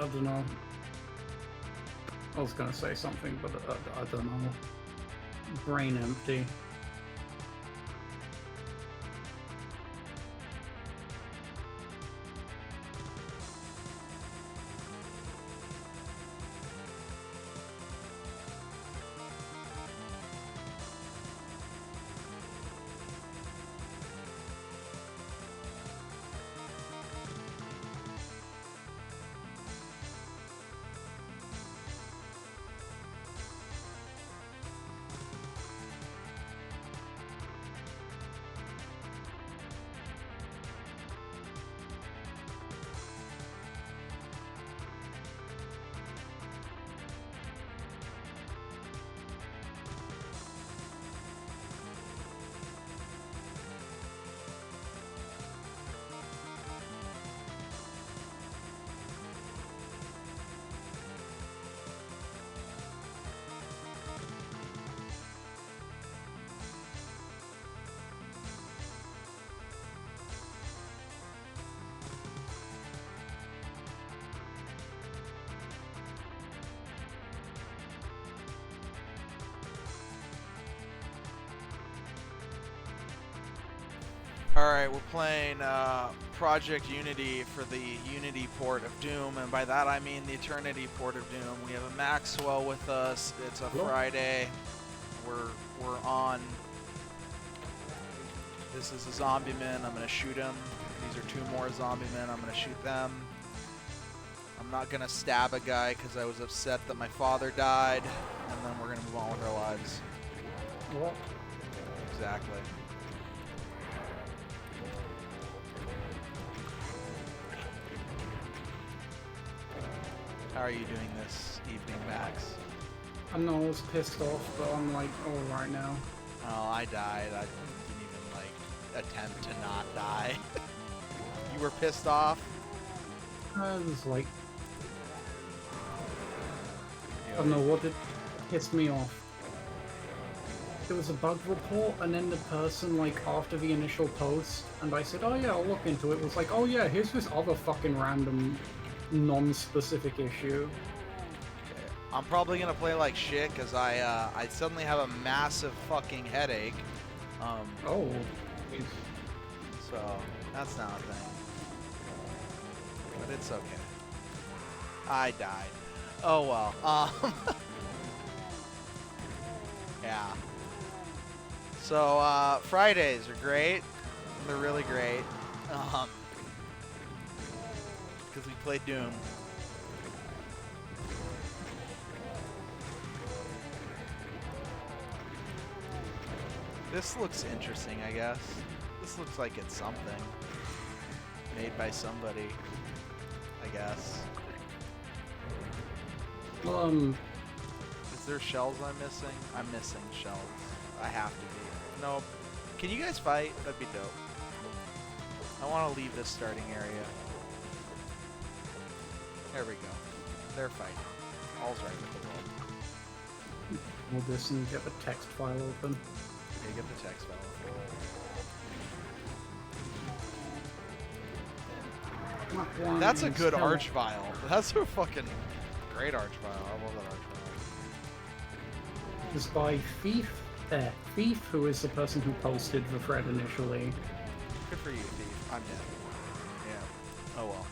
don't know. I was gonna say something, but I don't know. Brain empty. Alright, we're playing Project Unity for the Unity port of Doom, and by that I mean the Eternity port of Doom. We have a Maxwell with us. It's a Friday. We're on. This is a zombie man. I'm gonna shoot him. These are two more zombie men. I'm gonna shoot them. I'm not gonna stab a guy because I was upset that my father died, and then we're gonna move on with our lives. What? Exactly. How are you doing this evening, Max? I know I was pissed off, but I'm like, alright now. Oh, I died. I didn't even, like, attempt to not die. You were pissed off? It was like... I don't know what it pissed me off. There was a bug report, and then the person, like, after the initial post, and I said, oh yeah, I'll look into it, was like, oh yeah, here's this other fucking random, non-specific issue. Okay. I'm probably gonna play like shit, because I suddenly have a massive fucking headache. Oh. So, that's not a thing. But it's okay. I died. Oh well. Yeah. So, Fridays are great. They're really great. Because we played Doom. This looks interesting, I guess. This looks like it's something. Made by somebody, I guess. Is there shells I'm missing? I'm missing shells. I have to be. Nope. Can you guys fight? That'd be dope. I want to leave this starting area. There we go. They're fighting. All's right with the world. We'll just get the text file open. Yeah, get the text file open. That's a good arch file. That's a fucking great arch file. I love that arch file. It's by Thief. Thief, who is the person who posted the thread initially. Good for you, Thief. I'm dead. Yeah. Oh well.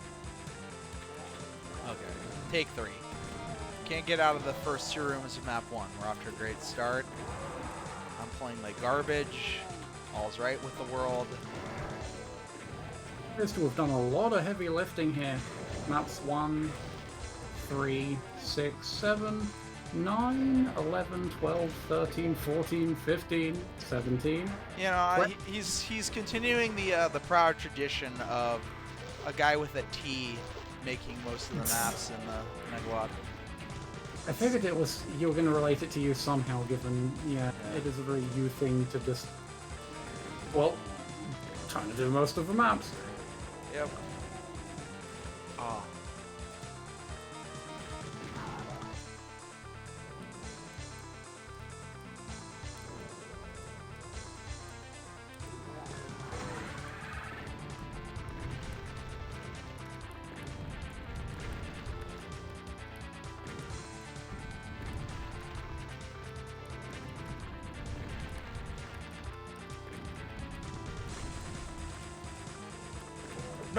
Okay. Take 3. Can't get out of the first 2 rooms of map 1. We're off to a great start. I'm playing like garbage. All's right with the world. Appears to have done a lot of heavy lifting here. Maps 1, 3, 6, 7, 9, 11, 12, 13, 14, 15, 17. You know, he's continuing the proud tradition of a guy with a T making most of the maps in the Megalod. I figured it was you were going to relate it to you somehow, given it is a very you thing to just trying to do most of the maps. Yep. Oh.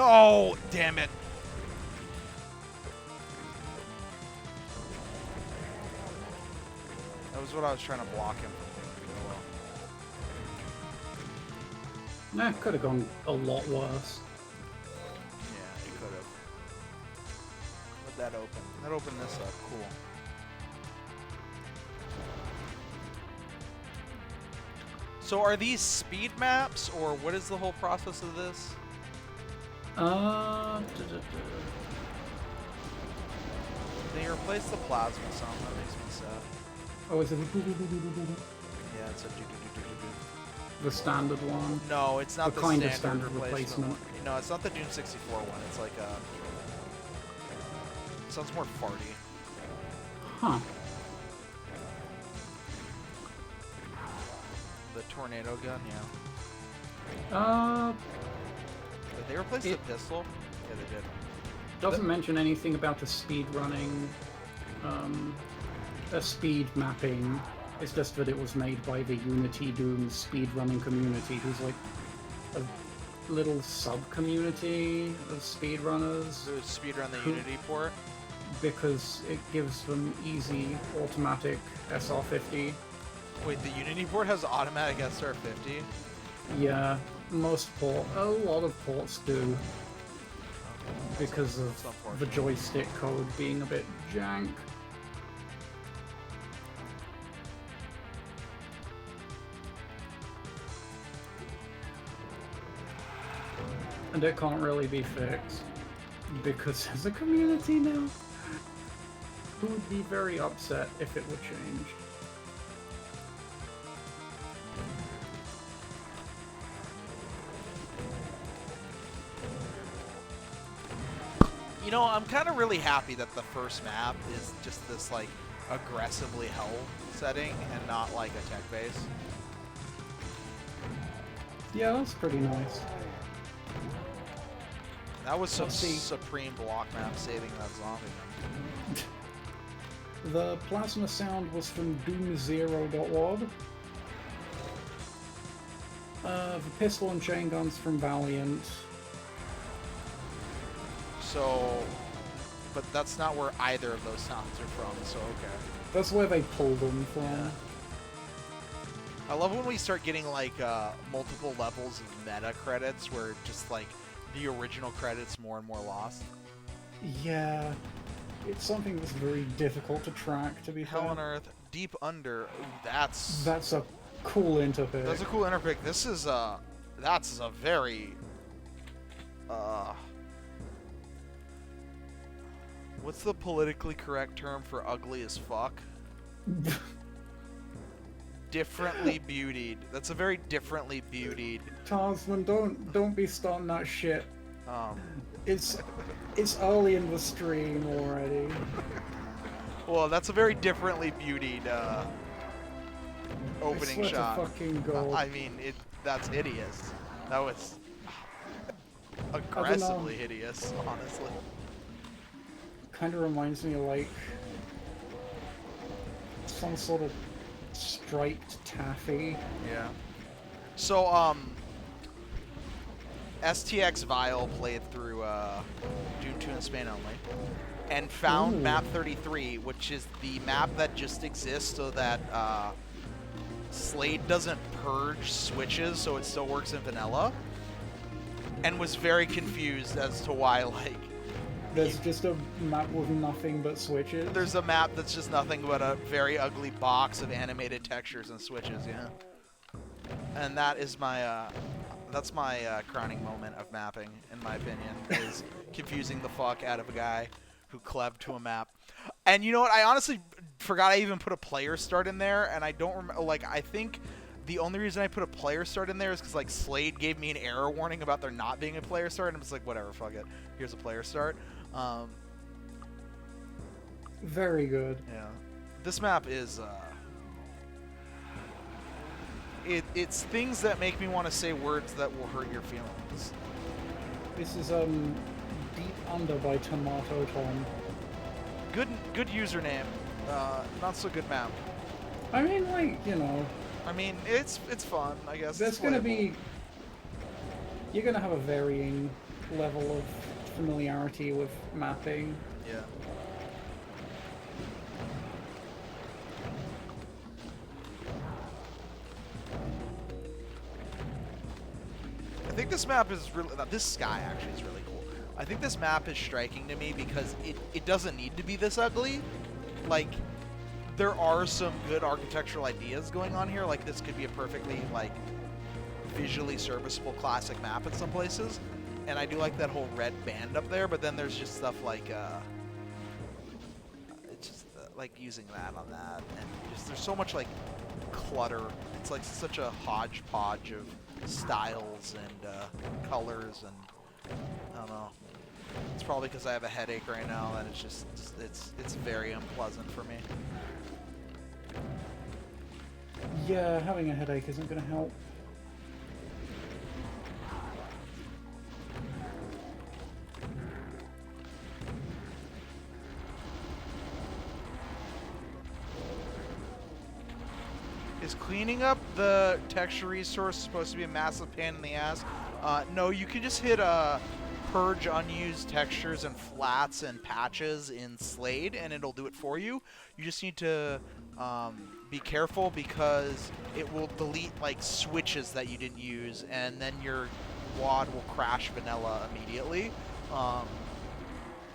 No! Damn it. That was what I was trying to block him from doing. Oh well. Nah, could have gone a lot worse. Yeah, it could have. Let that open. That opened this up. Cool. So are these speed maps, or what is the whole process of this? They replaced the plasma sound. That makes me sad. Oh, is it Yeah, it's a the standard one? No, it's not The the kind of standard standard replacement. replacement. No, it's not the Doom 64 one. It's like a... It sounds more farty. Huh. The tornado gun, yeah. Did they replace the pistol? Yeah, they did. Doesn't mention anything about the speed running, a speed mapping. It's just that it was made by the Unity Doom speedrunning community, who's like a little sub-community of speedrunners. So speedrun the Unity port? Because it gives them easy automatic SR50. Wait, the Unity port has automatic SR50? Yeah, a lot of ports do. Because of the joystick code being a bit jank. And it can't really be fixed. Because there's a community now who would be very upset if it were changed. You know, I'm kind of really happy that the first map is just this, like, aggressively hell setting and not, like, a tech base. Yeah, that's pretty nice. That was some supreme block map saving that zombie. The plasma sound was from doomzero.wad. The pistol and chain guns from Valiant. So, but that's not where either of those sounds are from, so okay. That's where they pulled them from. Yeah. I love when we start getting, like, multiple levels of meta credits where just, like, the original credits more and more lost. Yeah. It's something that's very difficult to track, to be fair. Hell on Earth, Deep Under, ooh, that's a cool interpick. That's a cool interpick. This is, that's a very, what's the politically correct term for ugly as fuck? Differently beautied. That's a very differently beautied. Tarnsman, don't be starting that shit. It's early in the stream already. Well, that's a very differently beautied opening I swear shot. To fucking God. I mean, that's hideous. That was aggressively hideous, honestly. Kind of reminds me of like some sort of striped taffy. Yeah. So, STX Vile played through Doom 2 in Spain only, and found map 33, which is the map that just exists so that Slade doesn't purge switches, so it still works in vanilla, and was very confused as to why, like... There's just a map with nothing but switches? There's a map that's just nothing but a very ugly box of animated textures and switches, yeah. And that is my, that's my crowning moment of mapping, in my opinion, is confusing the fuck out of a guy who clebbed to a map. And you know what? I honestly forgot I even put a player start in there, and I don't remember, like, I think the only reason I put a player start in there is because, like, Slade gave me an error warning about there not being a player start, and I was like, whatever, fuck it. Here's a player start. Very good. Yeah. This map is, it's things that make me want to say words that will hurt your feelings. This is, Deep Under by Tomato Tom. Good username. Not so good map. I mean, like, you know... I mean, it's fun, I guess. There's gonna be... You're gonna have a varying level of familiarity with mapping. Yeah. I think this map is really, this sky actually is really cool. I think this map is striking to me because it doesn't need to be this ugly. Like, there are some good architectural ideas going on here. Like, this could be a perfectly, like, visually serviceable classic map in some places. And I do like that whole red band up there, but then there's just stuff like, it's just, like, using that on that. And just, there's so much, like, clutter. It's, like, such a hodgepodge of styles and colors, and I don't know. It's probably because I have a headache right now that it's just it's very unpleasant for me. Yeah, having a headache isn't going to help. Is cleaning up the texture resource supposed to be a massive pain in the ass? No, you can just hit purge unused textures and flats and patches in Slade, and it'll do it for you. You just need to be careful because it will delete like switches that you didn't use, and then your WAD will crash vanilla immediately.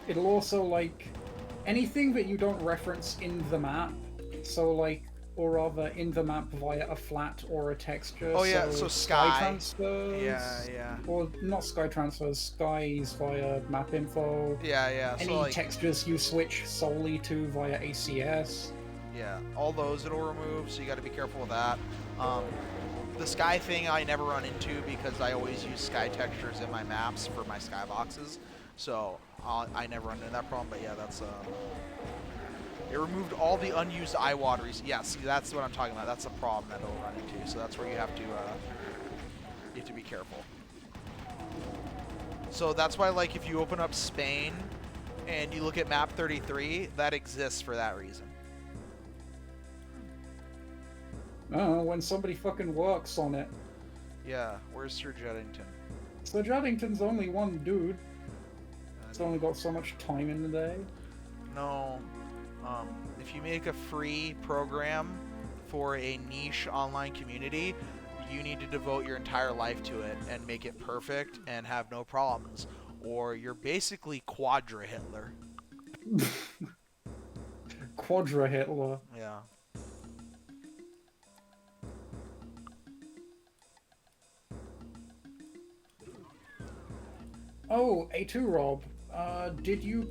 It'll also, like, anything that you don't reference in the map, so, like, or rather in the map via a flat or a texture. Oh yeah, so sky transfers. Yeah. Or not sky transfers, skies via map info. Yeah. Any so, like, textures you switch solely to via ACS. Yeah, all those it'll remove, so you got to be careful with that. The sky thing I never run into because I always use sky textures in my maps for my skyboxes, so I never run into that problem. But yeah, that's it removed all the unused eye wateries. Yeah, see, that's what I'm talking about. That's a problem that it'll run into. So that's where you have to be careful. So that's why, like, if you open up Spain and you look at map 33, that exists for that reason. When somebody fucking works on it. Yeah, where's Sir Jeddington? Sir Jeddington's only one dude. It's only got so much time in the day. No. If you make a free program for a niche online community, you need to devote your entire life to it and make it perfect and have no problems. Or you're basically Quadra Hitler. Quadra Hitler. Yeah. Oh, A2 Rob, did you...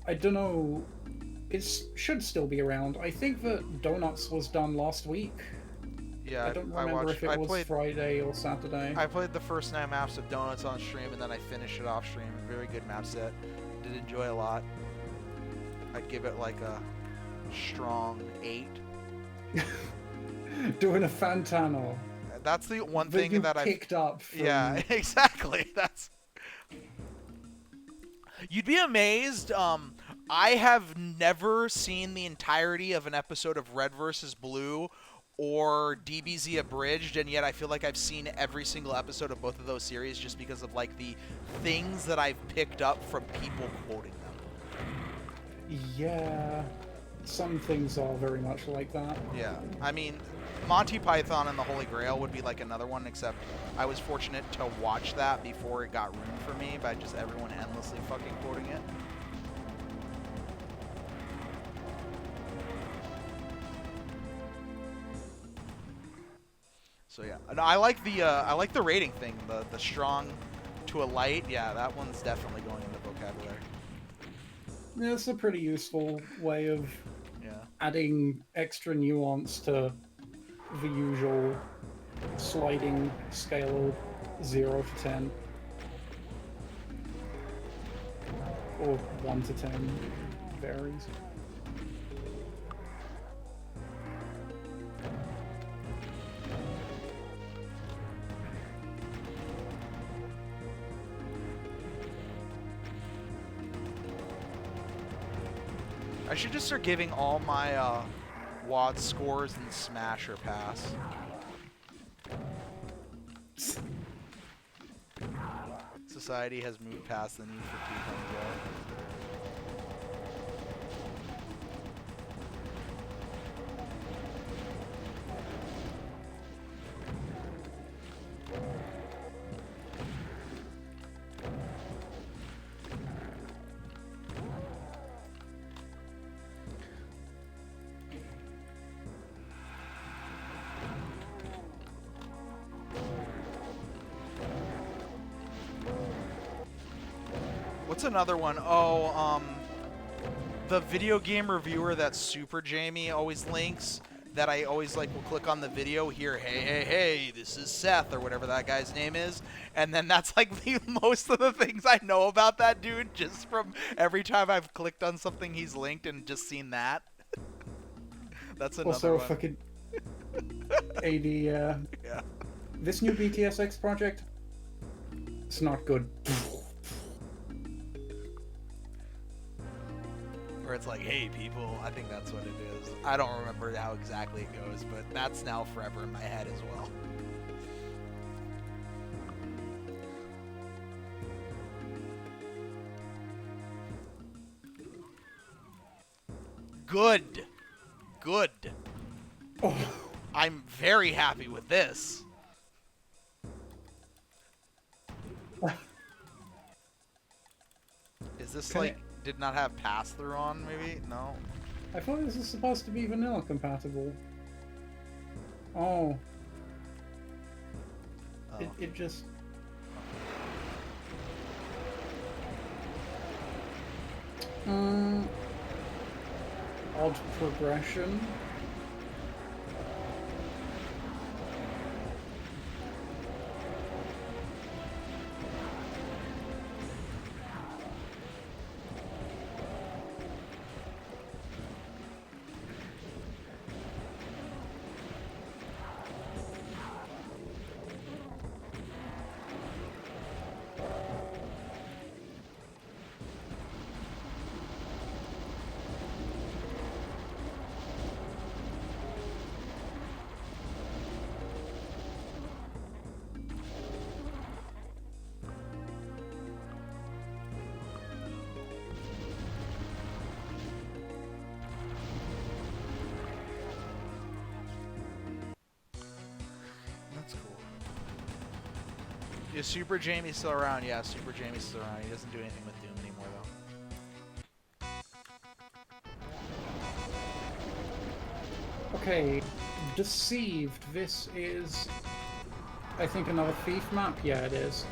I don't know, it should still be around. I think that Donuts was done last week. Yeah, I don't remember if it was Friday or Saturday. I played the first 9 maps of Donuts on stream, and then I finished it off stream. Very good map set. Did enjoy a lot. I'd give it like a strong 8. Doing a Fantano. That's the one thing that I picked up from... Yeah, exactly. That's... You'd be amazed. I have never seen the entirety of an episode of Red vs. Blue or DBZ Abridged, and yet I feel like I've seen every single episode of both of those series just because of, like, the things that I've picked up from people quoting them. Yeah, some things are very much like that. Yeah, I mean, Monty Python and the Holy Grail would be like another one, except I was fortunate to watch that before it got ruined for me by just everyone endlessly fucking quoting it. So yeah, no, I like the rating thing, the strong to a light. Yeah, that one's definitely going into vocabulary. Yeah, it's a pretty useful way of adding extra nuance to the usual sliding scale of 0 to 10. Or 1 to 10 varies. I should just start giving all my WAD scores in Smash or Pass. It's a society has moved past the need for T-Pony. What's another one? Oh, the video game reviewer that Super Jamie always links, that I always like will click on the video here, hey, this is Seth, or whatever that guy's name is, and then that's like most of the things I know about that dude, just from every time I've clicked on something he's linked and just seen that. That's another also, one. fucking AD, yeah. This new BTSX project, it's not good. Where it's like, hey people, I think that's what it is. I don't remember how exactly it goes, but that's now forever in my head as well. Good. Good. Oh. I'm very happy with this. Is this like... did not have pass-through on, maybe? No? I thought this was supposed to be vanilla compatible. Oh. It just... odd progression. Is Super Jamie still around? Yeah, Super Jamie's still around. He doesn't do anything with Doom anymore, though. Okay, Deceived. This is, I think, another Thief map. Yeah, it is.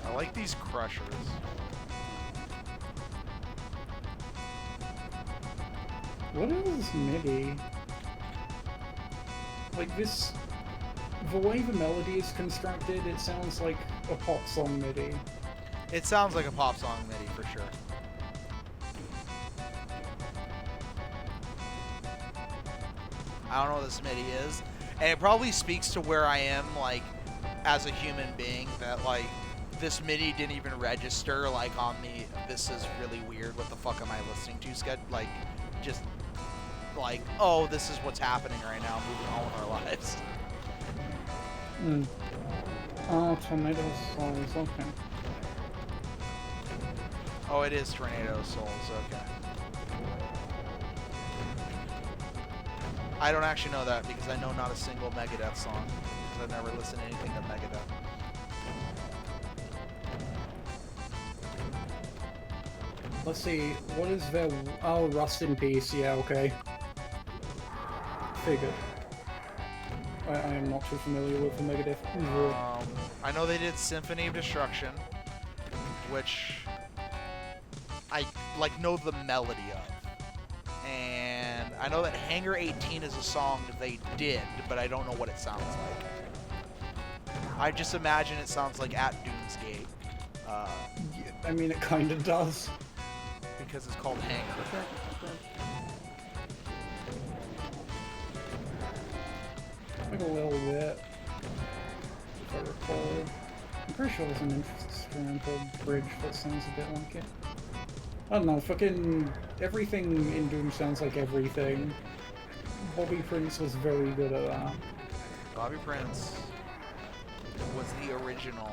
I like these crushers. What is MIDI? Like this, the way the melody is constructed, it sounds like a pop song MIDI. It sounds like a pop song MIDI for sure. I don't know what this MIDI is, and it probably speaks to where I am, like, as a human being, that, like, this MIDI didn't even register, like, on the, this is really weird, what the fuck am I listening to, like, just, like, oh, this is what's happening right now, moving on with our lives. Oh, Tornado Souls, okay. Oh, it is Tornado Souls, okay. I don't actually know that because I know not a single Megadeth song, because I've never listened to anything to Megadeth. Let's see, what is their... Oh, Rust in Peace, yeah, okay. Figured. I am not too familiar with the Megadeth. I know they did Symphony of Destruction, which I, like, know the melody of. And I know that Hangar 18 is a song they did, but I don't know what it sounds like. I just imagine it sounds like At Doomsgate. Yeah, I mean, it kind of does. Because it's called Hangar. Like a little bit, if I recall. I'm pretty sure there's an instrumental bridge that sounds a bit like it. I don't know, fucking everything in Doom sounds like everything. Bobby Prince was very good at that. Bobby Prince was the original,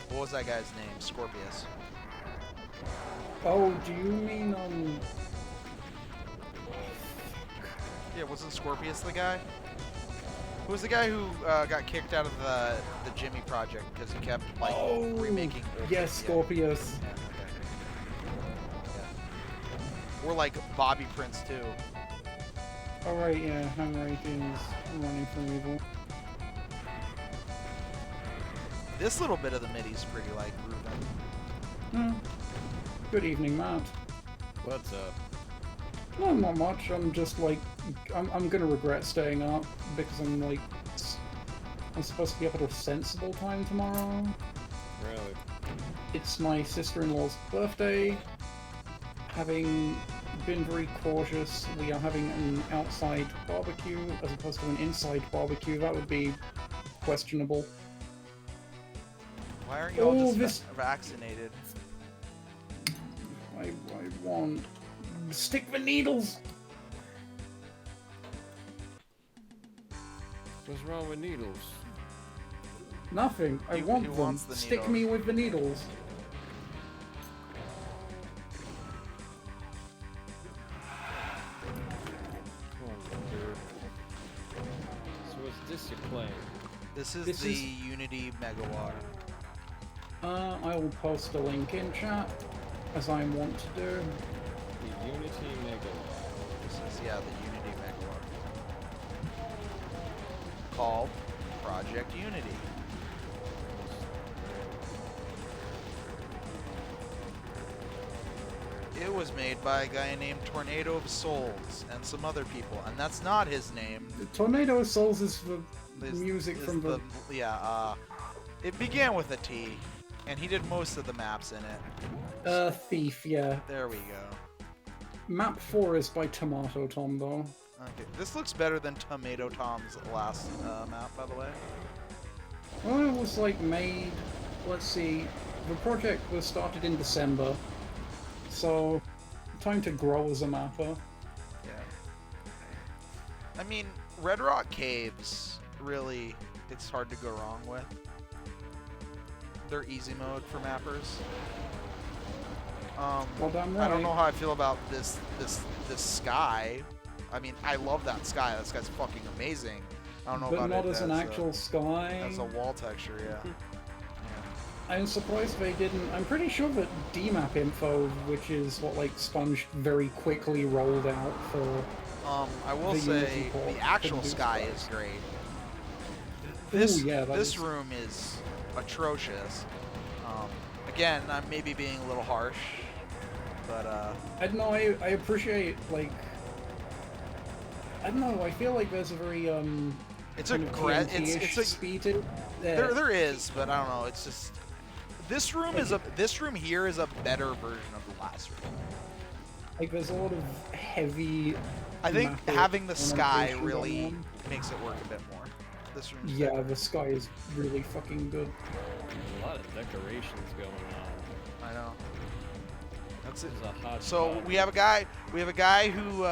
what was that guy's name? Scorpius. Oh, do you mean, Yeah, wasn't Scorpius the guy? Who was the guy who got kicked out of the Jimmy project because he kept, like, remaking old yes, Scorpius. Yeah, okay. Yeah. Or, like, Bobby Prince, too. Alright, yeah, handwriting's running from evil. This little bit of the MIDI's pretty, like, grooving. Good evening, Matt. What's up? No, not much. I'm just like, I'm gonna regret staying up because I'm like, I'm supposed to be up at a sensible time tomorrow. Really? It's my sister-in-law's birthday. Having been very cautious, we are having an outside barbecue as opposed to an inside barbecue. That would be questionable. Why aren't you all just vaccinated? I want... Stick the needles! What's wrong with needles? Nothing. I want them. Stick me with the needles. So what's this you're playing? This is the Unity Megawatt. I will post a link in chat, as I want to do. The Unity Megawatt. This is, yeah, the Unity Megawatt. Called Project Unity. It was made by a guy named Tornado of Souls and some other people, and that's not his name. Tornado of Souls is the music from the... Yeah, it began with a T, and he did most of the maps in it. Thief, yeah. There we go. Map 4 is by Tomato Tom, though. Okay, this looks better than Tomato Tom's last map, by the way. Well, it was like made... Let's see. The project was started in December. So, time to grow as a mapper. Yeah. I mean, Red Rock Caves, really, it's hard to go wrong with. They're easy mode for mappers. Well, damn right. I don't know how I feel about this sky. I mean, I love that sky. That sky's fucking amazing. I don't know about it. But not as an actual sky. As a wall texture, yeah. I'm surprised they didn't. I'm pretty sure that DMAP info, which is what like Sponge very quickly rolled out for. I will say the actual sky is great. This room is atrocious. Again, I'm maybe being a little harsh, but I don't know. I appreciate like. I don't know. I feel like there's a very It's a speed to there is, but I don't know. It's just. This room here is a better version of the last room. Like there's a lot of heavy. I think having the sky really makes it work a bit more. This room. Yeah, the sky is really fucking good. A lot of decorations going on. I know. That's it. A hot so spot. we have a guy who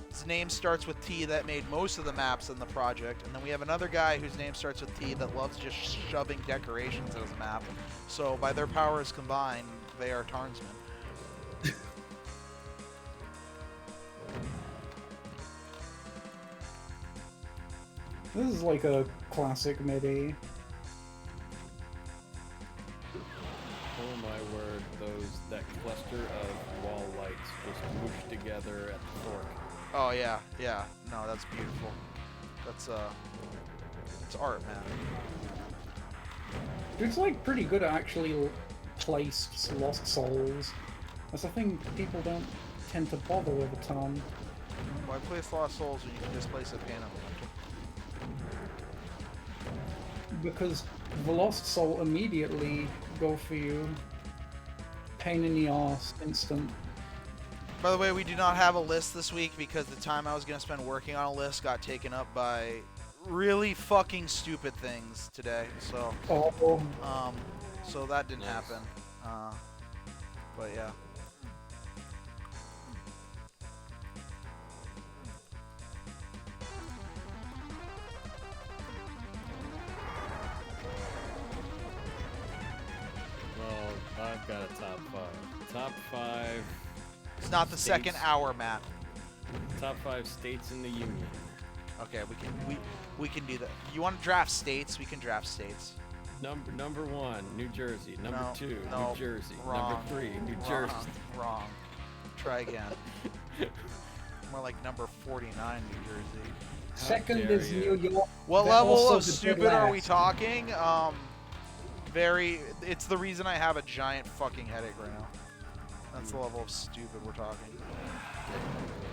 his name starts with T that made most of the maps in the project, and then we have another guy whose name starts with T that loves just shoving decorations in his map. So by their powers combined, they are Tarnsman. This is like a classic MIDI. Oh my word, that cluster of wall lights just whooshed together at the fork. Oh yeah, yeah. No, that's beautiful. That's it's art, man. It's like pretty good at actually placed Lost Souls. That's a thing people don't tend to bother with a ton. Why place Lost Souls when you can just place a Phantom? Because the Lost Soul immediately go for you. Pain in the ass, instant. By the way, we do not have a list this week because the time I was going to spend working on a list got taken up by really fucking stupid things today. So, so that didn't happen. But yeah. got a top 5. Top 5. It's not the second States. hour, Matt. Top 5 states in the union. Okay, we can do that. You want to draft states? We can draft states. Number 1, New Jersey. Number No, 2, no, New Jersey. wrong, Number 3, New Wrong. Jersey. Wrong. Try again. More like number 49, New Jersey. Second dare is you. New York. What They're level also of the stupid dead are we last. talking? It's the reason I have a giant fucking headache right now. That's the level of stupid we're talking.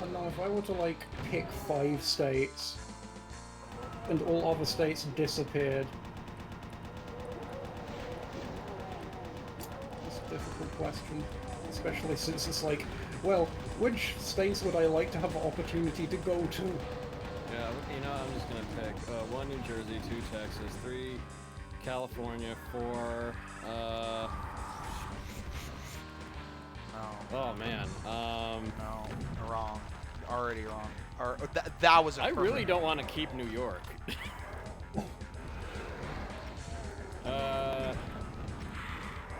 I don't know, if I were to, like, pick 5 states, and all other states disappeared. That's a difficult question. Especially since it's like, well, which states would I like to have the opportunity to go to? Yeah, you know, I'm just gonna pick 1 New Jersey, 2 Texas, 3 California, 4 No, oh man. no, wrong. Already wrong. That was a I really perfect- don't want to keep New York.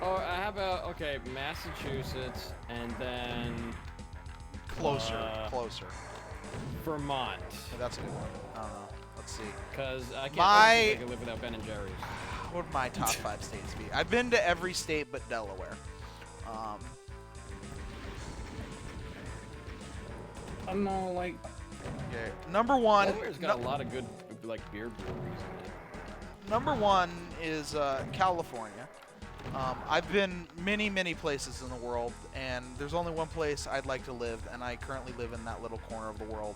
Oh, how about, okay, Massachusetts, and then Closer, closer. Vermont. Yeah, that's a good one. I don't know. Let's see. Because I can't My- think I can live without Ben and Jerry's. What would my top 5 states be? I've been to every state but Delaware. I don't know, like, Okay. Number 1. Delaware's got a lot of good, like, beer breweries in it. Number 1 is California. I've been many places in the world, and there's only one place I'd like to live, and I currently live in that little corner of the world.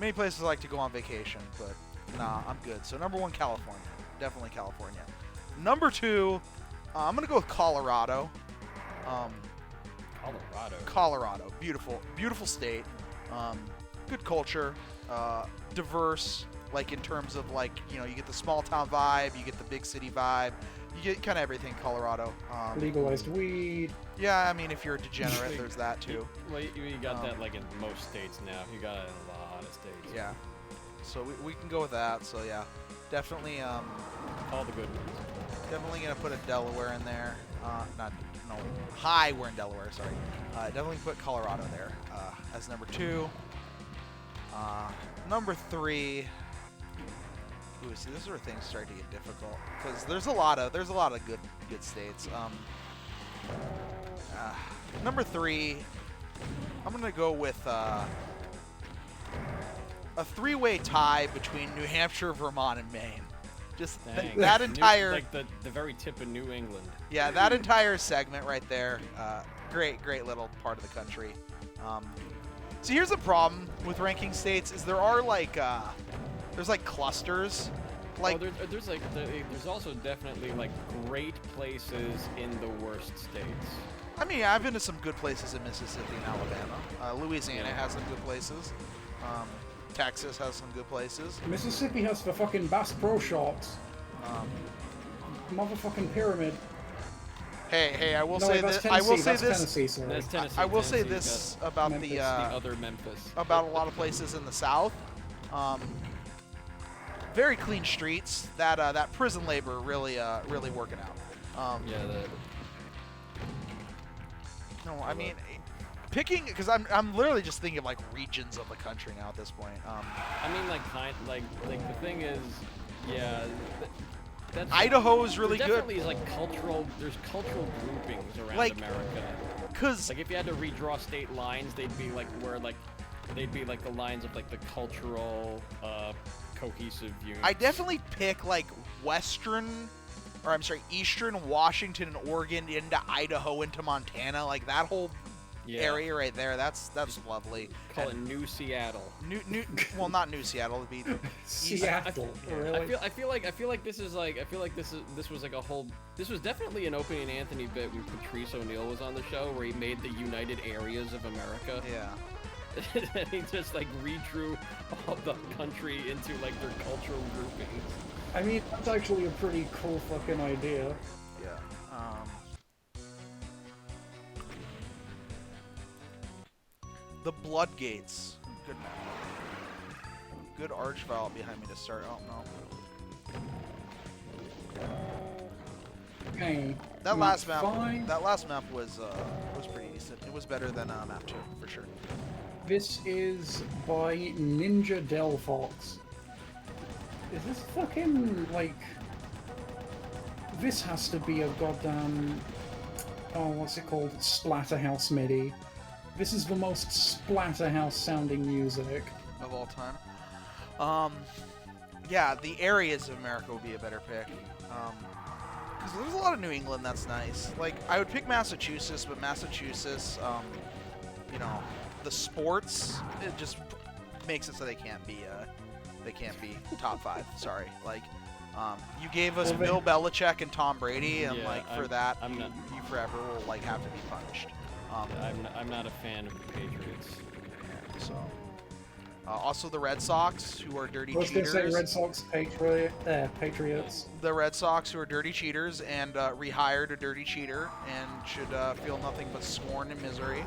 Many places I like to go on vacation, but nah, I'm good. So number 1, California. Definitely California. Number 2, I'm going to go with Colorado. Colorado. Beautiful state. Good culture. Diverse, like in terms of like, you know, you get the small town vibe, you get the big city vibe. You get kind of everything in Colorado. legalized weed. Yeah, I mean, if you're a degenerate, there's that too. Well, you got that, like, in most states now. You got it in a lot of states. Yeah. So we can go with that. So yeah, definitely All the good ones. definitely gonna put a Delaware in there. We're in Delaware. Sorry. Definitely put Colorado there as number 2. Number 3. Ooh, see, this is where things start to get difficult because there's a lot of good states. Number 3, I'm gonna go with a 3-way tie between New Hampshire, Vermont, and Maine. Just Dang. that entire like the very tip of New England. yeah, that entire segment right there. Great little part of the country. So here's the problem with ranking states is there are like there's like clusters. Like There's also definitely, like, great places in the worst states. I mean, I've been to some good places in Mississippi and Alabama. Louisiana has some good places. Texas has some good places. Mississippi has the fucking Bass Pro Shops. Motherfucking pyramid. Hey, I will No, say wait, that's this. Tennessee. I will say That's this. Tennessee, sorry. That's Tennessee. I will say Tennessee's this got about Memphis, the the other Memphis. about a lot of places in the South. Very clean streets. That prison labor really working out. Yeah, No, I mean, picking because I'm literally just thinking of like regions of the country now at this point. I mean, like the thing is, yeah. That's, Idaho is really there good. definitely is like there's cultural groupings around Like- America. Cause Like if you had to redraw state lines, they'd be like the lines of like the cultural cohesive units. I definitely pick like Eastern Washington and Oregon into Idaho into Montana, like that whole area right there. That's lovely. Call And it New Seattle. well, not New Seattle. It'd be Seattle, really? I feel like this was like a whole. This was definitely an Opie and Anthony bit when Patrice O'Neill was on the show, where he made the United Areas of America. yeah. And he just like redrew all the country into like their cultural groupings. I mean, that's actually a pretty cool fucking idea. Yeah. The Bloodgates. Good map. Good archvile behind me to start. Oh no. Okay. That last map, 5. was pretty decent. It was better than map 2 for sure. This is by Ninja Delphox. Is this fucking like? This has to be a goddamn. Oh, what's it called? Splatterhouse MIDI. This is the most Splatterhouse sounding music of all time. Yeah, the areas of America would be a better pick. Because there's a lot of New England that's nice. Like, I would pick Massachusetts, but Massachusetts, you know, the sports, it just makes it so they can't be top 5. Sorry. Like, you gave us Bill Belichick and Tom Brady, and for that, you forever will like have to be punished. I'm not a fan of the Patriots. So, also the Red Sox, who are dirty cheaters. I was gonna say Red Sox, Patriots. The Red Sox, who are dirty cheaters, and rehired a dirty cheater, and should feel nothing but scorn and misery.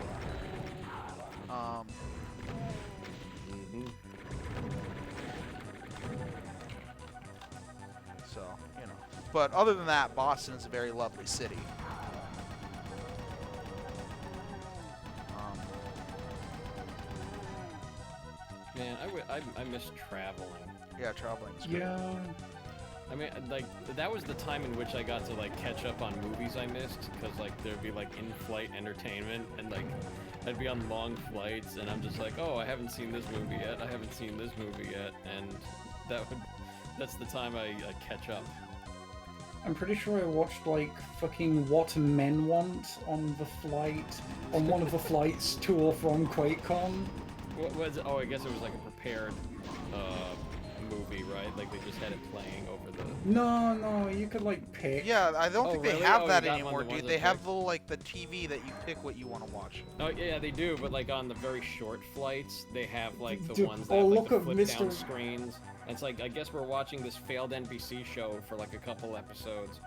So, you know. But other than that, Boston is a very lovely city. Man, I miss traveling. Yeah, traveling's great. Yeah. I mean, like, that was the time in which I got to, like, catch up on movies I missed, because, like, there'd be, like, in-flight entertainment, and, like, I'd be on long flights, and I'm just like, oh, I haven't seen this movie yet, I haven't seen this movie yet, and that's the time I catch up. I'm pretty sure I watched, like, fucking What Men Want on the flight, on one of the flights to or from QuakeCon. What was it? Oh, I guess it was, like, a prepared, movie, right? Like, they just had it playing over the... No, you could, like, pick. Yeah, I don't think they really? have Oh, that you got anymore, one of the dude. ones They that have pick. the, like, the TV that you pick what you want to watch. Oh, yeah, they do, but, like, on the very short flights, they have, like, the Dude, ones that oh, have, like, look the at flip-down Mr. screens. And it's like, I guess we're watching this failed NBC show for, like, a couple episodes.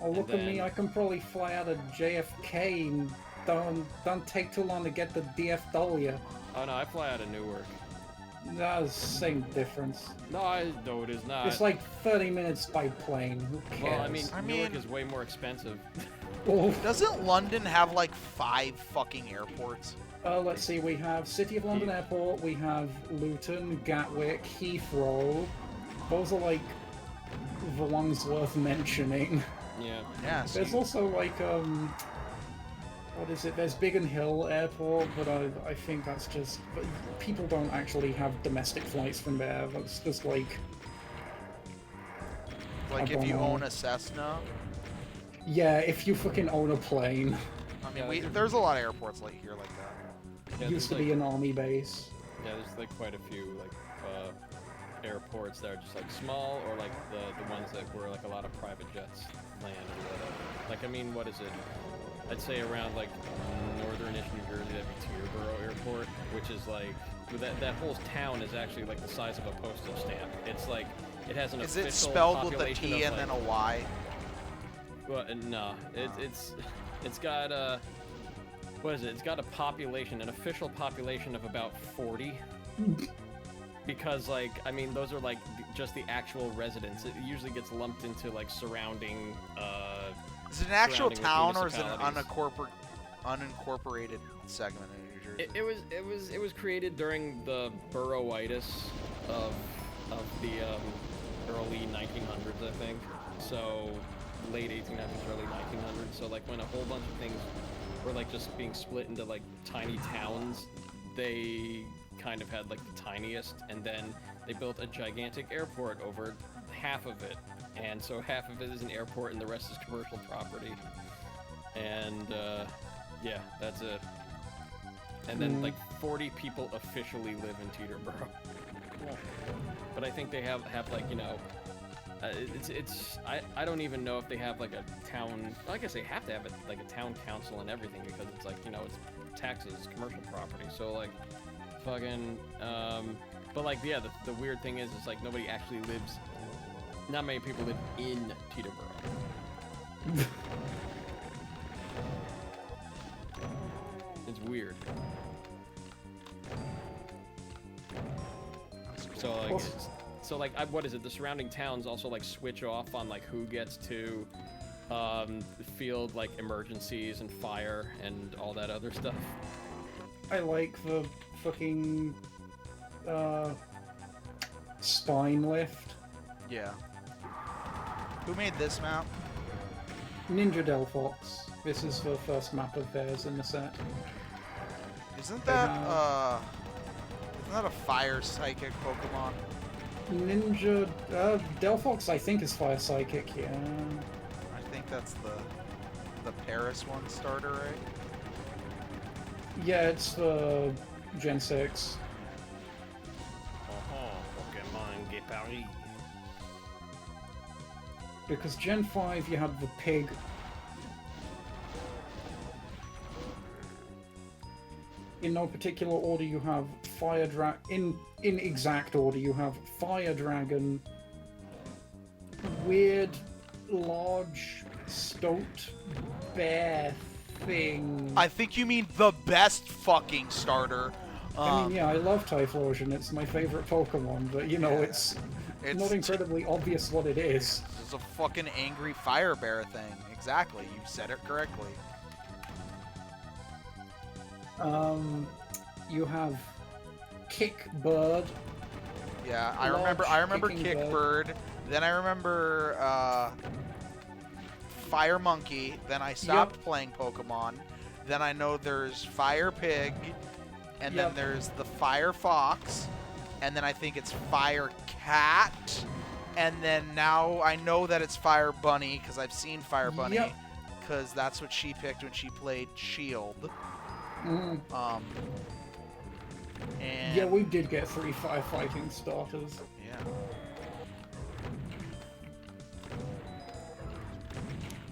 Oh, look at me, I can probably fly out of JFK and don't take too long to get the DFW. Oh, no, I fly out of Newark. That's the same difference. No, it is not. It's like 30 minutes by plane. Who cares? Well, I mean, Newark is way more expensive. Oh. Doesn't London have, like, 5 fucking airports? Let's see, we have City of London Airport, we have Luton, Gatwick, Heathrow. Those are, like, the ones worth mentioning. Yeah. Yeah, There's also, like, what is it? There's Biggin Hill Airport, but I think that's just... People don't actually have domestic flights from there. That's just, like... Like, if you own a Cessna? Yeah, if you fucking own a plane. I mean, there's a lot of airports like here like that. Yeah, Used to like, be an army base. Yeah, there's, like, quite a few, like, airports that are just, like, small, or, like, the ones that where, like, a lot of private jets land or whatever. Like, I mean, what is it? I'd say around, like, northern-ish New Jersey, that'd be Teterboro Airport, which is, like, that whole town is actually, like, the size of a postage stamp. It's, like, it has an official population. Is it spelled with a population T of, and like, then a Y? Well, no. It's got, what is it? It's got a population, an official population of about 40. Because, like, I mean, those are, like, just the actual residents. It usually gets lumped into, like, surrounding, Is it an actual surrounding town or is it an municipalities. unincorporated segment of New Jersey? It was created during the boroughitis of the early 1900s, I think. So late 1800s, early 1900s. So, like, when a whole bunch of things were, like, just being split into, like, tiny towns, they kind of had, like, the tiniest, and then they built a gigantic airport over half of it. And so half of it is an airport and the rest is commercial property. And, yeah, that's it. And then, like, 40 people officially live in Teterboro. But I think they have like, you know, I don't even know if they have, like, a town, I guess they have to have, like, a town council and everything, because it's, like, you know, it's taxes, commercial property, so, like, fucking, but, like, yeah, the weird thing is, like, nobody actually lives, not many people live in Teterboro. It's weird. So, like, what is it? The surrounding towns also, like, switch off on, like, who gets to field like emergencies and fire and all that other stuff. I like the fucking spine lift. Yeah. Who made this map? Ninja Delphox. This is the first map of theirs in the set. Isn't that a fire psychic Pokemon? Ninja Delphox, I think, is fire psychic. Yeah. I think that's the Paris one starter, right? Yeah, it's the Gen 6. Pokemon get Paris. Because Gen 5, you had the pig. In no particular order, you have Fire Dragon. In exact order, you have Fire Dragon, weird, large, stoat bear thing. I think you mean the best fucking starter. I mean, yeah, I love Typhlosion. It's my favorite Pokemon, but you know, Yeah. it's not incredibly obvious what it is. It's a fucking angry fire bear thing. Exactly, you said it correctly. You have Kick Bird. Yeah, I Large remember kicking Kick Bird. Then I remember Fire Monkey. Then I stopped playing Pokemon. Then I know there's Fire Pig, and then there's the Fire Fox, and then I think it's Fire Cat, and then now I know that it's Fire Bunny because I've seen Fire Bunny, because that's what she picked when she played Shield. Mm. And Yeah, we did get 3 firefighting starters. yeah.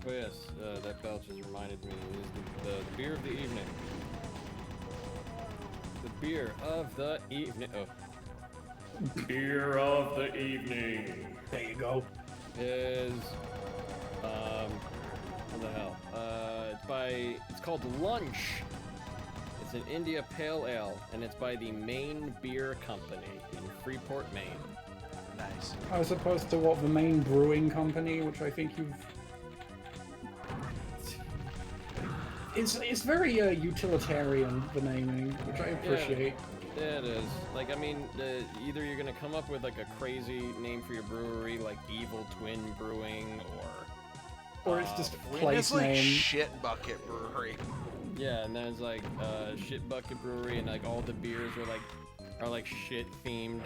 Oh yes, that bell just reminded me. Is the beer of the evening. The beer of the evening. Oh. Beer of the evening. There you go. Is what the hell? It's called Lunch. It's an India Pale Ale, and it's by the Maine Beer Company in Freeport, Maine. Nice. As opposed to what the main brewing company, which I think you've. It's very utilitarian, the naming, which I appreciate. Yeah, it is. Like, I mean, either you're gonna come up with like a crazy name for your brewery, like Evil Twin Brewing, Or it's just a We place just like name. Shit Bucket Brewery. yeah, and there's like Shit Bucket Brewery, and like all the beers are like shit themed.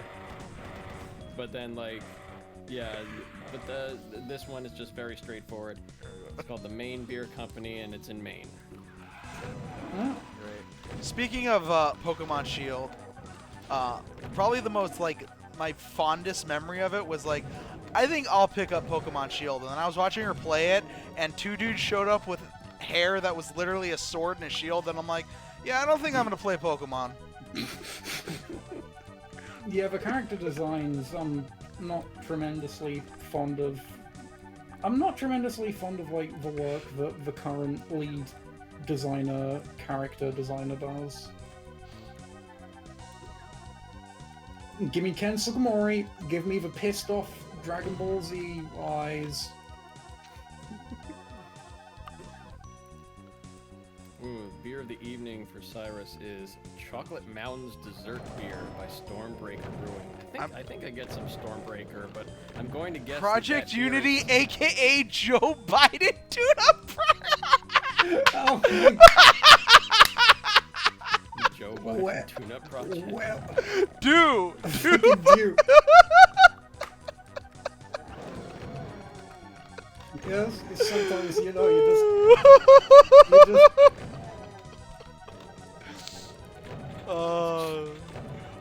But then like, yeah, but this one is just very straightforward. It's called the Maine Beer Company, and it's in Maine. Oh. Great. Speaking of Pokemon Shield, probably the most like my fondest memory of it was like, I think I'll pick up Pokemon Shield, and then I was watching her play it, and 2 dudes showed up with hair that was literally a sword and a shield, and I'm like, yeah, I don't think I'm gonna play Pokemon. Yeah, the character designs, I'm not tremendously fond of. I'm not tremendously fond of like the work that the current lead character designer does. Give me Ken Sugimori, give me the pissed off Dragon Ball Z eyes. Ooh, beer of the evening for Cyrus is Chocolate Mountains Dessert Beer by Stormbreaker Brewing. I think I get some Stormbreaker, but I'm going to guess Project that beer Unity, is- aka Joe Biden, tune-up. Oh my Joe Biden Well- tune-up project. well, Dude. you. Yes, it's sometimes you know you just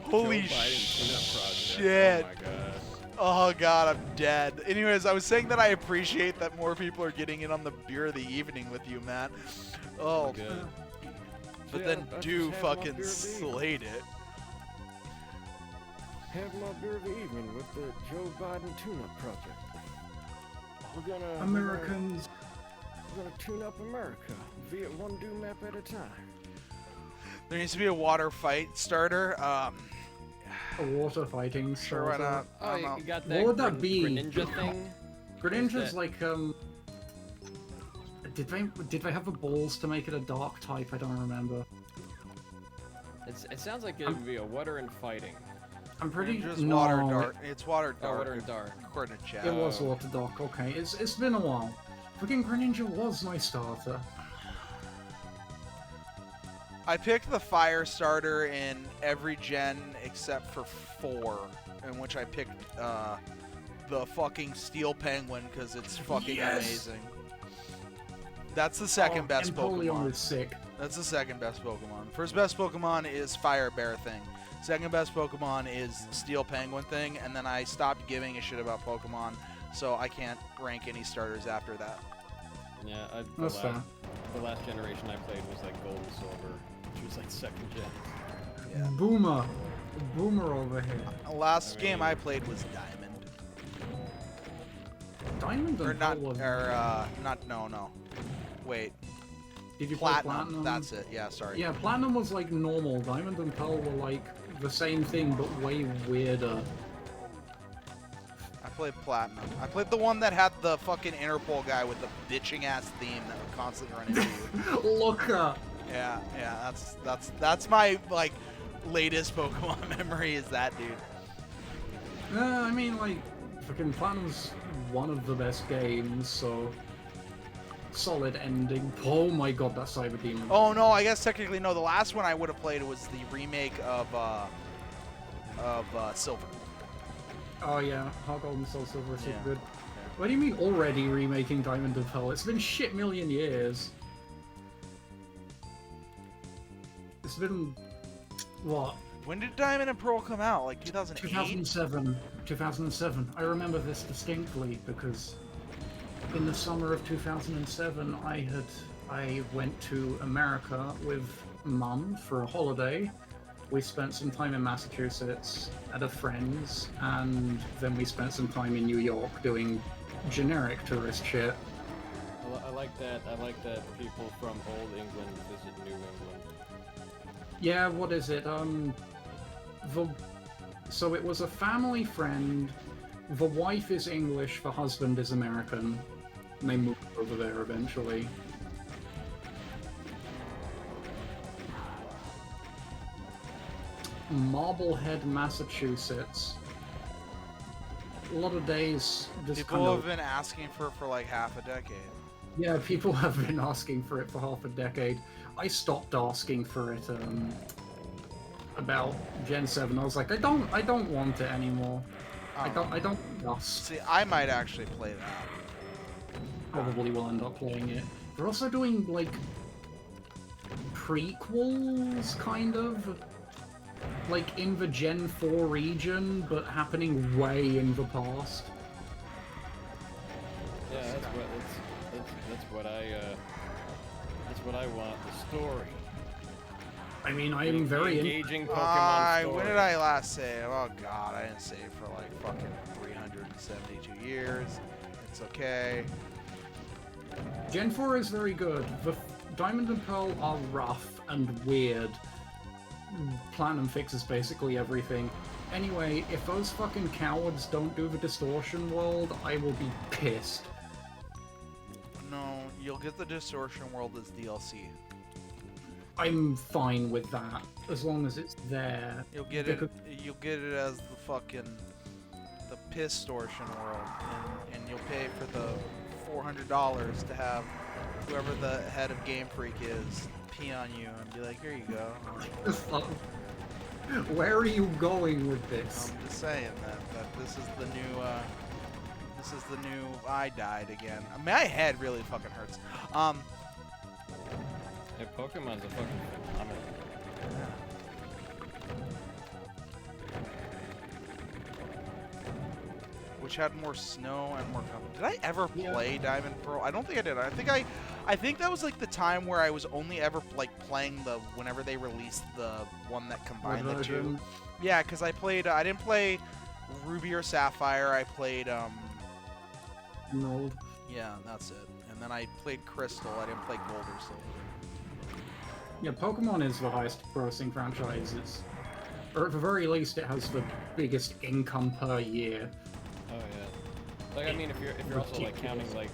Holy Joe Biden tune-up project. shit. Oh my god. Oh god, I'm dead. Anyways, I was saying that I appreciate that more people are getting in on the beer of the evening with you, Matt. Oh, Good. but Yeah, then I do just had my fucking beer of the evening. slayed it. Have my beer of the evening with the Joe Biden tune-up project. We're gonna Americans. We're gonna tune up America via one doom map at a time. There needs to be a water fight starter. A water fighting. Sure, why not? I Oh, don't know. you got What that, would that be? Greninja thing? Greninja's that? like Did they have the balls to make it a dark type? I don't remember. It sounds like it would be a water and fighting. I'm pretty Just no. water dark. It's water Oh, dark. water and dark. According to chat. It was water dark. Okay, it's been a while. Fucking Greninja was my starter. I picked the fire starter in every gen except for 4, in which I picked the fucking Steel Penguin because it's fucking amazing. That's the second best Empoleon Pokemon. is sick. That's the second best Pokemon. First best Pokemon is Fire Bear Thing. Second best Pokemon is Steel Penguin Thing, and then I stopped giving a shit about Pokemon, so I can't rank any starters after that. Yeah, That's fair. the last generation I played was like Gold and Silver, which was like 2nd gen. Yeah. Boomer over here. The last game I played was Diamond. Diamond Or and not, Pearl was... no. Wait, Did you play Platinum. Platinum? That's it. Yeah, sorry. Yeah, Platinum was like normal. Diamond and Pearl were like the same thing, but way weirder. I played Platinum. I played the one that had the fucking Interpol guy with the bitching ass theme that would constantly run into you. Looker! Yeah, that's my like latest Pokemon memory is that dude. I mean, like, fucking Platinum's one of the best games, so... Solid ending. Oh my god, that Cyber Demon. Oh no, I guess technically no. The last one I would have played was the remake of Silver. Oh yeah, Heart Gold and Soul Silver are super Yeah. good. What do you mean already remaking Diamond and Pearl? It's been shit million years. It's been... what? When did Diamond and Pearl come out? Like 2008? 2007. 2007. I remember this distinctly because in the summer of 2007 I went to America with Mum for a holiday. We spent some time in Massachusetts at a friend's, and then we spent some time in New York doing generic tourist shit. I like that. I like that people from old England visit New England. Yeah, what is it? So it was a family friend. The wife is English, the husband is American. And they moved over there eventually. Marblehead, Massachusetts. A lot of days just People have been asking for like half a decade. Yeah, people have been asking for it for half a decade. I stopped asking for it about Gen 7. I was like, I don't want it anymore. I don't trust. See, I might actually play that. Probably will end up playing it. They're also doing like prequels, kind of. Like in the Gen 4 region, but happening way in the past. Yeah, that's what I want. The story. I mean, I am very engaging Pokemon story. When did I last save? Oh god, I didn't save for like fucking 372 years. It's okay. Gen 4 is very good. The Diamond and Pearl are rough and weird. Platinum fixes basically everything. Anyway, if those fucking cowards don't do the Distortion World, I will be pissed. No, you'll get the Distortion World as DLC. I'm fine with that, as long as it's there. You'll get it. You'll get it as the fucking the Pistortion World, and you'll pay for the $400 to have whoever the head of Game Freak is pee on you and be like, here you go. Where are you going with this? I'm just saying that this is the new I died again. My head really fucking hurts. Yeah, Pokemon's a fucking phenomenon. Which had more snow and more. Did I ever play Diamond Pearl? I don't think I did. I think that was like the time where I was only ever like playing the whenever they released the one that combined the two. Yeah, because I played. I didn't play Ruby or Sapphire. I played. Emerald. Yeah, that's it. And then I played Crystal. I didn't play Gold or Silver. Yeah, Pokemon is the highest grossing franchise. Or at the very least, it has the biggest income per year. Oh yeah. Like I mean, if you're also like counting like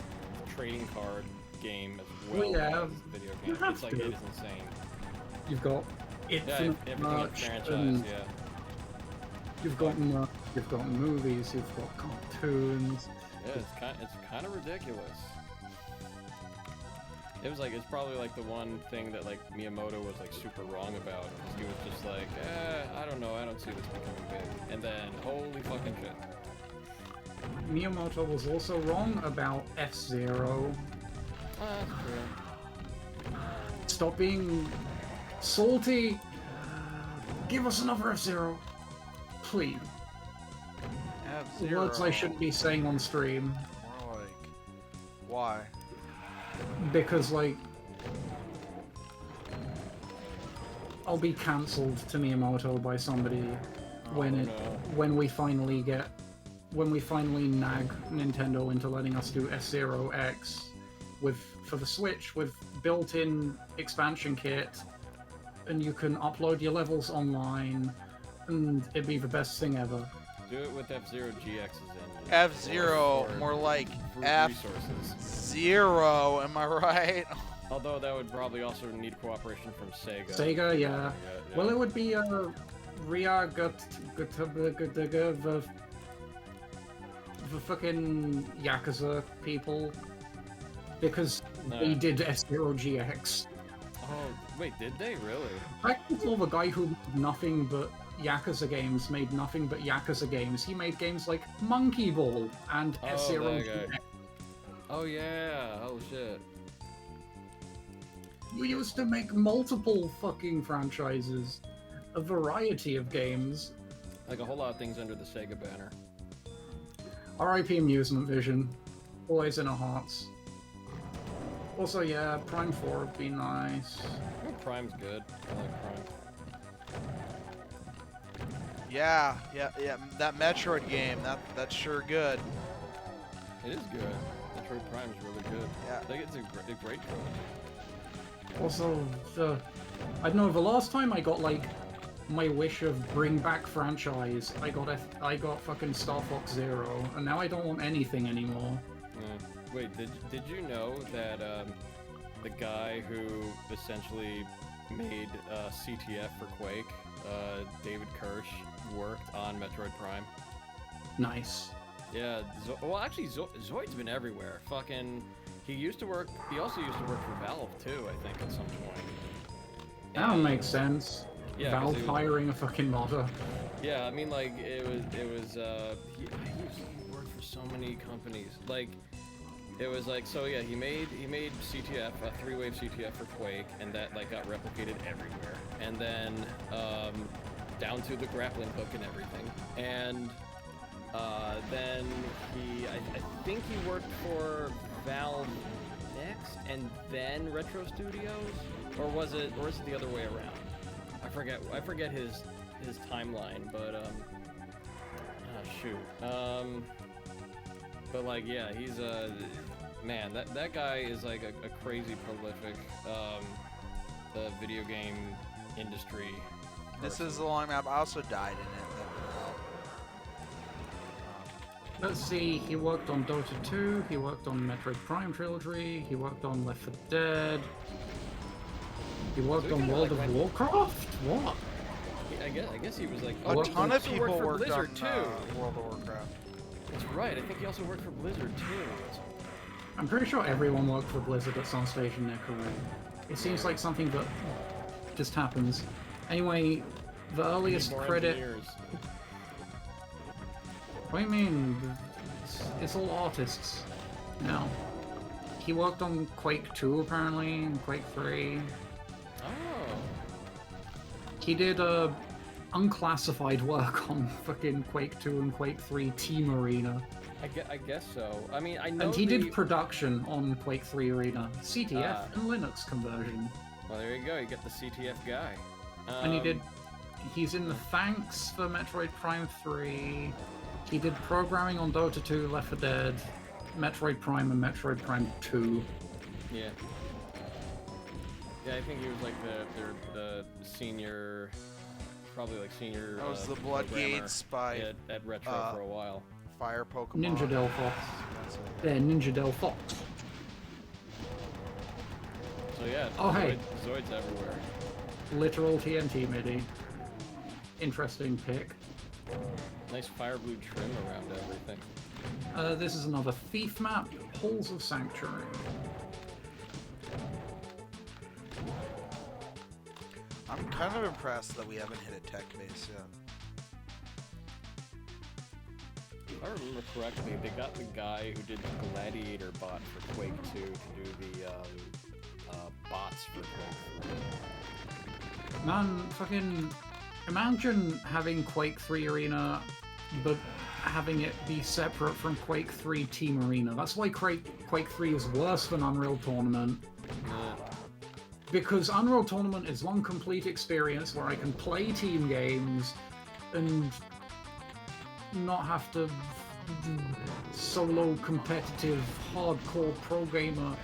trading card game as Well, well yeah, as a video you game. have It's like to. it is insane. You've got Yeah, infinite everything in merch, franchise, and yeah. you've got merch, you've got movies, you've got cartoons. Yeah, it's kind of ridiculous. It's probably like the one thing that like Miyamoto was like super wrong about, because he was just like, I don't know, I don't see this becoming big. And then, holy fucking shit. Miyamoto was also wrong about F-Zero. That's true. Stop being salty. Give us another F-Zero. Please. F-Zero. Words I shouldn't be saying on stream. More like, why? Because, like, I'll be cancelled to Miyamoto by somebody when we finally nag Nintendo into letting us do F-Zero X for the Switch with built-in expansion kit, and you can upload your levels online, and it'd be the best thing ever. Do it with F-Zero GX's engine. F-Zero, more like F-Zero, am I right? although that would probably also need cooperation from Sega. Sega, yeah. Well, it would be the fucking Yakuza people, because they did F-Zero GX. Oh, wait, did they really? I saw the guy who made nothing but Yakuza games made nothing but Yakuza games. He made games like Monkey Ball and F-Zero GX. Oh yeah, oh shit. We used to make multiple fucking franchises, a variety of games. Like a whole lot of things under the Sega banner. R.I.P. Amusement Vision, always in our hearts. Also, yeah, Prime 4 would be nice. I think Prime's good. I like Prime. Yeah. That Metroid game, that's sure good. It is good. Metroid Prime's really good. Yeah. I think it's a great trilogy. Also, I don't know, the last time I got, like, my wish of bring back franchise, I got fucking Star Fox Zero, and now I don't want anything anymore. Wait, did you know that the guy who essentially made CTF for Quake, David Kirsch, worked on Metroid Prime? Nice. Yeah, well actually Zoid's been everywhere. Fucking, he also used to work for Valve too, I think, at some point. That would make sense. Yeah, Valve hiring a fucking modder. Yeah, I mean, like, he worked for so many companies. Like, it was like, so yeah, he made CTF, a 3-wave CTF for Quake, and that, like, got replicated everywhere. And then, down to the grappling hook and everything. And, then I think he worked for Valve next, and then Retro Studios? Or was it the other way around? I forget his timeline, but but like, yeah, he's man, that guy is like a crazy prolific video game industry person. This is the long map. I also died in it. Let's see, he worked on Dota 2, he worked on Metroid Prime Trilogy, he worked on Left 4 Dead, he worked on World of Warcraft? What? I guess he was like... A ton of people worked worked on too. World of Warcraft. That's right, I think he also worked for Blizzard too. I'm pretty sure everyone worked for Blizzard at some stage in their career. It seems like something that just happens. Anyway, the earliest credit... Engineers. What do you mean? It's all artists. No. He worked on Quake 2 apparently, and Quake 3. Oh. He did unclassified work on fucking Quake 2 and Quake 3 Team Arena. I guess so. I mean, I know. And he did production on Quake 3 Arena, CTF and Linux conversion. Well, there you go. You get the CTF guy. And he's in the Thanks for Metroid Prime 3. He did programming on Dota 2, Left 4 Dead, Metroid Prime, and Metroid Prime 2. Yeah. Yeah, I think he was like the senior, probably like senior. That was the Bloodgates by at Retro for a while. Fire Pokemon. Ninja Del Fox. Yeah, Ninja Del Fox. So yeah, Oh, hey. Zoids everywhere. Literal TNT MIDI. Interesting pick. Nice fire blue trim around everything. This is another Thief map, Halls of Sanctuary. I'm kind of impressed that we haven't hit a tech base yet. If I remember correctly, they got the guy who did the Gladiator bot for Quake 2 to do the bots for Quake 3. Man, fucking imagine having Quake 3 Arena, but having it be separate from Quake 3 Team Arena. That's why Quake 3 is worse than Unreal Tournament. Yeah. Because Unreal Tournament is one complete experience where I can play team games and not have to solo competitive hardcore pro gamer.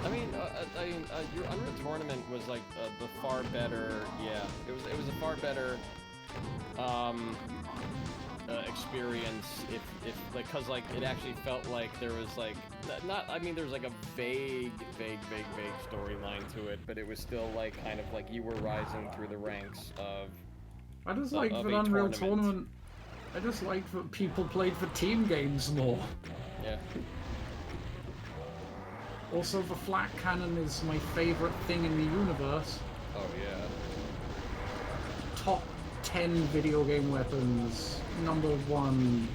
I mean, your Unreal Tournament was like the far better. Yeah, it was a far better experience. If like, cause like it actually felt like there was like not. I mean, there's like a vague storyline to it, but it was still like kind of like you were rising through the ranks of. I just like that Unreal Tournament. I just like that people played for team games more. Yeah. Also, the flat cannon is my favorite thing in the universe. Oh yeah. Top 10 video game weapons. Number 1,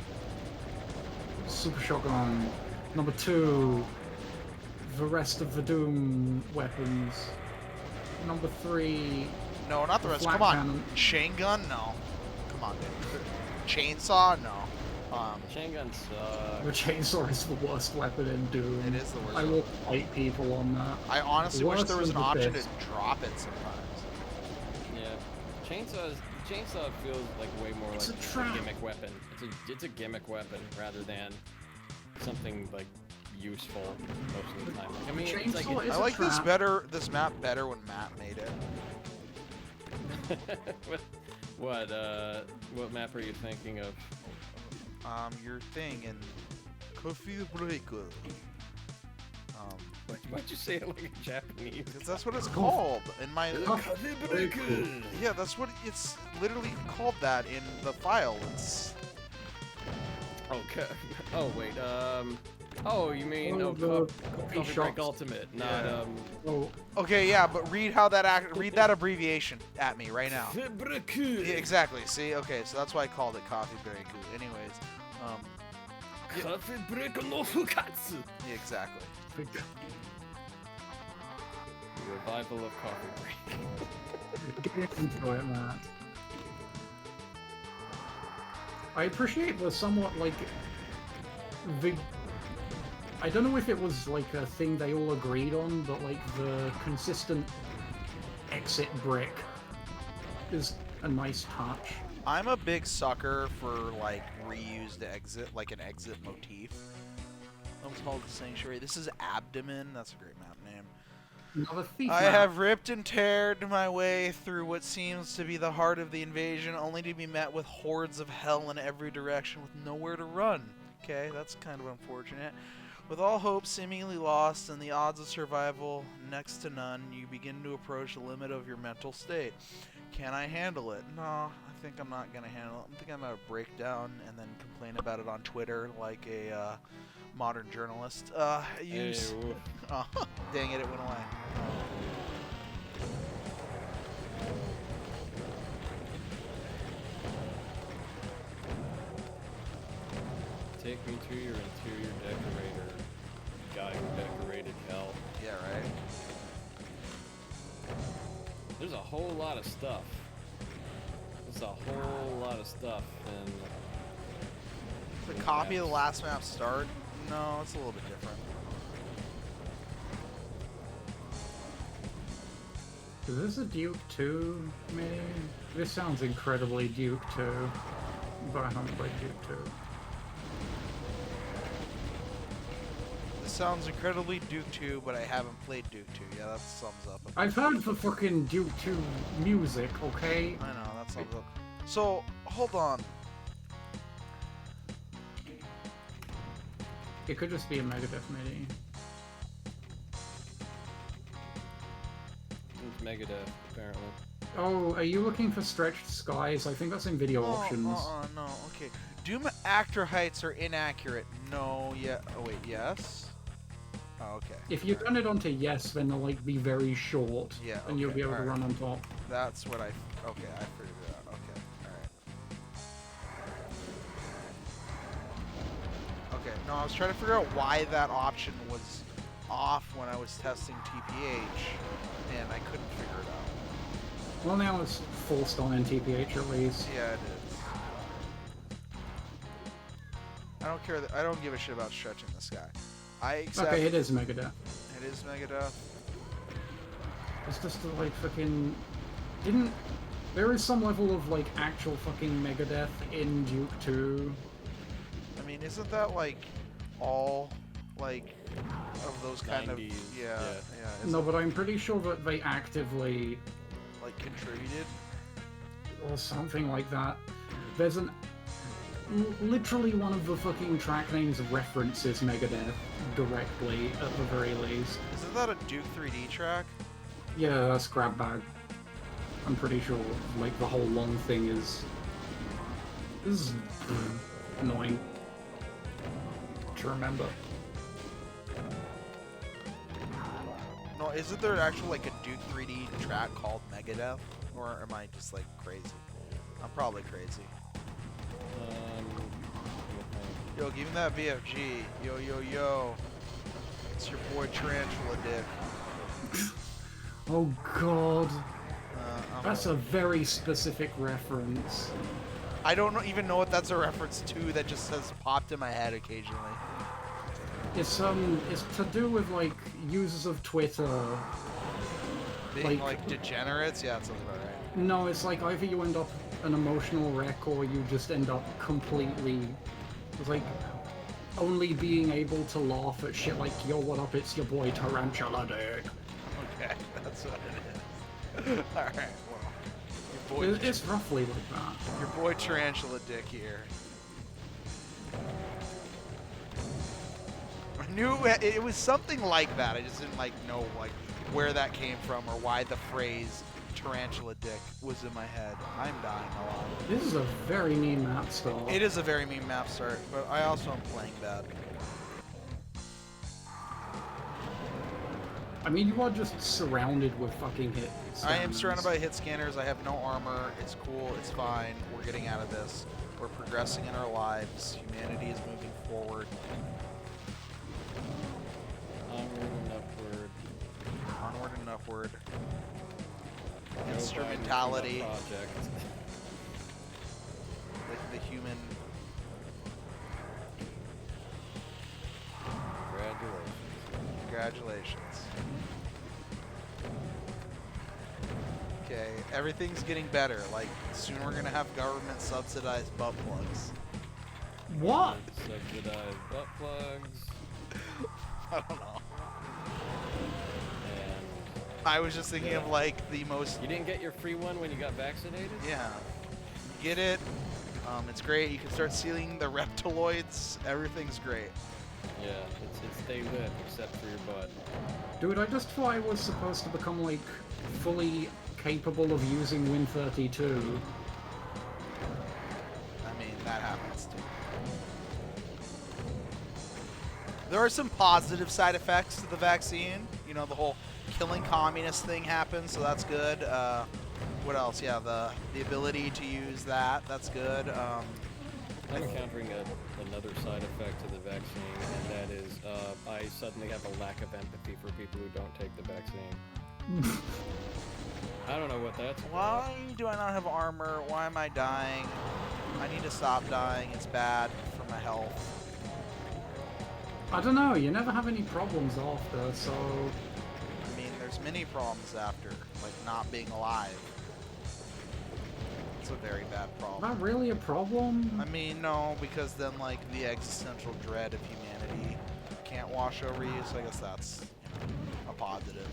Super Shotgun. Number 2, the rest of the Doom weapons. Number 3, No, not the rest. flat Come on. cannon. Chain gun? No. Come on, dude. Chainsaw? No. Chain guns suck. The chainsaw is the worst weapon in Doom. It is the worst I will fight people on that. I honestly wish Worse there was an than the option to fist. drop it sometimes. Yeah. Chainsaw feels like way more It's like a trap. gimmick weapon. It's a gimmick weapon rather than something like useful most of the time. Like, I mean, it's like Chainsaw is I a like trap. this map better when Matt made it. what map are you thinking of? Your thing in Coffee Breaker. Why'd you say it like a Japanese? Because that's what it's called in my. Very cool. Yeah, that's what it's literally called that in the file. It's. Okay. Oh wait. Oh, you mean Oh, the coffee Coffee Break shops. Ultimate, not Yeah. Oh, Okay, yeah, but read how that read that abbreviation at me right now. Yeah, Yeah, exactly. See, okay, so that's why I called it Coffee Breaker. Anyways, Coffee Break no Fukatsu. yeah, exactly. The revival of Coffee Break. get into it, Matt. I appreciate the somewhat like the. I don't know if it was like a thing they all agreed on, but like the consistent exit brick is a nice touch. I'm a big sucker for like reused exit, like an exit motif. That was called the Sanctuary. This is Abdomen. That's a great map name. Another thief I map. have ripped and teared my way through what seems to be the heart of the invasion, only to be met with hordes of hell in every direction with nowhere to run. Okay, that's kind of unfortunate. With all hope seemingly lost and the odds of survival next to none, you begin to approach the limit of your mental state. Can I handle it? No, I think I'm not going to handle it. I think I'm going to break down and then complain about it on Twitter like a modern journalist. Use... Ew. Oh, dang it, it went away. Take me to your interior decorator, guy who decorated hell. Yeah, right? There's a whole lot of stuff. There's a whole lot of stuff, and The copy of the last map start? No, it's a little bit different. Is this a Duke 2, maybe? This sounds incredibly Duke 2, but I haven't played Duke 2. This sounds incredibly Duke 2, but I haven't played Duke 2. Yeah, that sums up. I've heard the fucking Duke 2 music, okay? I know, that sums up. So, hold on. It could just be a Megadeth MIDI. It's Megadeth, apparently. Oh, are you looking for Stretched Skies? I think that's in video options. No, okay. Doom actor heights are inaccurate. No, yeah. Oh, wait, yes? Oh, okay. If you turn it onto yes, then they'll like be very short. Yeah, And you'll okay, be able to alright. run on top. That's what I... Okay, I figured it out. Okay, alright. Okay, no, I was trying to figure out why that option was off when I was testing TPH, and I couldn't figure it out. Well, now it's forced on in TPH at least. Yeah, it is. I don't care. I don't give a shit about stretching this guy. I accept. Okay, it is Megadeth. It is Megadeth. It's just like fucking... There is some level of like actual fucking Megadeth in Duke 2. I mean, isn't that like all like of those kind 90s, of yeah. No, but I'm pretty sure that they actively... like contributed. or something like that. There's literally one of the fucking track names references Megadeth directly, at the very least. Isn't that a Duke 3D track? Yeah, that's Grab Bag. I'm pretty sure, like, the whole long thing is... This is annoying to remember. No, isn't there actually like a Duke 3D track called Megadeth? Or am I just like crazy? I'm probably crazy. Yo, give me that VFG. Yo, yo, yo. It's your boy Tarantula Dick. Oh god. That's I'm a very specific reference. I don't even know what that's a reference to. That just says popped in my head occasionally. It's to do with, like, users of Twitter. Being like degenerates? Yeah, that sounds about right. No, it's like either you end up an emotional wreck or you just end up completely... It's like, only being able to laugh at shit like, yo, what up, it's your boy Tarantula Dick. Okay, that's what it is. Alright, well. Your boy, It's roughly like that. your boy Tarantula Dick here. I knew it was something like that. I just didn't like know like where that came from or why the phrase Tarantula Dick was in my head. I'm dying a lot. This is a very mean map start. It is a very mean map start, but I also am playing bad. I mean, you are just surrounded with fucking hit scanners. I am surrounded by hit scanners. I have no armor. It's cool. It's fine. We're getting out of this. We're progressing in our lives. Humanity is moving forward. Onward and upward. Onward and upward. Joe Instrumentality. Biden project. The human. Congratulations. Congratulations. Okay, everything's getting better. Like, soon we're gonna have government subsidized butt plugs. What? Subsidized butt plugs. I don't know. And I was just thinking of like the most. you didn't get your free one when you got vaccinated? Yeah. Get it. It's great. You can start sealing the reptiloids. Everything's great. Yeah, it's stay lit except for your butt. Dude, I just thought I was supposed to become, like, fully capable of using Win32. I mean, that happens too. There are some positive side effects to the vaccine. You know, the whole killing communist thing happens, so that's good. What else? Yeah, the ability to use that. That's good. I'm encountering another side effect to the vaccine, and that is I suddenly have a lack of empathy for people who don't take the vaccine. I don't know what that's about. Why do I not have armor? Why am I dying? I need to stop dying. It's bad for my health. I don't know, you never have any problems after, so... I mean, there's many problems after, like not being alive. It's a very bad problem. Not really a problem? I mean, no, because then, like, the existential dread of humanity can't wash over you, so I guess that's a positive.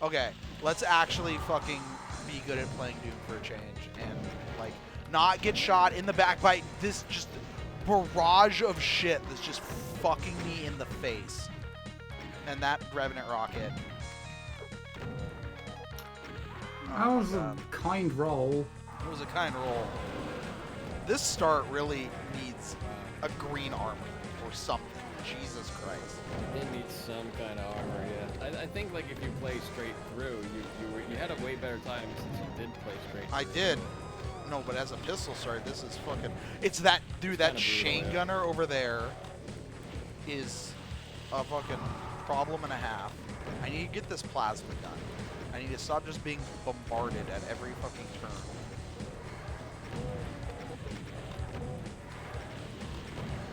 Okay, let's actually fucking be good at playing Doom for a change, and, like, not get shot in the back by this just barrage of shit that's just fucking me in the face. And that Revenant rocket. That Oh was my a God. kind roll. It was a kind roll. This start really needs a green armor or something. Jesus Christ. It needs some kind of armor, yeah. I think like if you play straight through, you had a way better time since you did play straight I through. did. No, but as a pistol start, this is fucking... It's that... Dude, that kinda Shane brutal, yeah. Gunner over there is a fucking problem and a half. I need to get this plasma gun. I need to stop just being bombarded at every fucking turn.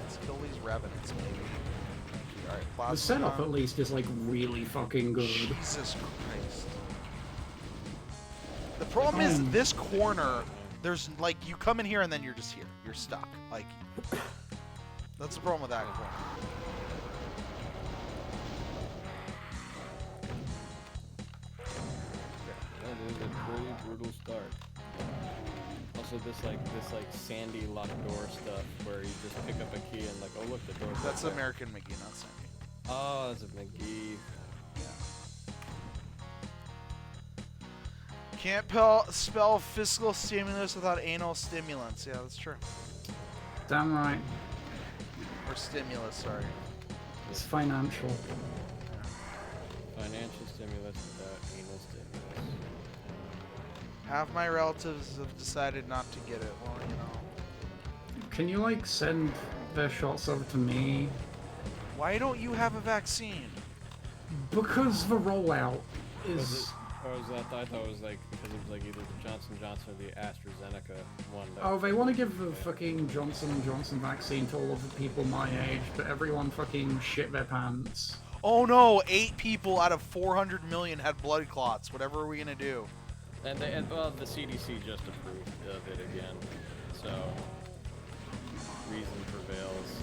Let's kill these revenants, maybe. Alright, plasma The setup, gun. at least, is like really fucking good. Jesus Christ. The problem is this corner, there's like, you come in here and then you're just here. You're stuck. Like, that's the problem with that corner. That is a pretty brutal start. Also, this like sandy locked door stuff where you just pick up a key and like, oh look, the door's That's right there. American McGee, not Sandy. Oh, that's a McGee. Can't spell fiscal stimulus without anal stimulants. Yeah, that's true. Damn right. Or stimulus, sorry. It's financial. Financial stimulus without anal stimulus. Half my relatives have decided not to get it. Well, you know. Can you, like, send their shots over to me? Why don't you have a vaccine? Because the rollout Was is... it? Or was that? I thought it was like because it was like either the Johnson Johnson or the AstraZeneca one. That Oh, they want to give the fucking Johnson & Johnson vaccine to all of the people my age, but everyone fucking shit their pants. Oh no, 8 people out of 400 million had blood clots. Whatever are we gonna do? and well, the CDC just approved of it again, so reason prevails.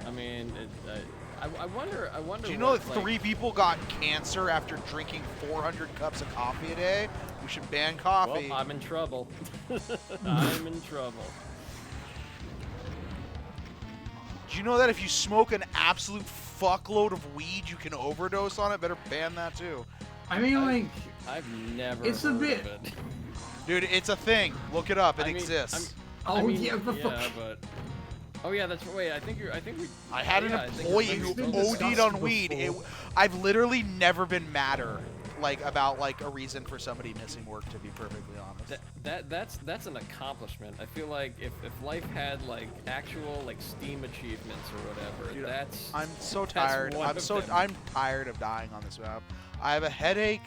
I mean, I wonder. Do you know what, that like, 3 people got cancer after drinking 400 cups of coffee a day? We should ban coffee. Well, I'm in trouble. I'm in trouble. Do you know that if you smoke an absolute fuckload of weed, you can overdose on it? Better ban that too. I mean, like... I've never. It's a heard bit- of it. Dude, it's a thing. Look it up. It I mean, exists. Oh, I mean, yeah, the fuck... yeah, but. Oh yeah, that's wait. I think we. I had yeah, I an think employee it's who been OD'd discussed on weed. before. I've literally never been madder, like about like a reason for somebody missing work. To be perfectly honest. That's an accomplishment. I feel like if life had like actual like Steam achievements or whatever, Dude, that's. I'm so that's tired. one of them. I'm tired of dying on this map. I have a headache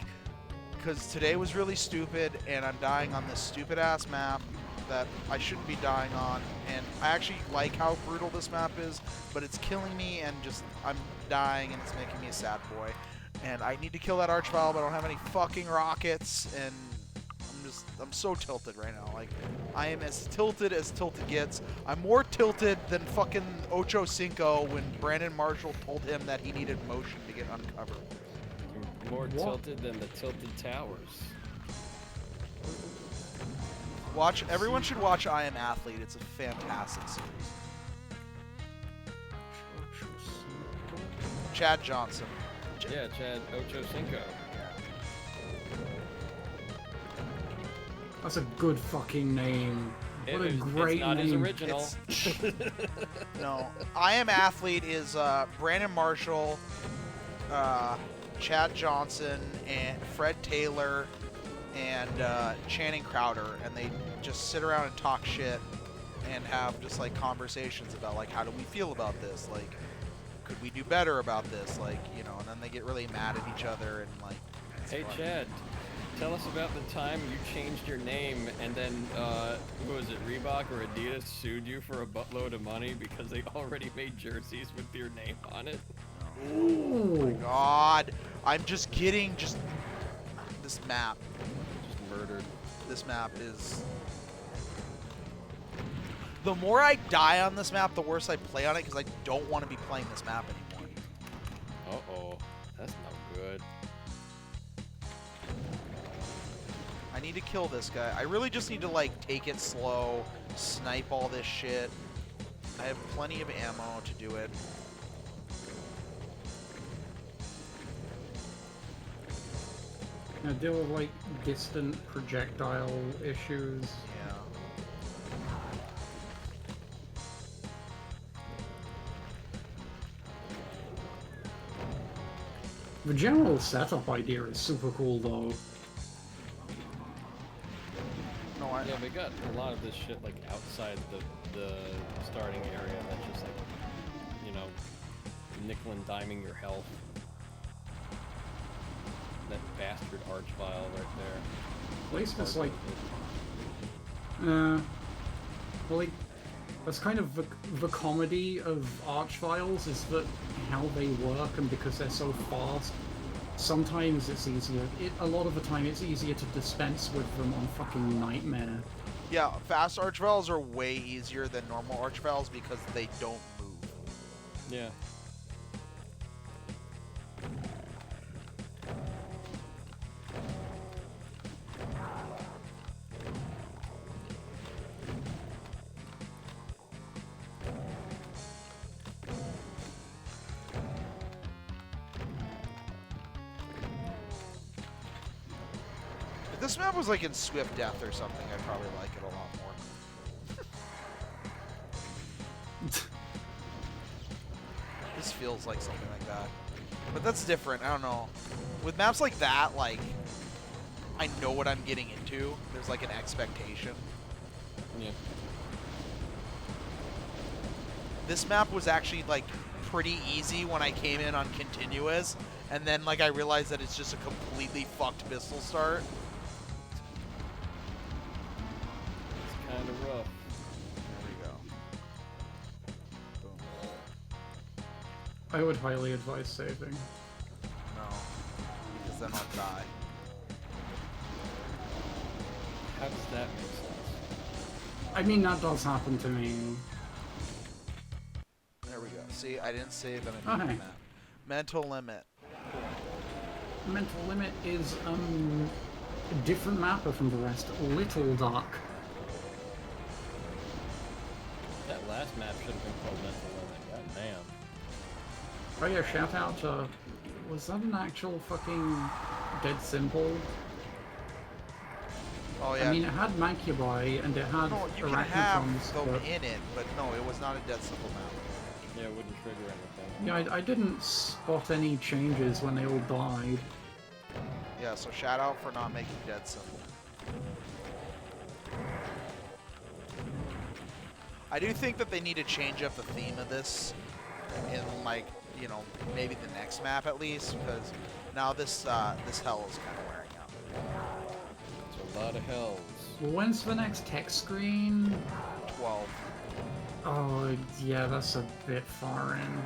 because today was really stupid, and I'm dying on this stupid ass map that I shouldn't be dying on. And I actually like how brutal this map is, but it's killing me, and just I'm dying, and it's making me a sad boy. And I need to kill that archvile, but I don't have any fucking rockets, and I'm so tilted right now. Like, I am as tilted gets. I'm more tilted than fucking Ocho Cinco when Brandon Marshall told him that he needed motion to get uncovered. You're more What? tilted than the Tilted Towers. Everyone should watch I Am Athlete. It's a fantastic series. Chad Johnson. Yeah, Chad Ocho Cinco. That's a good fucking name. What a great it's not name. his original. No, I Am Athlete is Brandon Marshall, Chad Johnson, and Fred Taylor, and Channing Crowder, and they just sit around and talk shit and have just like conversations about like how do we feel about this, like could we do better about this, like, you know, and then they get really mad at each other and like. Hey fun. Chad, tell us about the time you changed your name and then who was it, Reebok or Adidas sued you for a buttload of money because they already made jerseys with your name on it. Ooh. God, I'm just getting this map. Just murdered. This map is. The more I die on this map, the worse I play on it because I don't want to be playing this map anymore. Uh-oh, that's not good. need to kill this guy. I really just need to, like, take it slow, snipe all this shit. I have plenty of ammo to do it. I deal with, like, distant projectile issues. Yeah. The general setup idea is super cool, though. No, I... Yeah, we got a lot of this shit like outside the starting area that's just like, you know, nickel and diming your health. That bastard archvile right there. At least it's like... well, like, that's kind of the comedy of archviles, is that how they work, and because they're so fast, sometimes it's easier. A lot of the time, it's easier to dispense with them on fucking Nightmare. Yeah, fast archviles are way easier than normal archviles because they don't move. Yeah. If this map was like in Swift Death or something, I'd probably like it a lot more. This feels like something like that. But that's different, I don't know. With maps like that, like, I know what I'm getting into. There's like an expectation. Yeah. This map was actually like pretty easy when I came in on continuous, and then like I realized that it's just a completely fucked pistol start. It's kind of rough. There we go. Boom. I would highly advise saving. No, because then I'll die. How does that make sense? I mean, that does happen to me. There we go. See, I didn't save and I Okay. didn't map. Mental limit. Mental Limit is, a different mapper from the rest. Little Duck. That last map should have been called Mental Limit. God damn. Oh yeah, shout out to... Was that an actual fucking Dead Simple? Oh yeah. I mean, it had Mancubi, and it had no, you can have Arachnotrons, them but... in it, but no, it was not a Dead Simple map. Yeah, it wouldn't trigger anything. Yeah, I didn't spot any changes when they all died. Yeah, so shout out for not making Dead Simple. I do think that they need to change up the theme of this in, like, you know, maybe the next map at least, because now this this hell is kind of wearing out. It's a lot of hells. When's the next tech screen? 12. Oh, yeah, that's a bit far in.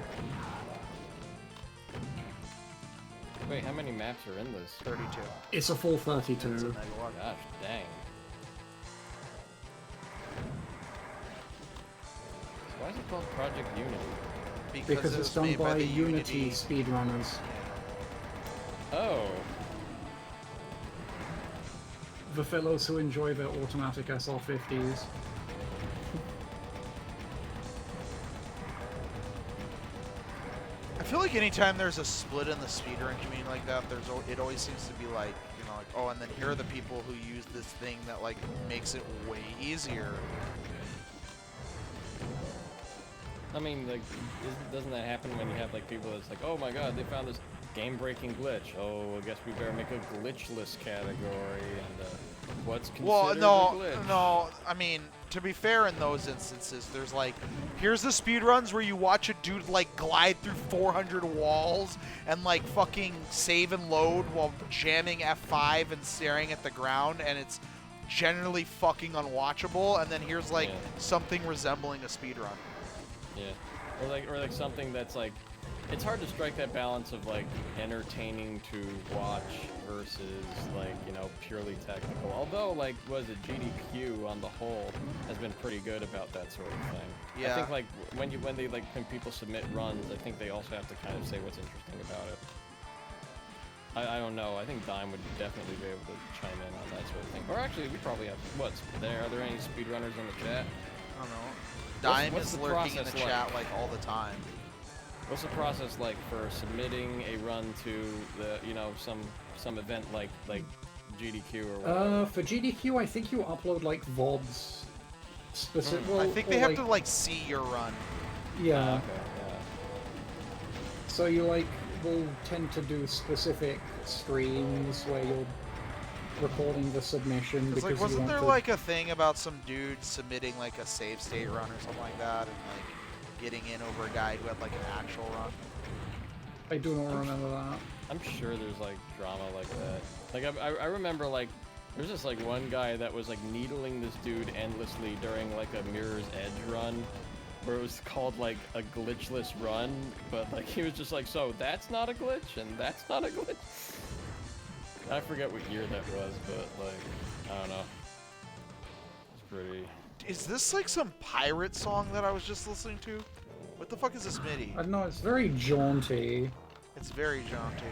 Wait, how many maps are in this? 32. It's a full It's a 32. megawatt. Gosh, dang. Why is it called Project Unity? Because it it's was done made by the Unity speedrunners. Oh. The fellows who enjoy their automatic SR50s. I feel like anytime there's a split in the speedrun community like that, it always seems to be like, you know, like, oh, and then here are the people who use this thing that like makes it way easier. I mean, like, doesn't that happen when you have like people that's like, oh my god, they found this game-breaking glitch. Oh, I guess we better make a glitchless category. And what's considered Well, a no, glitch? no. I mean, to be fair, in those instances, there's like, here's the speedruns where you watch a dude like glide through 400 walls and like fucking save and load while jamming F5 and staring at the ground, and it's generally fucking unwatchable. And then here's like something resembling a speedrun. Yeah, or like something that's like, it's hard to strike that balance of like entertaining to watch versus like, you know, purely technical. Although like, was it GDQ on the whole has been pretty good about that sort of thing. Yeah. I think like when people submit runs, I think they also have to kind of say what's interesting about it. I don't know. I think Dime would definitely be able to chime in on that sort of thing. Or actually, we probably have. Are there any speedrunners in the chat? I don't know. Dime What's is the lurking in the process chat like all the time. What's the process like for submitting a run to the, some event like GDQ or whatever? For GDQ, I think you upload like VODs. I think they have to like see your run. Yeah. Okay, yeah. So you will tend to do specific streams where you're recording the submission because Like, wasn't you there want like a thing about some dude submitting like a save state run or something like that, and like getting in over a guy who had like an actual run? I do not remember that. I'm sure there's like drama like that. Like I remember like there's just like one guy that was like needling this dude endlessly during like a Mirror's Edge run, where it was called like a glitchless run, but like he was just like, so that's not a glitch and that's not a glitch. I forget what year that was, but like I don't know. It's pretty. Is this like some pirate song that I was just listening to? What the fuck is this MIDI? I don't know, it's very jaunty. It's very jaunty.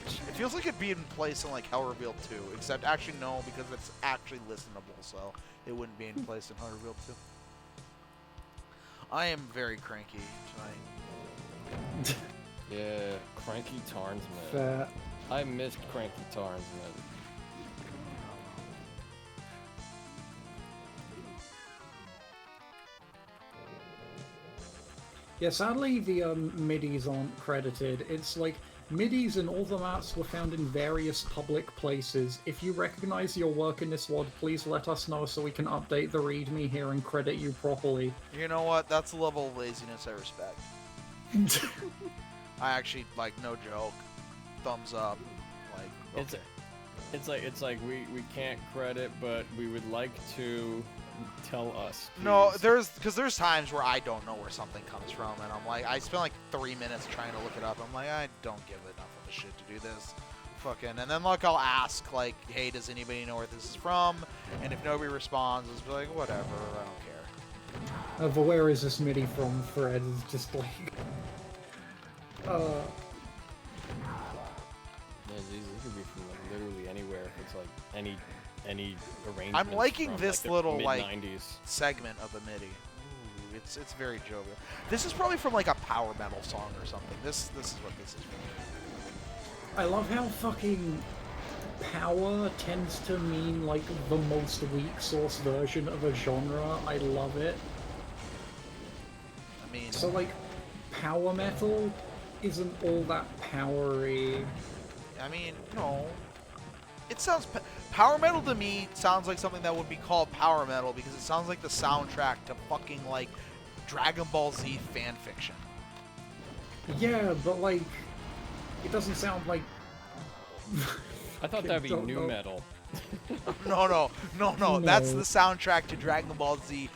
It feels like it'd be in place in like Hell Revealed 2, except actually no, because it's actually listenable, so it wouldn't be in place in Hell Revealed 2. I am very cranky tonight. Yeah, Cranky Tarnsman. Fair. I missed Cranky Tarnsman. Yeah, sadly the MIDIs aren't credited. It's like MIDIs and all the maps were found in various public places. If you recognize your work in this WOD, please let us know so we can update the README here and credit you properly. You know what? That's a level of laziness I respect. I actually, like, no joke. Thumbs up. Like, okay. It's like we can't credit, but we would like to tell us. Please. No, there's times where I don't know where something comes from, and I'm like, I spend like 3 minutes trying to look it up. I'm like, I don't give enough of a shit to do this. Fucking, and then like I'll ask like, hey, does anybody know where this is from? And if nobody responds, it's like, whatever, I don't care. But where is this MIDI from, Fred? Is just like... Yeah, Jesus, it could be from like literally anywhere. If it's like any arrangement. I'm liking from, this like, little mid-90s. segment of the MIDI. Ooh, it's very jovial. This is probably from like a power metal song or something. This is what this is from. I love how fucking power tends to mean like the most weak source version of a genre. I love it. I mean, So like, power metal isn't all that powery. I mean, no. It sounds power metal to me sounds like something that would be called power metal because it sounds like the soundtrack to fucking like Dragon Ball Z fan fiction. Yeah, but like, it doesn't sound like. I thought that'd be Don't new know. metal. No. No. That's the soundtrack to Dragon Ball Z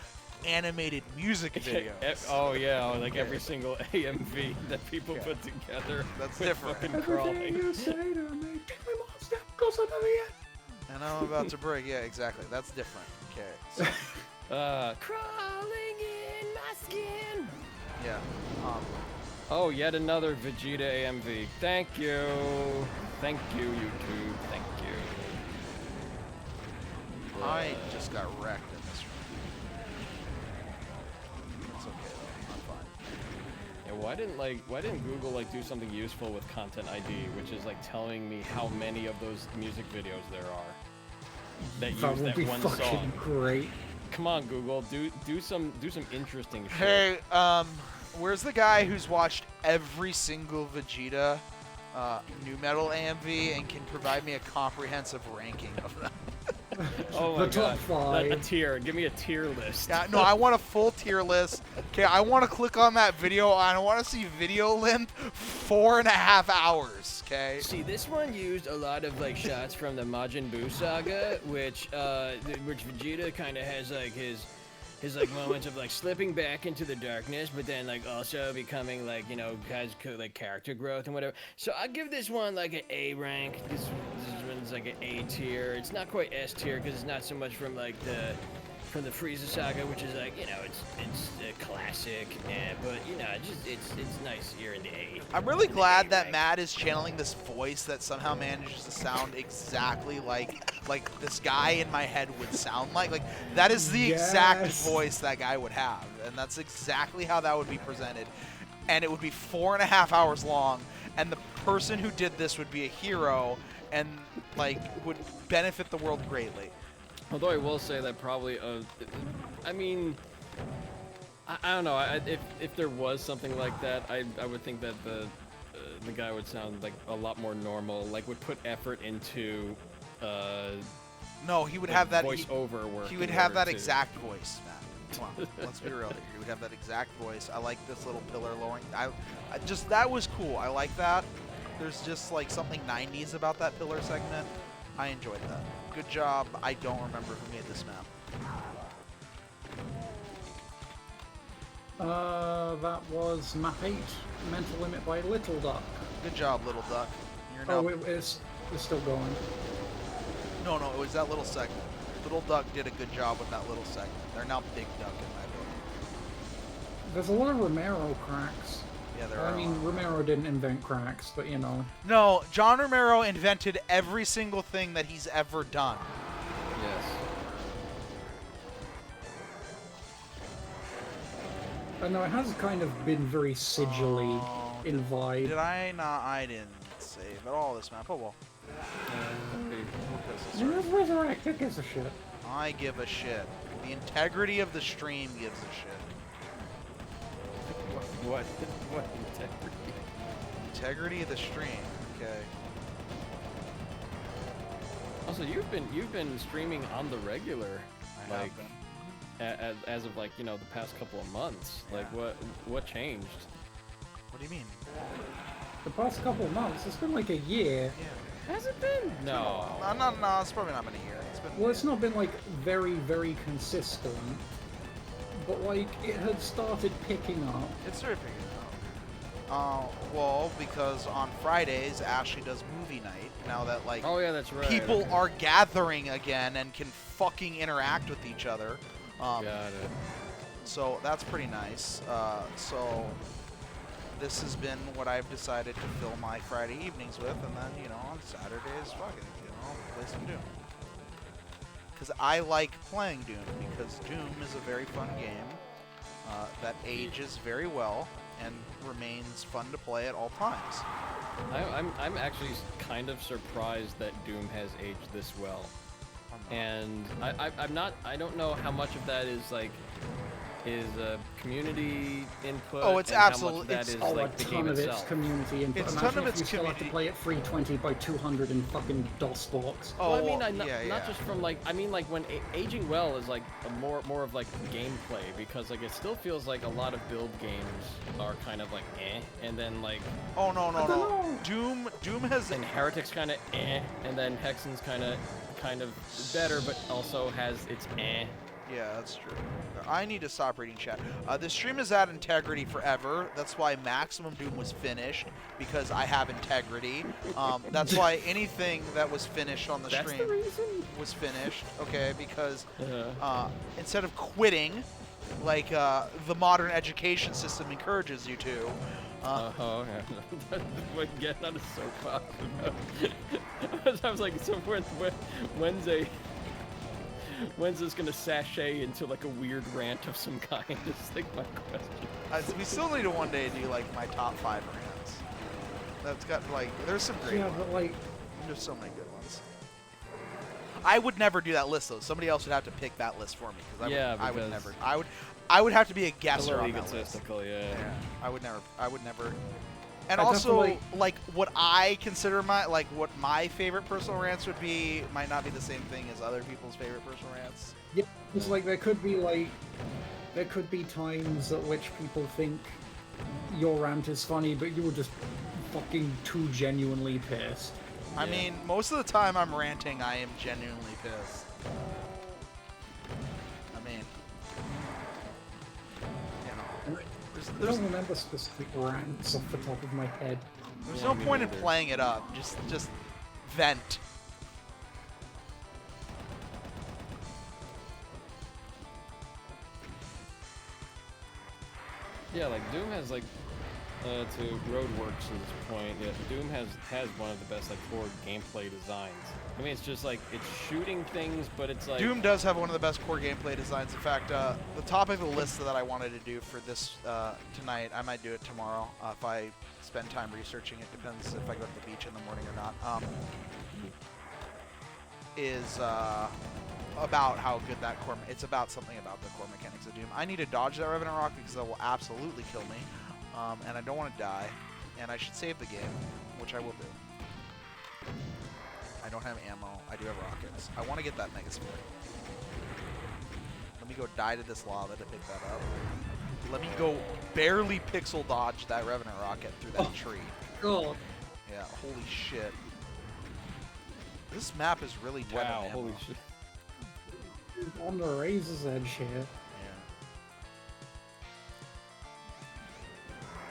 animated music videos. Oh yeah, like every single AMV that people put together. That's with different. Fucking Everything crawling. you say to me, take my monster closer to the end. And I'm about to break. Yeah, exactly. That's different. Okay. So, Crawling in my skin. yeah. Oh, yet another Vegeta AMV. Thank you. Thank you, YouTube. Thank you. I just got wrecked in this room. It's okay though. I'm fine. Yeah, why didn't Google like do something useful with Content ID, which is like telling me how many of those music videos there are that use That would that be one fucking song? great. Come on, Google, do some interesting shit. Hey, where's the guy who's watched every single Vegeta new metal AMV and can provide me a comprehensive ranking of them? Oh my The top god. A 5. tier. Give me a tier list. Yeah, no, I want a full tier list. Okay, I want to click on that video and I want to see video length 4.5 hours. Okay. See, this one used a lot of like shots from the Majin Buu saga, which Vegeta kind of has like his like moments of like slipping back into the darkness, but then like also becoming like, you know, has like character growth and whatever. So I'll give this one like an A rank. This one's like an A tier. It's not quite S tier because it's not so much from like the from the Frieza saga, which is like, you know, it's a classic, but you know, it's nice here in the A. I'm really glad that Matt is channeling this voice that somehow manages to sound exactly like this guy in my head would sound like. Like that is the exact voice that guy would have, and that's exactly how that would be presented. And it would be 4.5 hours long, and the person who did this would be a hero and like would benefit the world greatly. Although I will say that probably, I mean, I don't know. If there was something like that, I would think that the guy would sound like a lot more normal. Like would put effort into. No, he would have that voiceover work. He would have that exact voice, Matt. Come on, let's be real here. He would have that exact voice. I like this little pillar lowering. I just that was cool. I like that. There's just like something 90s about that pillar segment. I enjoyed that. Good job. I don't remember who made this map. That was map 8, Mental Limit by Little Duck. Good job, Little Duck. You're now... Oh, it's still going. No, it was that little segment. Little Duck did a good job with that little segment. They're now Big Duck in my book. There's a lot of Romero cracks. Yeah, there are. I mean, Romero didn't invent cracks, but you know. No, John Romero invented every single thing that he's ever done. Yes. I know it has kind of been very sigilly in vibe. Did I not? I didn't save at all this map. Oh well. Where's Resurrect? Who gives a shit? I give a shit. The integrity of the stream gives a shit. What integrity? Integrity of the stream. Okay. Also, you've been streaming on the regular, I have like been. as of like, you know, the past couple of months. Yeah. Like what changed? What do you mean? The past couple of months, it's been like a year. Yeah. Has it been? No. No, it's probably not been a year. It's been. Well, it's not been like very, very consistent, but like it had started picking up. It's sort of picking up. Well, because on Fridays Ashley does movie night. Now that like Oh yeah, that's right. people Okay. are gathering again and can fucking interact with each other. Got it. So that's pretty nice. So this has been what I've decided to fill my Friday evenings with, and then, you know, on Saturdays, fuck it, you know, play some Doom. Because I like playing Doom, because Doom is a very fun game that ages very well and remains fun to play at all times. I'm actually kind of surprised that Doom has aged this well. And I don't know how much of that is like community input. Oh, it's and how absolutely- much of that it's- is Oh, like a the ton game of itself. its community input. It's a Imagine ton of if its you still have to community- play at 320 by 200 in fucking DOS box. Oh, Well, I mean, well, not just from like, I mean like when aging well is like a more of like gameplay, because like it still feels like a lot of build games are kind of like and then like Oh, no. know. Doom has... and Heretic's kind of and then Hexen's kind of better, but also has its Yeah, that's true. I need to stop reading chat. The stream is at integrity forever. That's why Maximum Doom was finished, because I have integrity. That's why anything that was finished on the That's stream the reason? was finished. Okay, because Yeah. instead of quitting, like the modern education system encourages you to. Oh, okay. Like getting on a soapbox. I was like, so when's this gonna sashay into like a weird rant of some kind? Is like my question. We still need to one day do like my top 5 rants. That's got like, there's some great Yeah, ones. but like, There's so many good ones. I would never do that list though. Somebody else would have to pick that list for me, because I would never. I would have to be a A guesser little on that list. egotistical, yeah. Yeah, I would never. And I also, definitely- like what I consider what my favorite personal rants would be might not be the same thing as other people's favorite personal rants. yeah, it's like there could be times at which people think your rant is funny, but you were just fucking too genuinely pissed. I Yeah. mean, most of the time I'm ranting, I am genuinely pissed. I mean, you know, I don't remember specific rants off the top of my head. there's Yeah, no me point in neither. playing it up. Just vent. Yeah, like Doom has like to Roadworks' point, yeah, Doom has one of the best like core gameplay designs. I mean, it's just like it's shooting things, but it's like Doom does have one of the best core gameplay designs. In fact, the topic of the list that I wanted to do for this tonight, I might do it tomorrow if I spend time researching it. Depends if I go to the beach in the morning or not. Is about how good that core. It's about something about the core mechanics of Doom. I need to dodge that Revenant Rocket because that will absolutely kill me, and I don't want to die. And I should save the game, which I will do. I don't have ammo. I do have rockets. I want to get that Megasphere. Let me go die to this lava to pick that up. Let me go barely pixel dodge that Revenant Rocket through that tree. God. Yeah, holy shit. This map is really dead wow, on ammo. holy shit. On the razor's edge here. Yeah.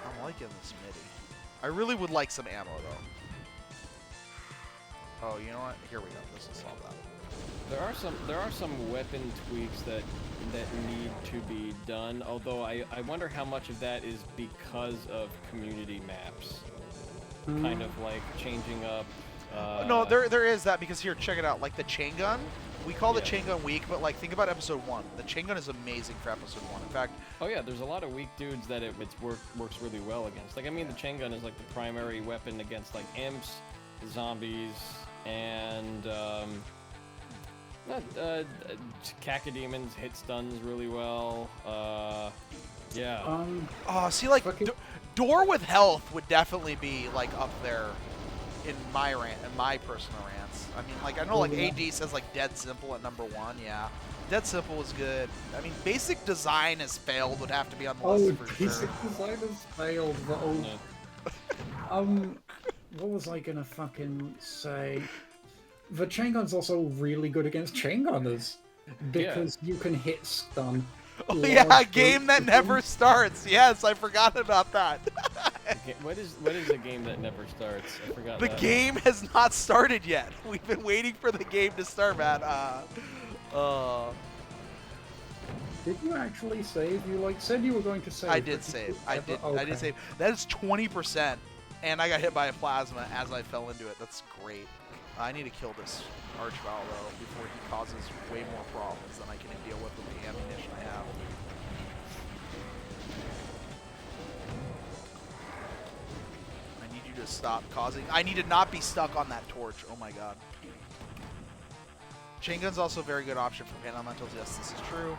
I'm liking this MIDI. I really would like some ammo though. Oh, you know what? Here we go. This will solve that. There are some weapon tweaks that need to be done. Although I wonder how much of that is because of community maps, kind of like changing up. No, there is that because here, check it out. Like the chain gun, we call the chain gun weak, but like think about episode 1. The chain gun is amazing for episode 1. In fact, oh yeah, there's a lot of weak dudes that works really well against. Like I mean, the chain gun is like the primary weapon against like imps, zombies, and cacodemons hit stuns really well. Yeah. oh, see, like door with health would definitely be like up there in my personal rants. I mean, like I know like AD says like Dead Simple at number 1. Yeah, Dead Simple was good. I mean, basic design has failed would have to be on the list for sure. Basic design has failed, but what was I gonna fucking say? The chain gun's also really good against chain gunners because you can hit stun. Oh yeah, a game that never starts. Yes, I forgot about that. What is a game that never starts? I forgot. The game has not started yet. We've been waiting for the game to start, man. Did you actually save? You like said you were going to save. I did save. I did. Okay. I did save. That is 20%, and I got hit by a plasma as I fell into it. That's great. I need to kill this Archvile though before he causes way more problems than I can deal with the ammunition I have. I need you to stop causing. I need to not be stuck on that torch. Oh my god. Chain gun's also a very good option for pain elementals. Yes, this is true.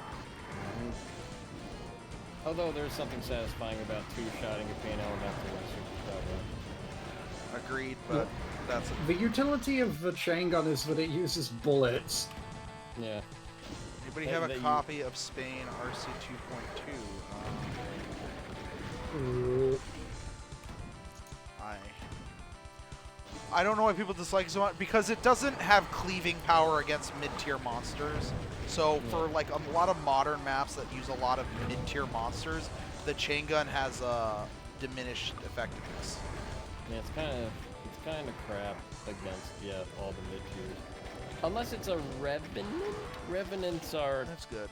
Although there's something satisfying about two-shotting a pain elemental in Super Shotgun. Agreed, but that's the utility of the chain gun is that it uses bullets. Yeah. Anybody have a copy of Spain RC 2.2? I don't know why people dislike it so much because it doesn't have cleaving power against mid-tier monsters. So for like a lot of modern maps that use a lot of mid-tier monsters, the chain gun has a diminished effectiveness. Yeah, it's kind of crap against all the mid tiers. Unless it's a Revenant. Revenants are. That's good.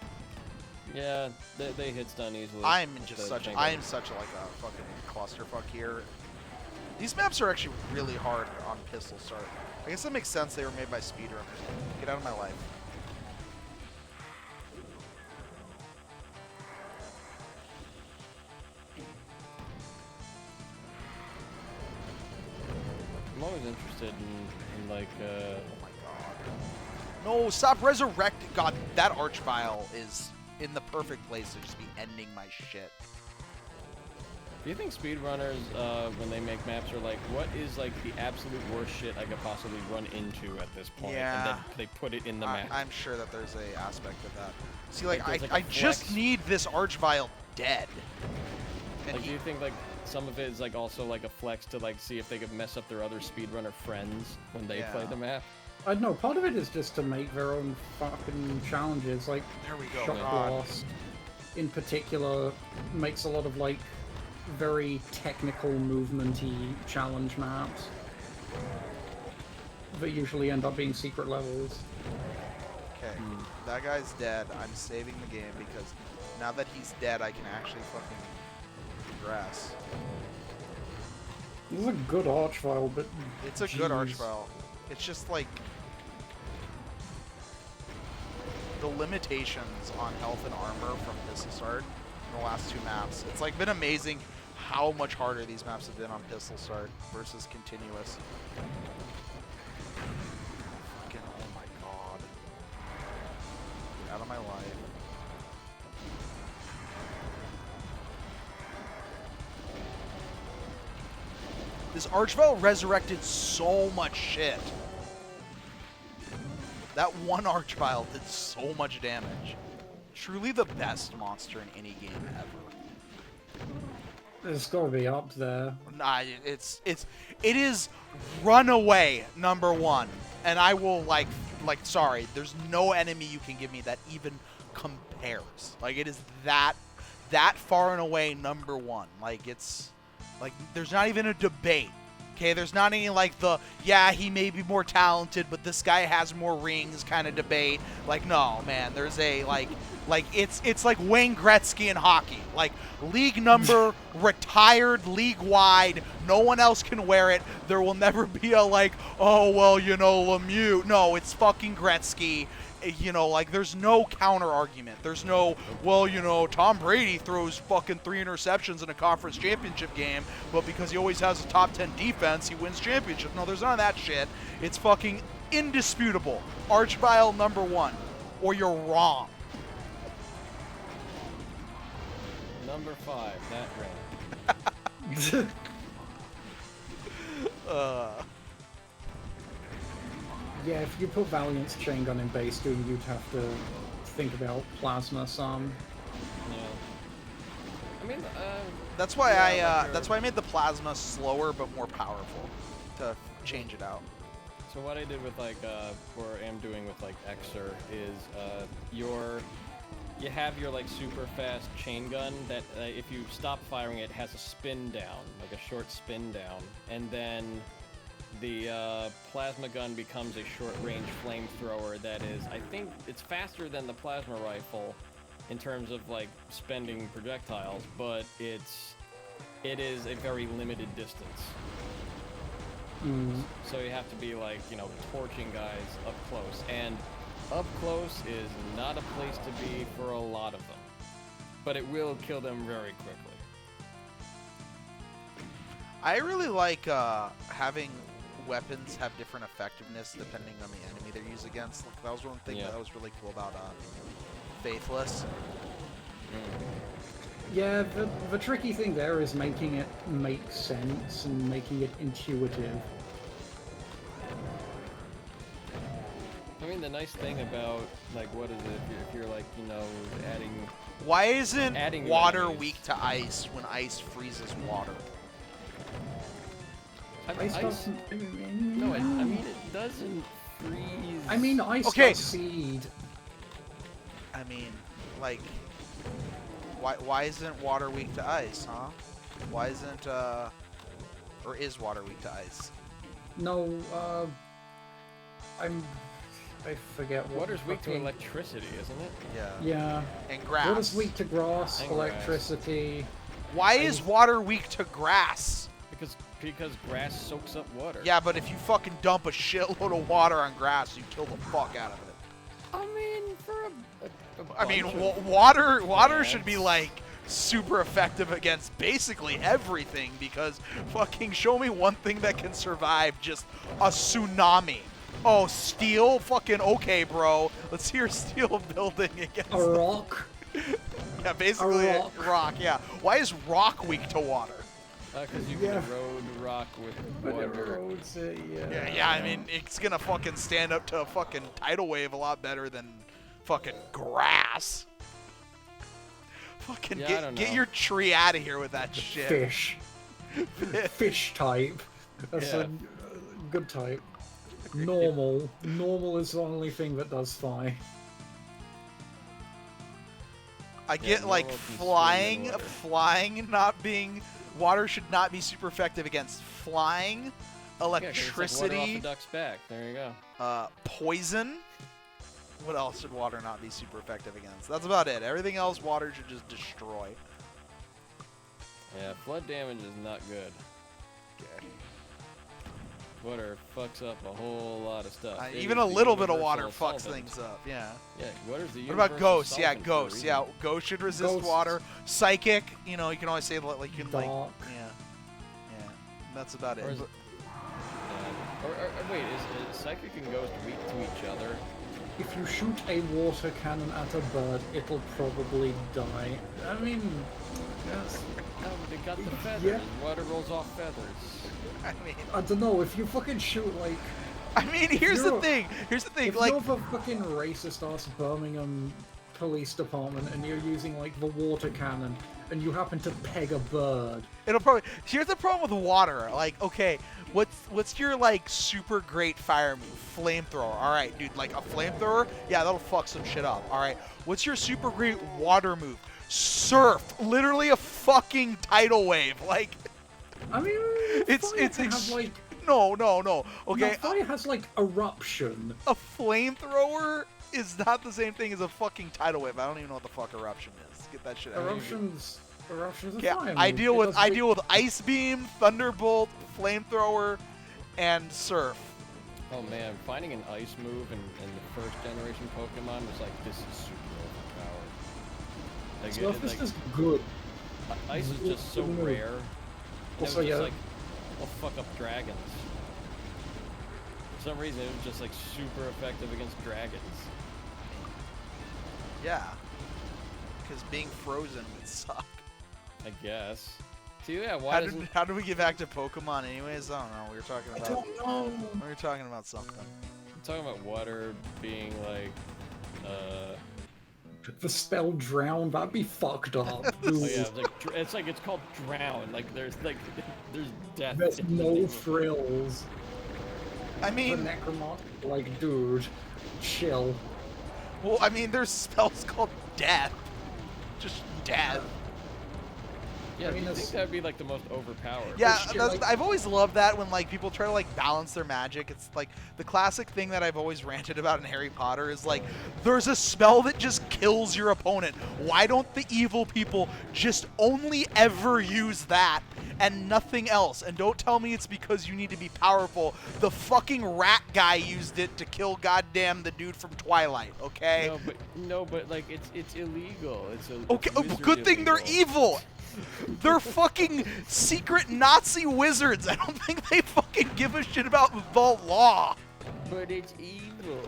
Yeah, they hit stun easily. I am such like a fucking clusterfuck here. These maps are actually really hard on pistol start. I guess that makes sense. They were made by speedrunners. Get out of my life. I'm always interested in like. Oh my god. No, stop resurrecting. God, that Archvile is in the perfect place to just be ending my shit. Do you think speedrunners, when they make maps, are like, what is like the absolute worst shit I could possibly run into at this point? Yeah. And then they put it in the map. I'm sure that there's a aspect of that. See, like I just need this Archvile dead. And like, do you think like some of it is like also like a flex to like see if they could mess up their other speedrunner friends when they play the map? I don't know, part of it is just to make their own fucking challenges, like there we go. Shock Blast in particular makes a lot of like very technical movement-y challenge maps that usually end up being secret levels. Okay, that guy's dead. I'm saving the game because now that he's dead, I can actually fucking grass. This is a good archvile, but It's a good archvile. It's just like the limitations on health and armor from Pistol Start in the last 2 maps. It's like been amazing how much harder these maps have been on Pistol Start versus continuous. Fucking oh my god. Get out of my life. This Archvile resurrected so much shit. That one Archvile did so much damage. Truly the best monster in any game ever. it's got to be up there. Nah, it is runaway #1, and I will sorry, there's no enemy you can give me that even compares. Like it is that far and away #1. Like it's like there's not even a debate. Okay, there's not any like the yeah he may be more talented, but this guy has more rings kind of debate. Like no man, there's a like it's like Wayne Gretzky in hockey. Like league number, retired league wide. No one else can wear it. There will never be a like oh well you know Lemieux. No, it's fucking Gretzky. You know, like, there's no counter argument. There's no, well, you know, Tom Brady throws fucking 3 interceptions in a conference championship game, but because he always has a top 10 defense, he wins championship. No, there's none of that shit. It's fucking indisputable. Archvile #1, or you're wrong. Number 5, that ring. Yeah, if you put Valiant's chain gun in base doom, you'd have to think about plasma some. Yeah. I mean, That's why yeah, that's why I made the plasma slower but more powerful to change it out. So what I did with like, or am doing with like Xer is, you have your like super fast chain gun that if you stop firing it has a spin down, like a short spin down, and then the plasma gun becomes a short-range flamethrower that is, I think, it's faster than the plasma rifle in terms of like spending projectiles, but it is a very limited distance. So you have to be like, you know, torching guys up close, and up close is not a place to be for a lot of them, but it will kill them very quickly. I really like having weapons have different effectiveness depending on the enemy they're used against. Like, that was one thing that was really cool about Faithless. Yeah, the tricky thing there is making it make sense and making it intuitive. I mean, the nice thing about, like, what is it, if you're like, you know, adding... Why isn't water enemies. weak to ice when ice freezes water? Ice doesn't... No, I mean, it doesn't freeze... I mean, ice Okay. does seed. I mean, like, why isn't water weak to ice, huh? Why isn't, or is water weak to ice? No, I forget what... Water's weak to electricity, isn't it? Yeah. Yeah. And grass. Water's weak to grass, And electricity... Why is water weak to grass? Because grass soaks up water. Yeah, but if you fucking dump a shitload of water on grass, you kill the fuck out of it. I mean, for I mean, bunch of water plants. should be like super effective against basically everything, because fucking show me one thing that can survive just a tsunami. Oh, steel? Fucking okay, bro. Let's see your steel building against A rock? Yeah, basically A rock. yeah. Why is rock weak to water? Because you Yeah. can erode rock with But it water. erodes it, Yeah, I mean, it's gonna fucking stand up to a fucking tidal wave a lot better than fucking grass. Fucking Yeah, I don't get know. your tree out of here with that shit. Fish. Fish type. That's Yeah. a good type. Normal. Normal is the only thing that does fine. I get like normal can flying, swim in water. flying not being water should not be super effective against flying, Yeah, 'cause it's like water off electricity, a duck's back. There you go. poison. What else should water not be super effective against? That's about it. Everything else water should just destroy. Yeah, flood damage is not good. Okay. Water fucks up a whole lot of stuff. It Even is a the little bit of water universal fucks solvent. things up. Yeah. Yeah, water's the What about universal ghosts? Yeah, solvent for a ghosts. reason. Yeah, ghosts should resist Ghosts. water. Psychic, you know, you can always say like you can like, Dark. yeah. That's about it. Or is- But- Or wait, is psychic and ghost weak to each other? If you shoot a water cannon at a bird, it'll probably die. I mean, yes. Oh, but they got the feathers. Yeah. Water rolls off feathers. I mean, I don't know, if you fucking shoot, like... here's the you're- thing. Here's the thing. If Like, you're the fucking racist ass Birmingham police department and you're using, like, the water cannon, and you happen to peg a bird... it'll probably. Here's the problem with water. Like, okay, what's your like super great fire move? Flamethrower. All right, dude. Like a flamethrower, yeah, that'll fuck some shit up. All right. What's your super great water move? Surf. Literally a fucking tidal wave. Like, I mean, it's fire can have, like... no. No, Okay, fire has, like, eruption. a flamethrower is not the same thing as a fucking tidal wave. I don't even know what the fuck eruption is. Get that shit out. Eruptions are Yeah, fire I move. deal It with does, I like- deal with ice beam, thunderbolt, flamethrower, and surf. Oh man, finding an ice move in the first generation Pokemon was like, this is super overpowered. Like, Surf is like, just good. ice is just so good move. rare. And Also, it was just yeah. like, I'll fuck up dragons. For some reason, it was just like super effective against dragons. Yeah, because being frozen would suck. I guess. So yeah, why doesn't... How did we get back to Pokemon anyways? I don't know. We were talking I about. don't know. We were talking about something. I'm talking about water being like, The spell drown, that'd be fucked up. oh yeah, it's called drown. Like there's death. There's in the no name of- frills. I The mean, necromant, like, dude, chill. well, I mean, there's spells called death. Just death. Yeah, I mean, you think that's- that'd be like the most overpowered? Yeah, shit, that's, like- I've always loved that when like people try to like balance their magic. It's like the classic thing that I've always ranted about in Harry Potter is like, there's a spell that just kills your opponent. Why don't the evil people just only ever use that and nothing else? And don't tell me it's because you need to be powerful. The fucking rat guy used it to kill goddamn the dude from Twilight. Okay. No, but like it's illegal. It's Okay. wizard Good thing they're illegal. evil. They're fucking secret Nazi wizards. I don't think they fucking give a shit about the law. But it's evil.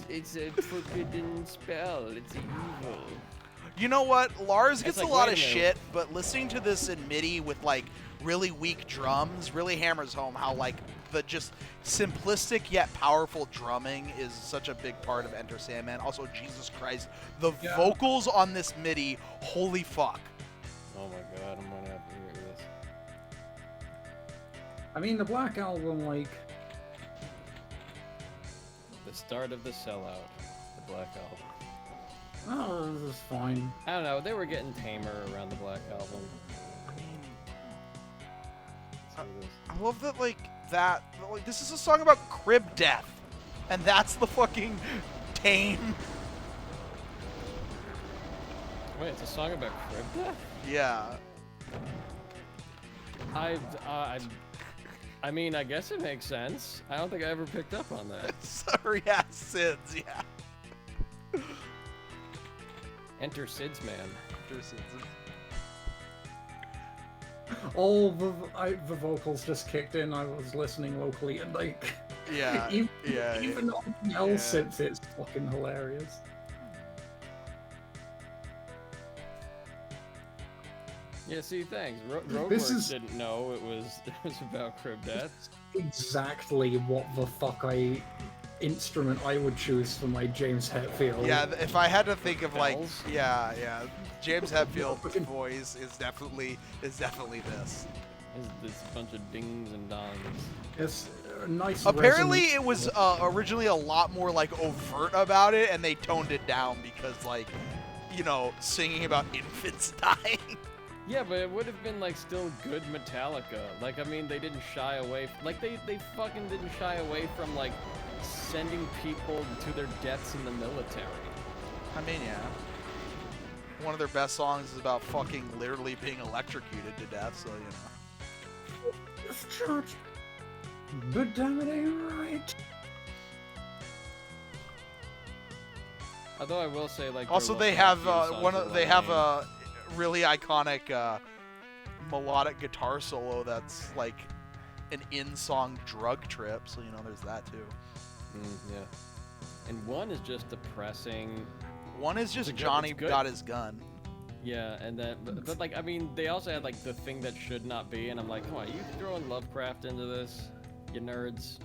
It's a forbidden spell. It's evil. You know what? Lars gets like, a lot wait of a minute. shit, but listening to this in MIDI with like really weak drums really hammers home how like the just simplistic yet powerful drumming is such a big part of Enter Sandman. Also, Jesus Christ, the Yeah. vocals on this MIDI, holy fuck. Oh my god, I'm gonna have to hear this. I mean, the Black Album, like, The start of the sellout. The Black Album. oh, this is fine. I don't know. They were getting tamer around the Black Album. I mean, Let's hear this. I love that like this is a song about crib death, and that's the fucking tame. Wait, it's a song about crib death? Yeah. I mean, I guess it makes sense. I don't think I ever picked up on that. Sorry, yeah, Sids, yeah. Enter Sid's man. All the vocals just kicked in. I was listening locally, and like, Yeah, even, yeah, even on the L synth, it's fucking hilarious. Yeah, see, thanks. This Roadworks is- didn't know it was about crib death. Exactly what the fuck instrument I would choose for my James Hetfield. Yeah, if I had to think of like, Bells? yeah, James Hetfield's Fucking- voice is definitely this. It's a bunch of dings and dongs. It's a nice. Apparently, resonance. it was originally a lot more like overt about it, and they toned it down because like, you know, singing about infants dying. Yeah, but it would have been like still good Metallica. Like, I mean, they didn't shy away. Like, they fucking didn't shy away from like sending people to their deaths in the military. I mean, yeah. one of their best songs is about fucking literally being electrocuted to death. So you know. It's church. But damn it ain't right. Although I will say, like, Also, they have a really iconic melodic guitar solo that's like an in-song drug trip. So you know, there's that too. Yeah. And one is just depressing. One is just Johnny got his gun. Yeah, and then, but like, I mean, they also had like the thing that should not be, and I'm like, come on, you throwing Lovecraft into this, you nerds.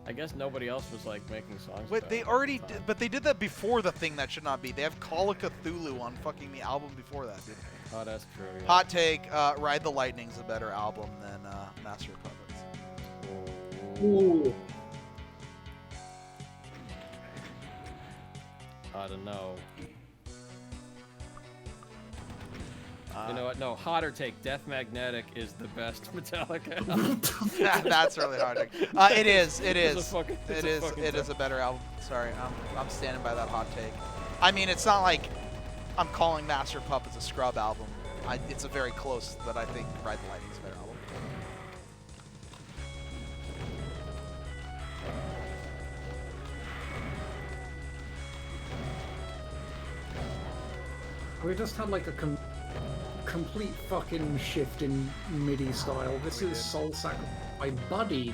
I guess nobody else was like making songs. Wait, they already did, but they did that before the thing that should not be. They have Call of Cthulhu on fucking the album before that, dude. Oh, that's true. Yeah. Hot take: Ride the Lightning's a better album than Master of Puppets. Ooh. I don't know. You know what? No, hotter take. Death Magnetic is the best Metallica album. That's really hard. It is. It is. It is a better album. Sorry, I'm standing by that hot take. I mean, it's not like I'm calling Master of Puppets a scrub album. It's a very close, but I think Ride the Lightning's a better album. We just had like a complete fucking shift in MIDI style. This is Soul Sacrifice by Buddy.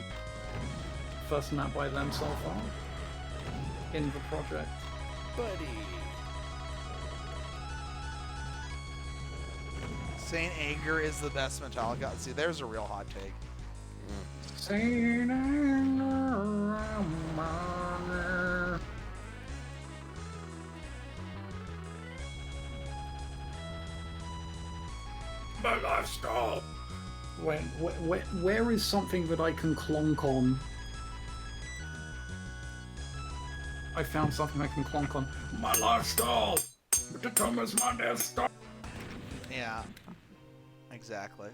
First map by them so far in the project. Buddy. Saint Anger is the best Metallica. See, there's a real hot take. Saint Anger. My lifestyle. Where is something that I can clonk on? I found something I can clonk on. My lifestyle. But the Thomas my lifestyle. Yeah, exactly.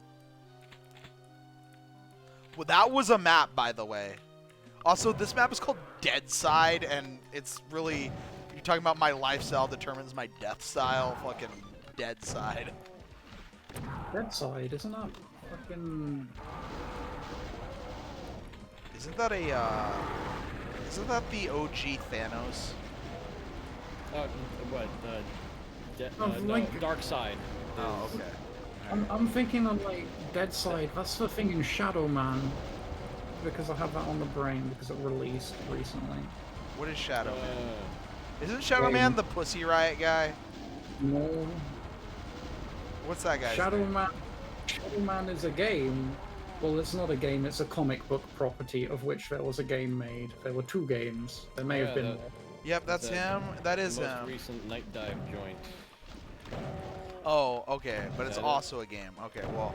Well, that was a map, by the way. Also, this map is called Dead Side, and it's really, you're talking about my lifestyle determines my death style. Fucking Dead Side. Dead Side, isn't that fucking... Isn't that the OG Thanos? What? Of, no, like- Dark Side. Oh, okay. I'm thinking on like Dead Side. That's the thing in Shadow Man, because I have that on the brain because it released recently. What is Shadow Man? Isn't Shadow Man the Pussy Riot guy? No, What's that guy's Shadow name? Man. Shadow Man is a game. Well, it's not a game. It's a comic book property of which there was a game made. There were 2 games. There may have been more. Yep, that's him. That is the most him. recent Night Dive joint. Oh, okay, but it's That also a game. Okay, well,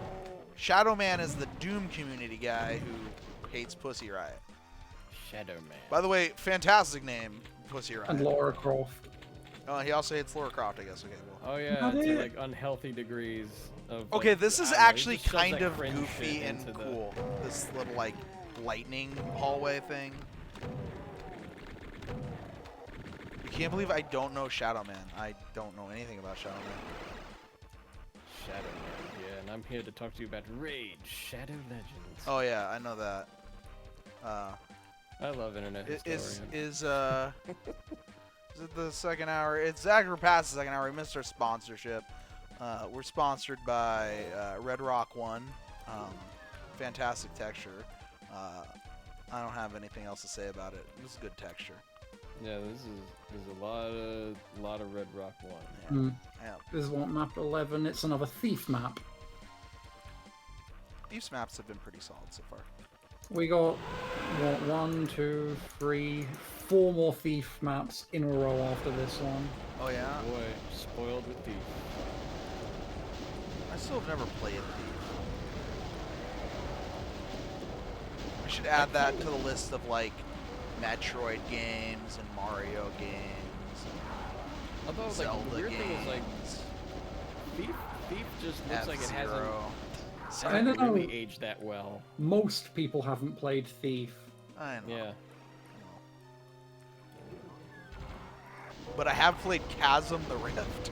Shadow Man is the Doom community guy who hates Pussy Riot. Shadow Man. By the way, fantastic name, Pussy Riot. And Lara Croft. Oh, he also hates Lara Croft, I guess. Okay, well. Oh yeah, to like unhealthy degrees of. Okay, like, this is I don't know, he actually just shoves kind that of cringe goofy shit and into the- cool. This little like lightning hallway thing. You can't believe I don't know Shadow Man. I don't know anything about Shadow Man. Shadow Man, yeah, and I'm here to talk to you about Raid Shadow Legends. Oh yeah, I know that. I love internet Is historian. is it the second hour? It's actually past the second hour. We missed our sponsorship. We're sponsored by Red Rock One. Fantastic texture. I don't have anything else to say about it. This is good texture. Yeah, there's a lot of Red Rock One. Yeah. Mm. Yeah. This is what map 11. It's another thief map. These maps have been pretty solid so far. We got what, 1, 2, 3, 4 more thief maps in a row after this one. Oh yeah. Boy, spoiled with Thief. I still have never played Thief. We should add that to the list of like Metroid games and Mario games. Although, like, Zelda the weird games. thing is, like, Thief just looks like it hasn't, F-Zero. I don't know. really aged that well. Most people haven't played Thief. I know. Yeah. but I have played Chasm the Rift.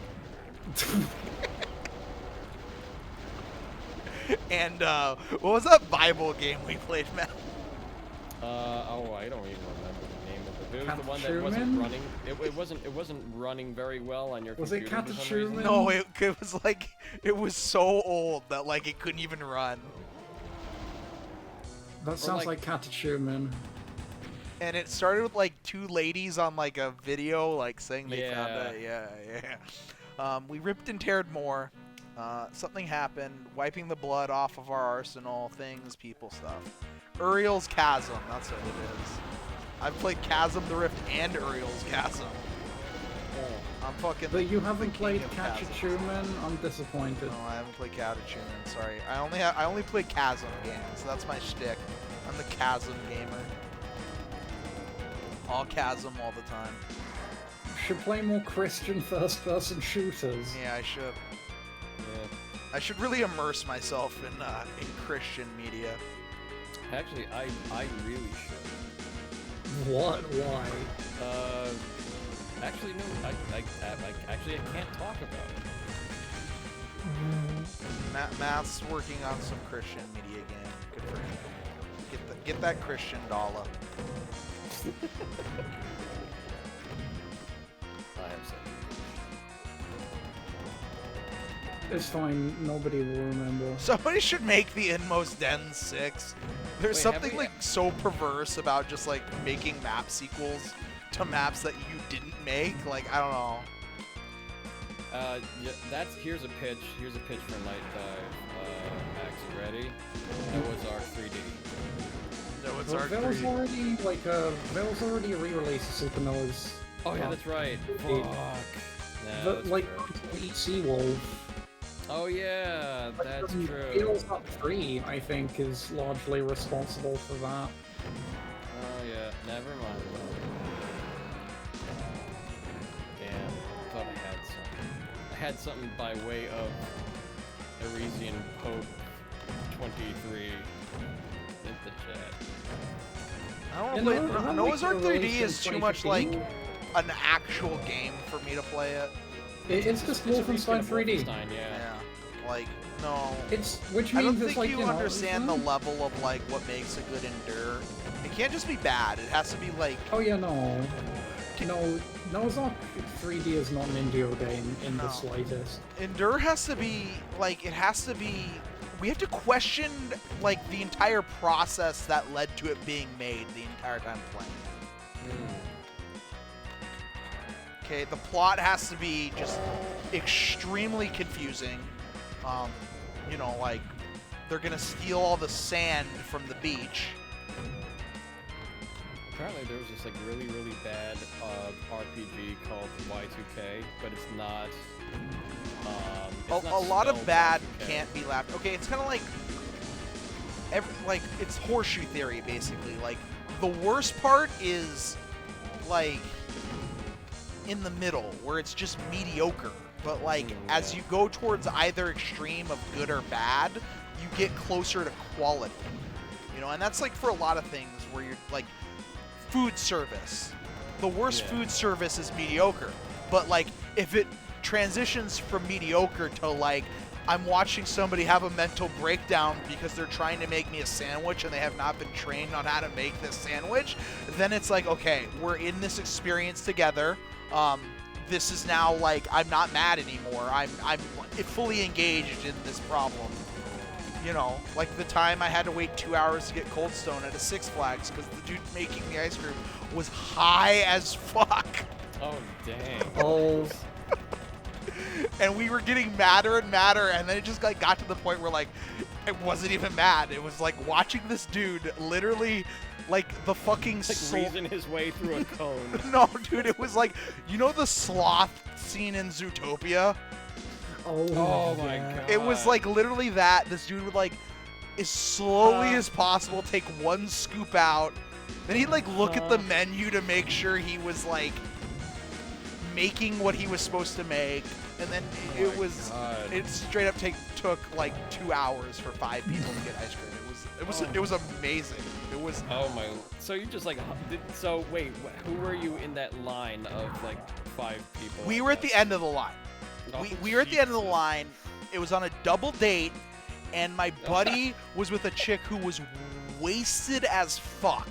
And what was that Bible game we played, Matt? Oh, I don't even remember the name of it. It was the one that Catechumens? wasn't running. It wasn't running very well on your Was it computer for some reason. Catechumens? No, it was like, it was so old that like it couldn't even run. That sounds like- like Catechumens. And it started with like two ladies on like a video like saying they found Yeah. it. Yeah. We ripped and teared more. Something happened, wiping the blood off of our arsenal, things, people, stuff. Uriel's Chasm, that's what it is. I've played Chasm the Rift and Uriel's Chasm. I'm fucking. But you the haven't king played of Chasms. Catechumens? I'm disappointed. No, I haven't played Catechumens. Sorry, I only play Chasm games. So that's my shtick. I'm the Chasm gamer. All Chasm all the time. Should play more Christian first-person shooters. Yeah, I should. Yeah. I should really immerse myself in Christian media. Actually, I really should. What? Why? Actually, no. I can't talk about it. Matt's working on some Christian media game. Good for him. Get that Christian dollar. I am sick. It's fine, nobody will remember. Somebody should make the Inmost Den 6. There's Wait, something have we- like so perverse about just like making map sequels to maps that you didn't make. Like, I don't know. Yeah, here's a pitch. Here's a pitch for Night Dive. Max, you ready? That was our 3D. No, it's Well, our there was 3D. already like there was already a re-release of Supernova's. Oh yeah, that's right. Hey. Fuck. Nah, But that's like true. each Seawolf. Oh yeah, that's true. Heroes Up 3, I think, is largely responsible for that. Oh yeah, never mind. Damn, thought I had something. I had something by way of Arisian Pope 23 in the chat. I Yeah, don't no, play. I Noah's like Ark the 3D release is in too much like 2015. an actual game for me to play it. It's just Wolfenstein 3D. Wolfenstein, yeah. Yeah. Like, no. It's which I means don't it's think like you you know, understand the level of like what makes a good endure. It can't just be bad. It has to be like. Oh yeah, no. Noah's Ark 3D is not an indie game in No. the slightest. Endure has to be like it has to be. We have to question like the entire process that led to it being made the entire time playing. Okay, the plot has to be just extremely confusing. You know, like they're gonna steal all the sand from the beach. Apparently there was this like really bad RPG called Y2K, but it's not. It's not A lot of spelled bad Y2K. can't be laughed. Okay, it's kind of like it's horseshoe theory basically. Like the worst part is like in the middle where it's just mediocre. But like as you go towards either extreme of good or bad, you get closer to quality. You know, and that's like for a lot of things where you're like food service. The worst Yeah. food service is mediocre. But like if it transitions from mediocre to like I'm watching somebody have a mental breakdown because they're trying to make me a sandwich and they have not been trained on how to make this sandwich, then it's like, okay, we're in this experience together. This is now like I'm not mad anymore. I'm fully engaged in this problem. You know, like the time I had to wait 2 hours to get Cold Stone at a Six Flags because the dude making the ice cream was high as fuck. Oh dang. Oh, And we were getting madder and madder, and then it just like got to the point where like it wasn't even mad. It was like watching this dude literally like the fucking Like reason his way through a cone. No, dude, it was like, you know the sloth scene in Zootopia? Oh my god. It was like literally that. This dude would like as slowly as possible take one scoop out. Then he'd like look at the menu to make sure he was like making what he was supposed to make. and then Oh it my was God. it straight up took like 2 hours for 5 people to get ice cream. It was amazing. It was Oh my! So you just like so wait, who were you in that line of like 5 people? we I were at the guess? end of the line. Oh, We were at the end of the Jesus. line. It was on a double date, and my buddy was with a chick who was wasted as fuck.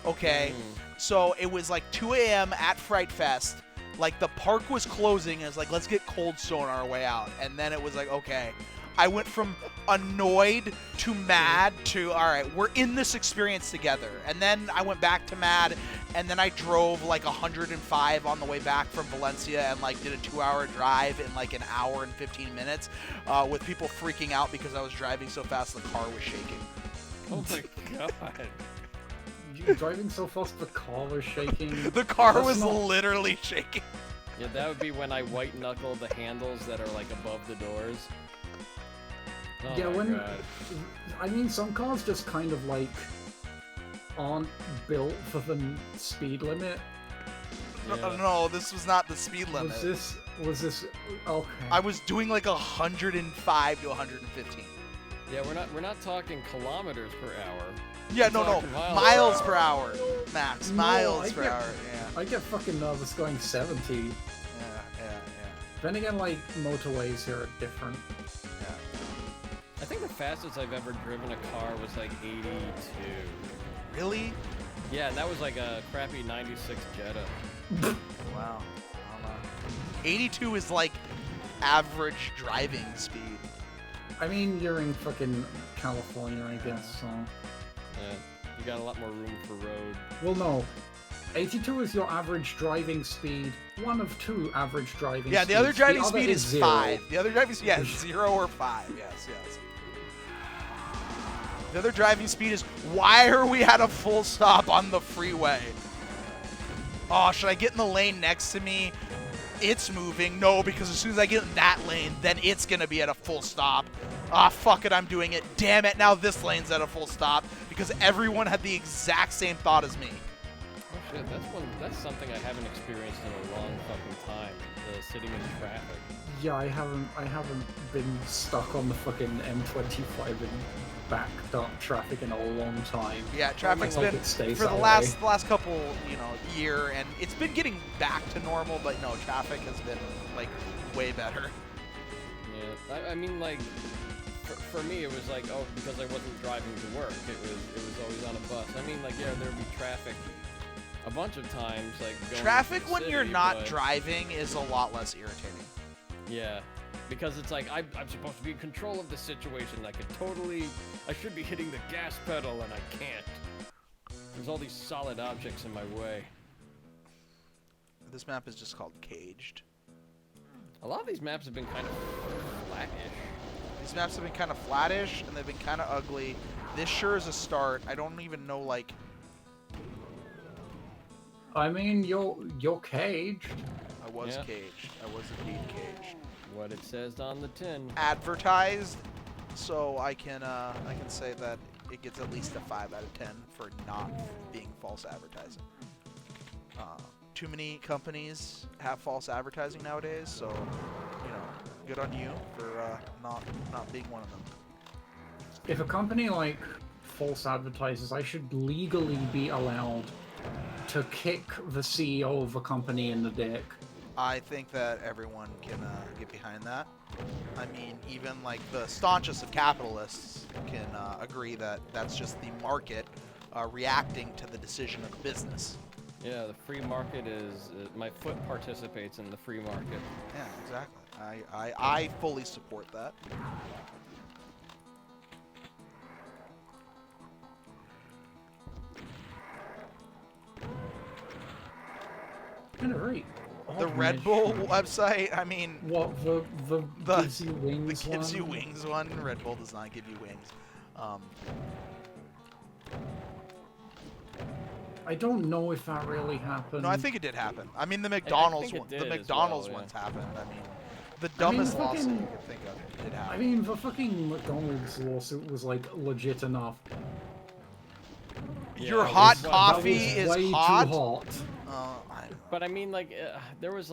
Okay, so it was like 2 a.m. at Fright Fest. Like the park was closing, and it was like, let's get Cold Stone on our way out. And then it was like, okay. I went from annoyed to mad to, all right, we're in this experience together. And then I went back to mad, and then I drove like 105 on the way back from Valencia and like did a 2-hour drive in like an hour and 15 minutes with people freaking out because I was driving so fast the car was shaking. Oh my God! You're driving so fast the car was shaking. The car That's was not- literally shaking. Yeah, that would be when I white knuckle the handles that are like above the doors. Oh Yeah, my when God. I mean, some cars just kind of like aren't built for the speed limit. Yeah. No, this was not the speed limit. Was this okay? I was doing like 105 to 115. Yeah, we're not talking kilometers per hour. Yeah, We're no, talking miles per hour, max. No, Miles I per get- hour. Yeah, I get fucking nervous going 70. yeah. Then again, like motorways here are different. I think the fastest I've ever driven a car was like 82. Really? Yeah, and that was like a crappy 96 Jetta. Wow. I don't know. 82 is like average driving speed. I mean, you're in fucking California, I guess. So. Yeah, you got a lot more room for road. Well, no. 82 is your average driving speed. One of 2 average driving Yeah, speeds. the other driving other speed is 0. 5. The other driving speed, yeah, 0 or 5. Yes. The other driving speed is, why are we at a full stop on the freeway? Oh, should I get in the lane next to me? It's moving. No, because as soon as I get in that lane, then it's going to be at a full stop. Ah, fuck it, I'm doing it. Damn it, now this lane's at a full stop because everyone had the exact same thought as me. Oh shit, that's something I haven't experienced in a long fucking time. Sitting in traffic. Yeah, I haven't been stuck on the fucking M25 in backed up traffic in a long time. Yeah, traffic's Like been it stays for the that last couple, year, and it's been getting back to normal, but no, traffic has been like way better. Yeah, I mean, like, for me, it was like, oh, because I wasn't driving to work, it was always on a bus. I mean, like, yeah, there'd be traffic a bunch of times, like going Traffic into the when city, you're not but- driving is a lot less irritating. Yeah, because it's like I'm supposed to be in control of the situation. I should be hitting the gas pedal and I can't. There's all these solid objects in my way. This map is just called Caged. A lot of these maps have been kind of flat-ish. These maps have been kind of flattish and they've been kind of ugly. This sure is a start. I don't even know, like, I mean, you're caged. I was Yeah. caged. I was indeed caged. What it says on the tin. Advertised, so I can say that it gets at least a 5 out of 10 for not being false advertising. Too many companies have false advertising nowadays, so good on you for not being one of them. If a company like false advertises, I should legally be allowed to kick the CEO of a company in the dick. I think that everyone can get behind that. I mean, even like the staunchest of capitalists can agree that that's just the market reacting to the decision of the business. Yeah, the free market is... my foot participates in the free market. Yeah, exactly. I fully support that. Kind of right. The Red Bull website, I mean, What the gives you the wings gives one? you wings one. Red Bull does not give you wings. I don't know if that really happened. No, I think it did happen. I mean, the McDonald's think it one, did the as well, McDonald's yeah. ones happened. I mean, the dumbest lawsuit fucking- you could think of did happen. I mean, the fucking McDonald's lawsuit was like legit enough. Your Yeah, hot that was- coffee that was is way hot. Too hot. time. But I mean, like, there was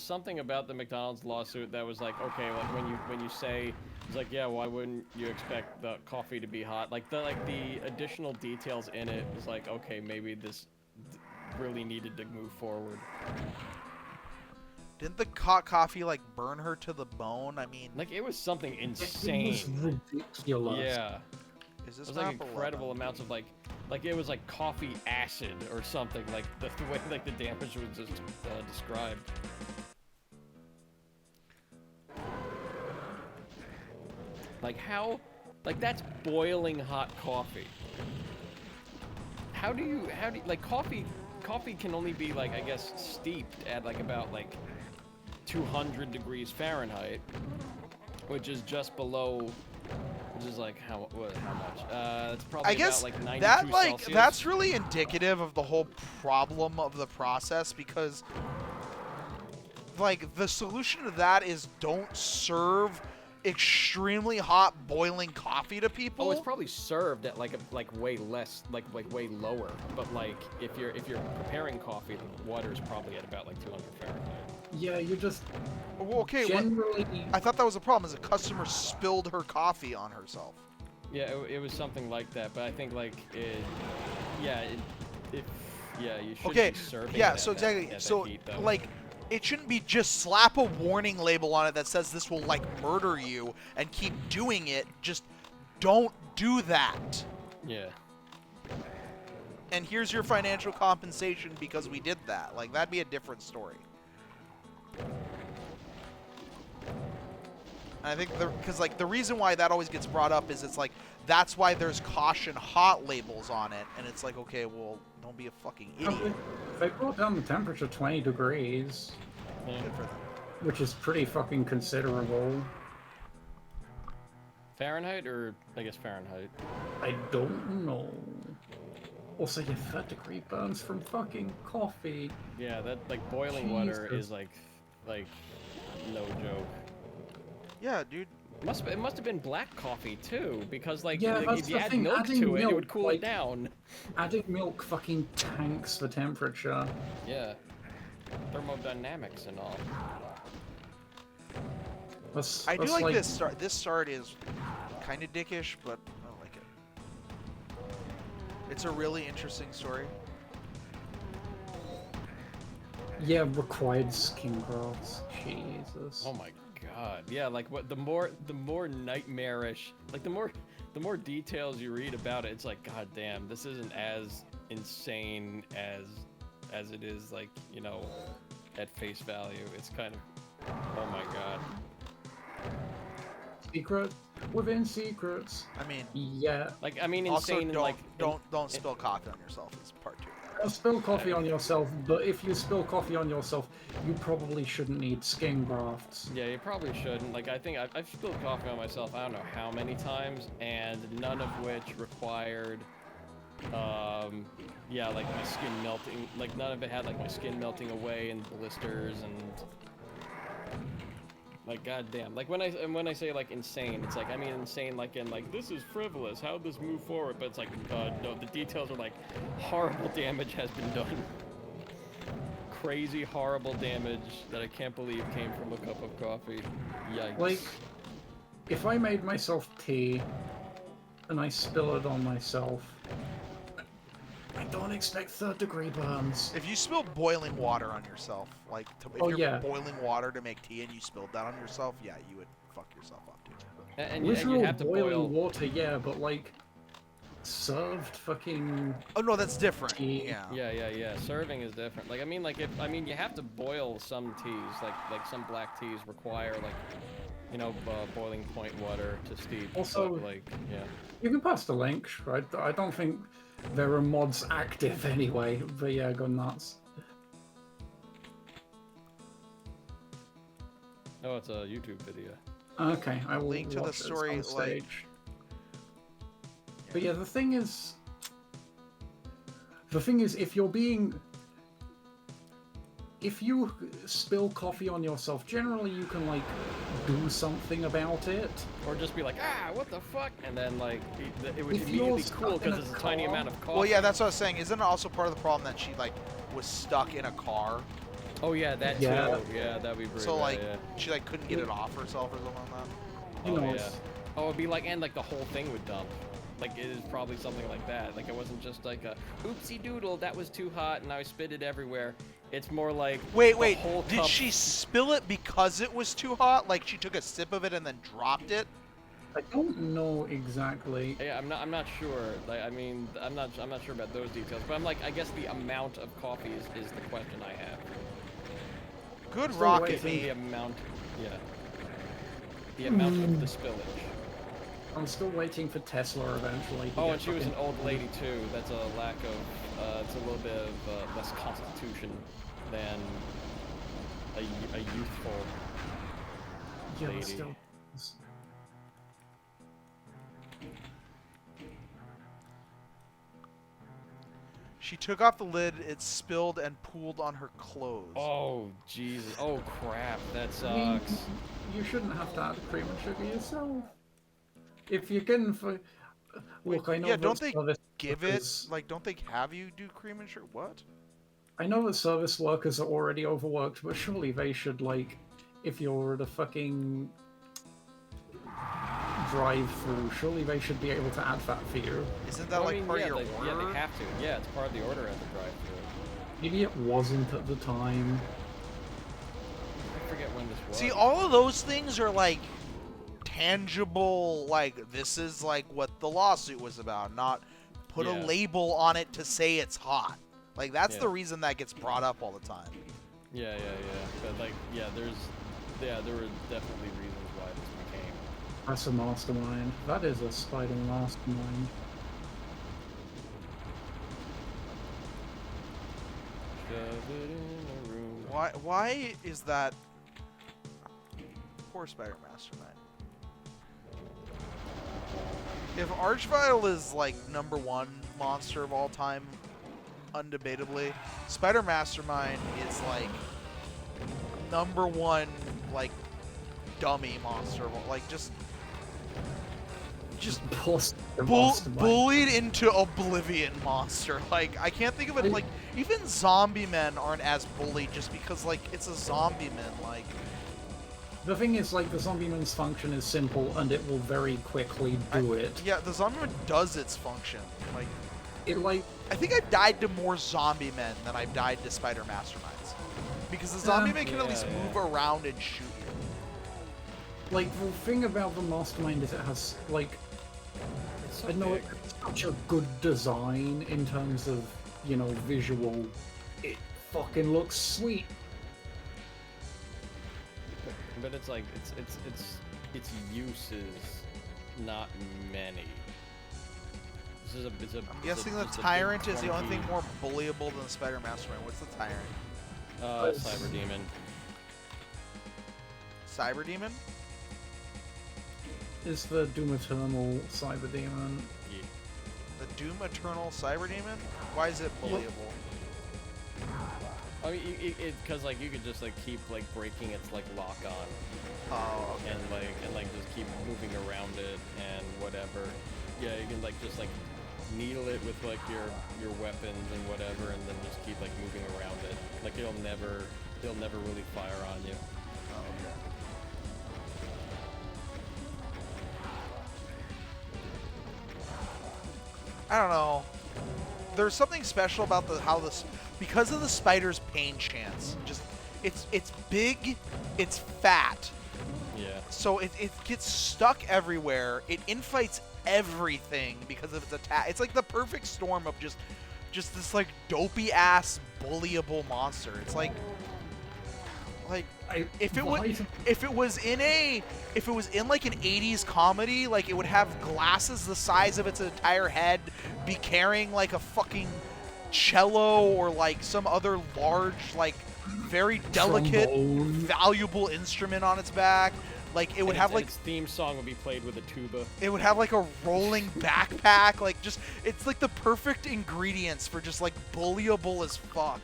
something about the McDonald's lawsuit that was like, okay, like when you say, it's like, yeah, why wouldn't you expect the coffee to be hot? Like the additional details in it was like, okay, maybe this really needed to move forward. Didn't the hot coffee like burn her to the bone? I mean, Like, it was something It insane. was ridiculous. Yeah. is this It was like map incredible 11? amounts of like it was like coffee acid or something. Like the way like the damage was just described. Like how, like that's boiling hot coffee. How do you like coffee can only be like, I guess, steeped at like about like 200 degrees Fahrenheit, which is just below. Which is like how much? It's probably I guess about like 92 that Celsius. that's really indicative of the whole problem of the process, because like the solution to that is don't serve extremely hot boiling coffee to people. Oh, it's probably served at like way less, like way lower. But like if you're preparing coffee, the water is probably at about like 200 Fahrenheit. Yeah, you just Well, okay, generally. I thought that was a problem. Is a customer spilled her coffee on herself. Yeah, it was something like that. But I think like you should Okay, be serving yeah, it so at that- exactly. at that So heat, though. like, it shouldn't be just slap a warning label on it that says this will like murder you and keep doing it. Just don't do that. Yeah. And here's your financial compensation because we did that. Like, that'd be a different story. And I think because like the reason why that always gets brought up is it's like that's why there's caution hot labels on it, and it's like, okay, well, don't be a fucking idiot. They brought down the temperature 20 degrees, Yeah. Good for them. which is pretty fucking considerable. Fahrenheit or I guess Fahrenheit. I don't know. Also, your third degree burns from fucking coffee. Yeah, that like boiling water Jesus. is like no joke. Yeah, dude. It must have been black coffee too, because like Yeah, that's if you the add thing, milk adding to it, it milk, would cool like- it down. Adding milk fucking tanks the temperature. Yeah, thermodynamics and all. That's, I do that's like this start. This start is kind of dickish, but I like it. It's a really interesting story. Yeah, required skin grafts. Jesus. Oh my god. Yeah, like what the more nightmarish, like the more details you read about it, it's like, god damn, this isn't as insane as it is, like, you know, at face value. It's kind of, oh my god. Secret within secrets. I mean, Yeah. Like, I mean, also insane. don't like, don't spill coffee on yourself. Is part 2. Spill coffee on yourself, but if you spill coffee on yourself, you probably shouldn't need skin grafts. Yeah, you probably shouldn't. Like, I think I've spilled coffee on myself, I don't know how many times, and none of which required, yeah, like my skin melting. Like, none of it had like my skin melting away and blisters and, like, goddamn. Like when I say like insane, it's like, I mean insane like in like, this is frivolous, how'd this move forward? But it's like, no, the details are like, horrible damage has been done. Crazy, horrible damage that I can't believe came from a cup of coffee. Yikes. Like, if I made myself tea and I spill it on myself, I don't expect third-degree burns. If you spill boiling water on yourself, like if Oh, you're yeah. boiling water to make tea and you spilled that on yourself, yeah, you would fuck yourself up, dude. And you Literal have to boiling boil. water, yeah, but like served fucking Oh no, that's different. Tea. Yeah. Yeah. Serving is different. Like, I mean, like, you have to boil some teas. Like some black teas require, like, you know, boiling point water to steep. Also- but, like, yeah. You can pass the link, right? I don't think there are mods active anyway, but yeah, go nuts. Oh, it's a YouTube video. Okay, I will Link to the watch this story, on like- stage. But yeah, the thing is, if you're being if you spill coffee on yourself, generally you can like do something about it. Or just be like, ah, what the fuck? And then like it would If you're immediately stuck cool in because a it's a tiny car- amount of coffee. Well, yeah, that's what I was saying. Isn't it also part of the problem that she like was stuck in a car? Oh yeah, that Yeah. too. Yeah, that'd be pretty So bad, like yeah. she like couldn't get it off herself or something like that. You know, Oh yeah. it's- Oh, it'd be like, and like the whole thing would dump. Like it is probably something like that. Like it wasn't just like a oopsie doodle, that was too hot and I spit it everywhere. It's more like Wait, the wait. whole Did cup- she spill it because it was too hot? Like she took a sip of it and then dropped it? I don't know exactly. Yeah, I'm not sure. Like, I mean, I'm not sure about those details. But I'm like, I guess the amount of coffee is the question I have. Good Still rocket, waiting. The me. amount, yeah. The amount of the spillage. I'm still waiting for Tesla eventually. to Oh, get and she was an fucking- old lady too. That's a lack of. It's a little bit of less constitution than a youthful Yeah, lady. but still. She took off the lid, it spilled and pooled on her clothes. Oh Jesus! Oh crap! That I mean, sucks. you shouldn't have to add cream and sugar yourself. If you're getting for. Look, I know yeah, that don't they service give it workers- like don't they have you do cream and sugar? What? I know that service workers are already overworked, but surely they should, like, if you're at a fucking drive-through, surely they should be able to add that for you. Isn't that Well, I like mean, part yeah, of your they, order? yeah, they have to. Yeah, it's part of the order at the drive-thru. Maybe it wasn't at the time. I forget when this was. See, all of those things are like tangible, like this is like what the lawsuit was about, not put Yeah. a label on it to say it's hot. Like that's Yeah. the reason that gets brought up all the time. Yeah. But like, there were definitely reasons why this became. That's a mastermind. That is a spider mastermind. Shove it in a room. Why is that poor Spider Mastermind? If Archvile is like #1 monster of all time, undebatably, Spider Mastermind is like #1 like dummy monster of all, like just Plus, the mastermind. bullied into oblivion monster. Like I can't think of it. Like even zombie men aren't as bullied just because like it's a zombie man. Like The thing is, like, the zombie man's function is simple, and it will very quickly do it. yeah, the zombie man does its function. Like It, like, I think I've died to more zombie men than I've died to spider masterminds because the zombie man can at least Yeah. move around and shoot you. like, the thing about the mastermind is it has, like, It's so I know big. it's such a good design in terms of, you know, visual. It fucking looks sweet. But it's like its use is not many. This is a. I'm guessing the tyrant is the only thing more bullyable than the spider mastermind. What's the tyrant? Cyber demon. Cyber demon? Is the Doom Eternal Cyber Demon. Yeah. The Doom Eternal Cyber Demon? Why is it bullyable? I mean, because like you could just like keep like breaking its like lock on, Oh, okay. and like just keep moving around it and whatever. Yeah, you can like just like needle it with like your weapons and whatever, and then just keep like moving around it. Like it'll never really fire on you. Oh, okay. I don't know. There's something special about how this, because of the spider's pain chance. Just, it's big, it's fat, Yeah. so it gets stuck everywhere. It infights everything because of its attack. It's like the perfect storm of just this like dopey ass bullyable monster. It's like if it was in like an 80s comedy, like it would have glasses the size of its entire head, be carrying like a fucking cello or like some other large, like very delicate, Trombone. valuable instrument on its back. Like it would have like its theme song would be played with a tuba. it would have like a rolling backpack. Like just it's like the perfect ingredients for just like bullyable as fuck.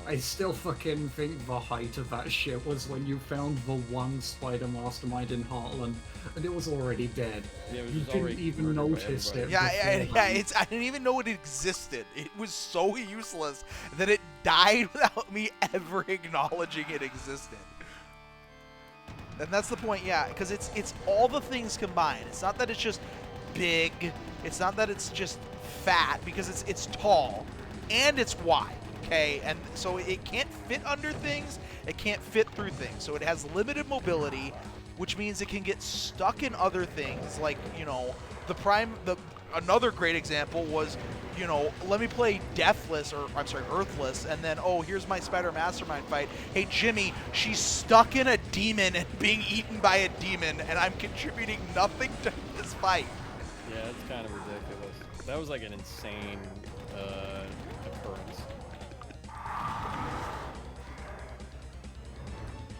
I still fucking think the height of that shit was when you found the one spider mastermind in Heartland, and it was already dead. Yeah, it was You just didn't already even murdered by notice it. everybody. Yeah, beforehand. I didn't even know it existed. It was so useless that it died without me ever acknowledging it existed. And that's the point, yeah, because it's all the things combined. It's not that it's just big. It's not that it's just fat, because it's tall and it's wide. Okay, and so it can't fit under things. It can't fit through things. So it has limited mobility, which means it can get stuck in other things. Like, you know, another great example was, you know, let me play Deathless, or I'm sorry, Earthless, and then, oh, here's my Spider Mastermind fight. Hey, Jimmy, she's stuck in a demon and being eaten by a demon, and I'm contributing nothing to this fight. Yeah, it's kind of ridiculous. That was like an insane occurrence.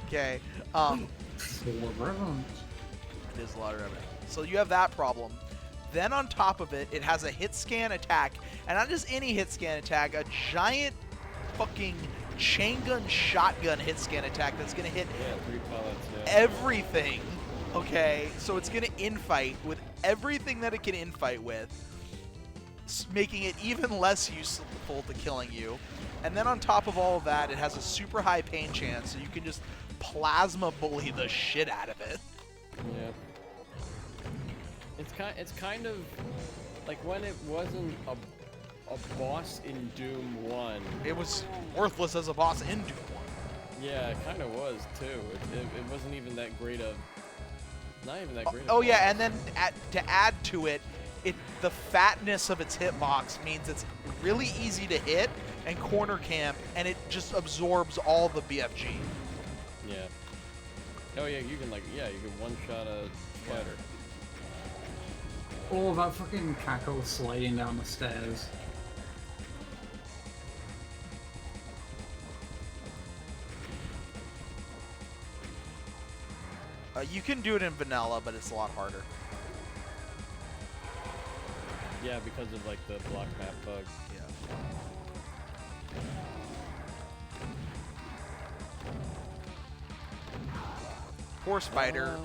Okay, Full of reverence. it is a lot of revenue. So you have that problem. Then on top of it, it has a hit scan attack, and not just any hit scan attack, a giant fucking chain gun shotgun hit scan attack that's gonna hit Yeah, 3 pellets, yeah. everything. Okay, so it's gonna infight with everything that it can infight with, making it even less useful to killing you. And then on top of all of that, it has a super high pain chance, so you can just plasma bully the shit out of it. Yeah. It's kind of like when it wasn't a boss in Doom 1. It was worthless as a boss in Doom 1. Yeah, it kind of was too. It wasn't even that great of. Not even that great. Oh of yeah, boss. and then to add to it, the fatness of its hitbox means it's really easy to hit and corner camp, and it just absorbs all the BFG. Yeah. Oh yeah, you can one shot a spider. Oh, that fucking Kako sliding down the stairs. You can do it in vanilla, but it's a lot harder. Yeah, because of like the block map bug. Yeah. Poor spider.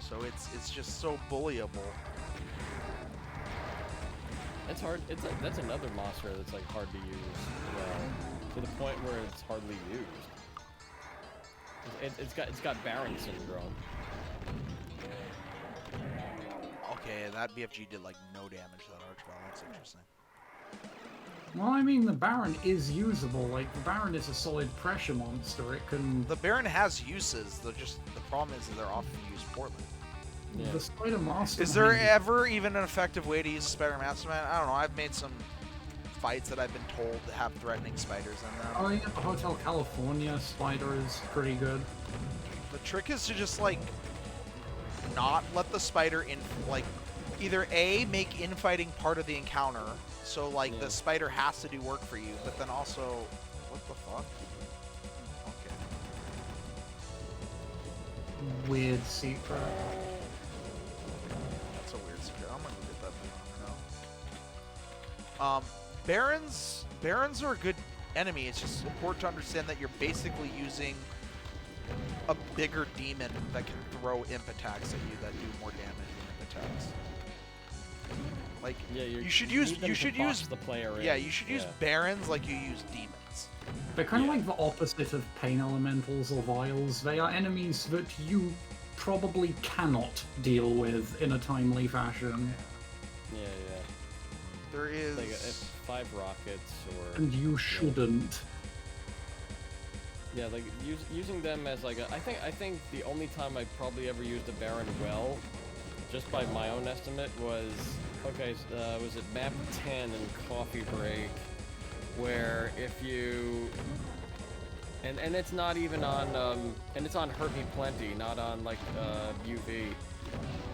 So it's just so bullyable. It's hard. That's another monster that's like hard to use. To the point where it's hardly used. It's got Baron syndrome. Okay, that BFG did like no damage to that Archbell. That's interesting. Well, I mean, the Baron is usable. Like, the Baron is a solid pressure monster. It can... The Baron has uses. The problem is that they're often used poorly. Yeah. The Spider Master... Is there ever even an effective way to use Spider Mastermind? I don't know. I've made some fights that I've been told to have threatening spiders in them. Oh, yeah, the Hotel California spider is pretty good. The trick is to just, like, not let the spider in... Like, either A, make infighting part of the encounter, so, like, the spider has to do work for you, but then also... What the fuck? Okay. Weird secret. That's a weird secret. I'm gonna get that thing now. Barons are a good enemy. It's just important to understand that you're basically using a bigger demon that can throw imp attacks at you that do more damage than imp attacks. Like, Yeah, you should use the player in. yeah, you should use barons like you use demons. They're kind of like the opposite of pain elementals or vials. They are enemies that you probably cannot deal with in a timely fashion. Yeah. There is Like 5 rockets or. And you shouldn't. Yeah, like using them as like I think the only time I probably ever used a Baron well, just by my own estimate, was was it map 10 in Coffee Break, where if you and it's not even on and it's on Hurt Me Plenty, not on like UV.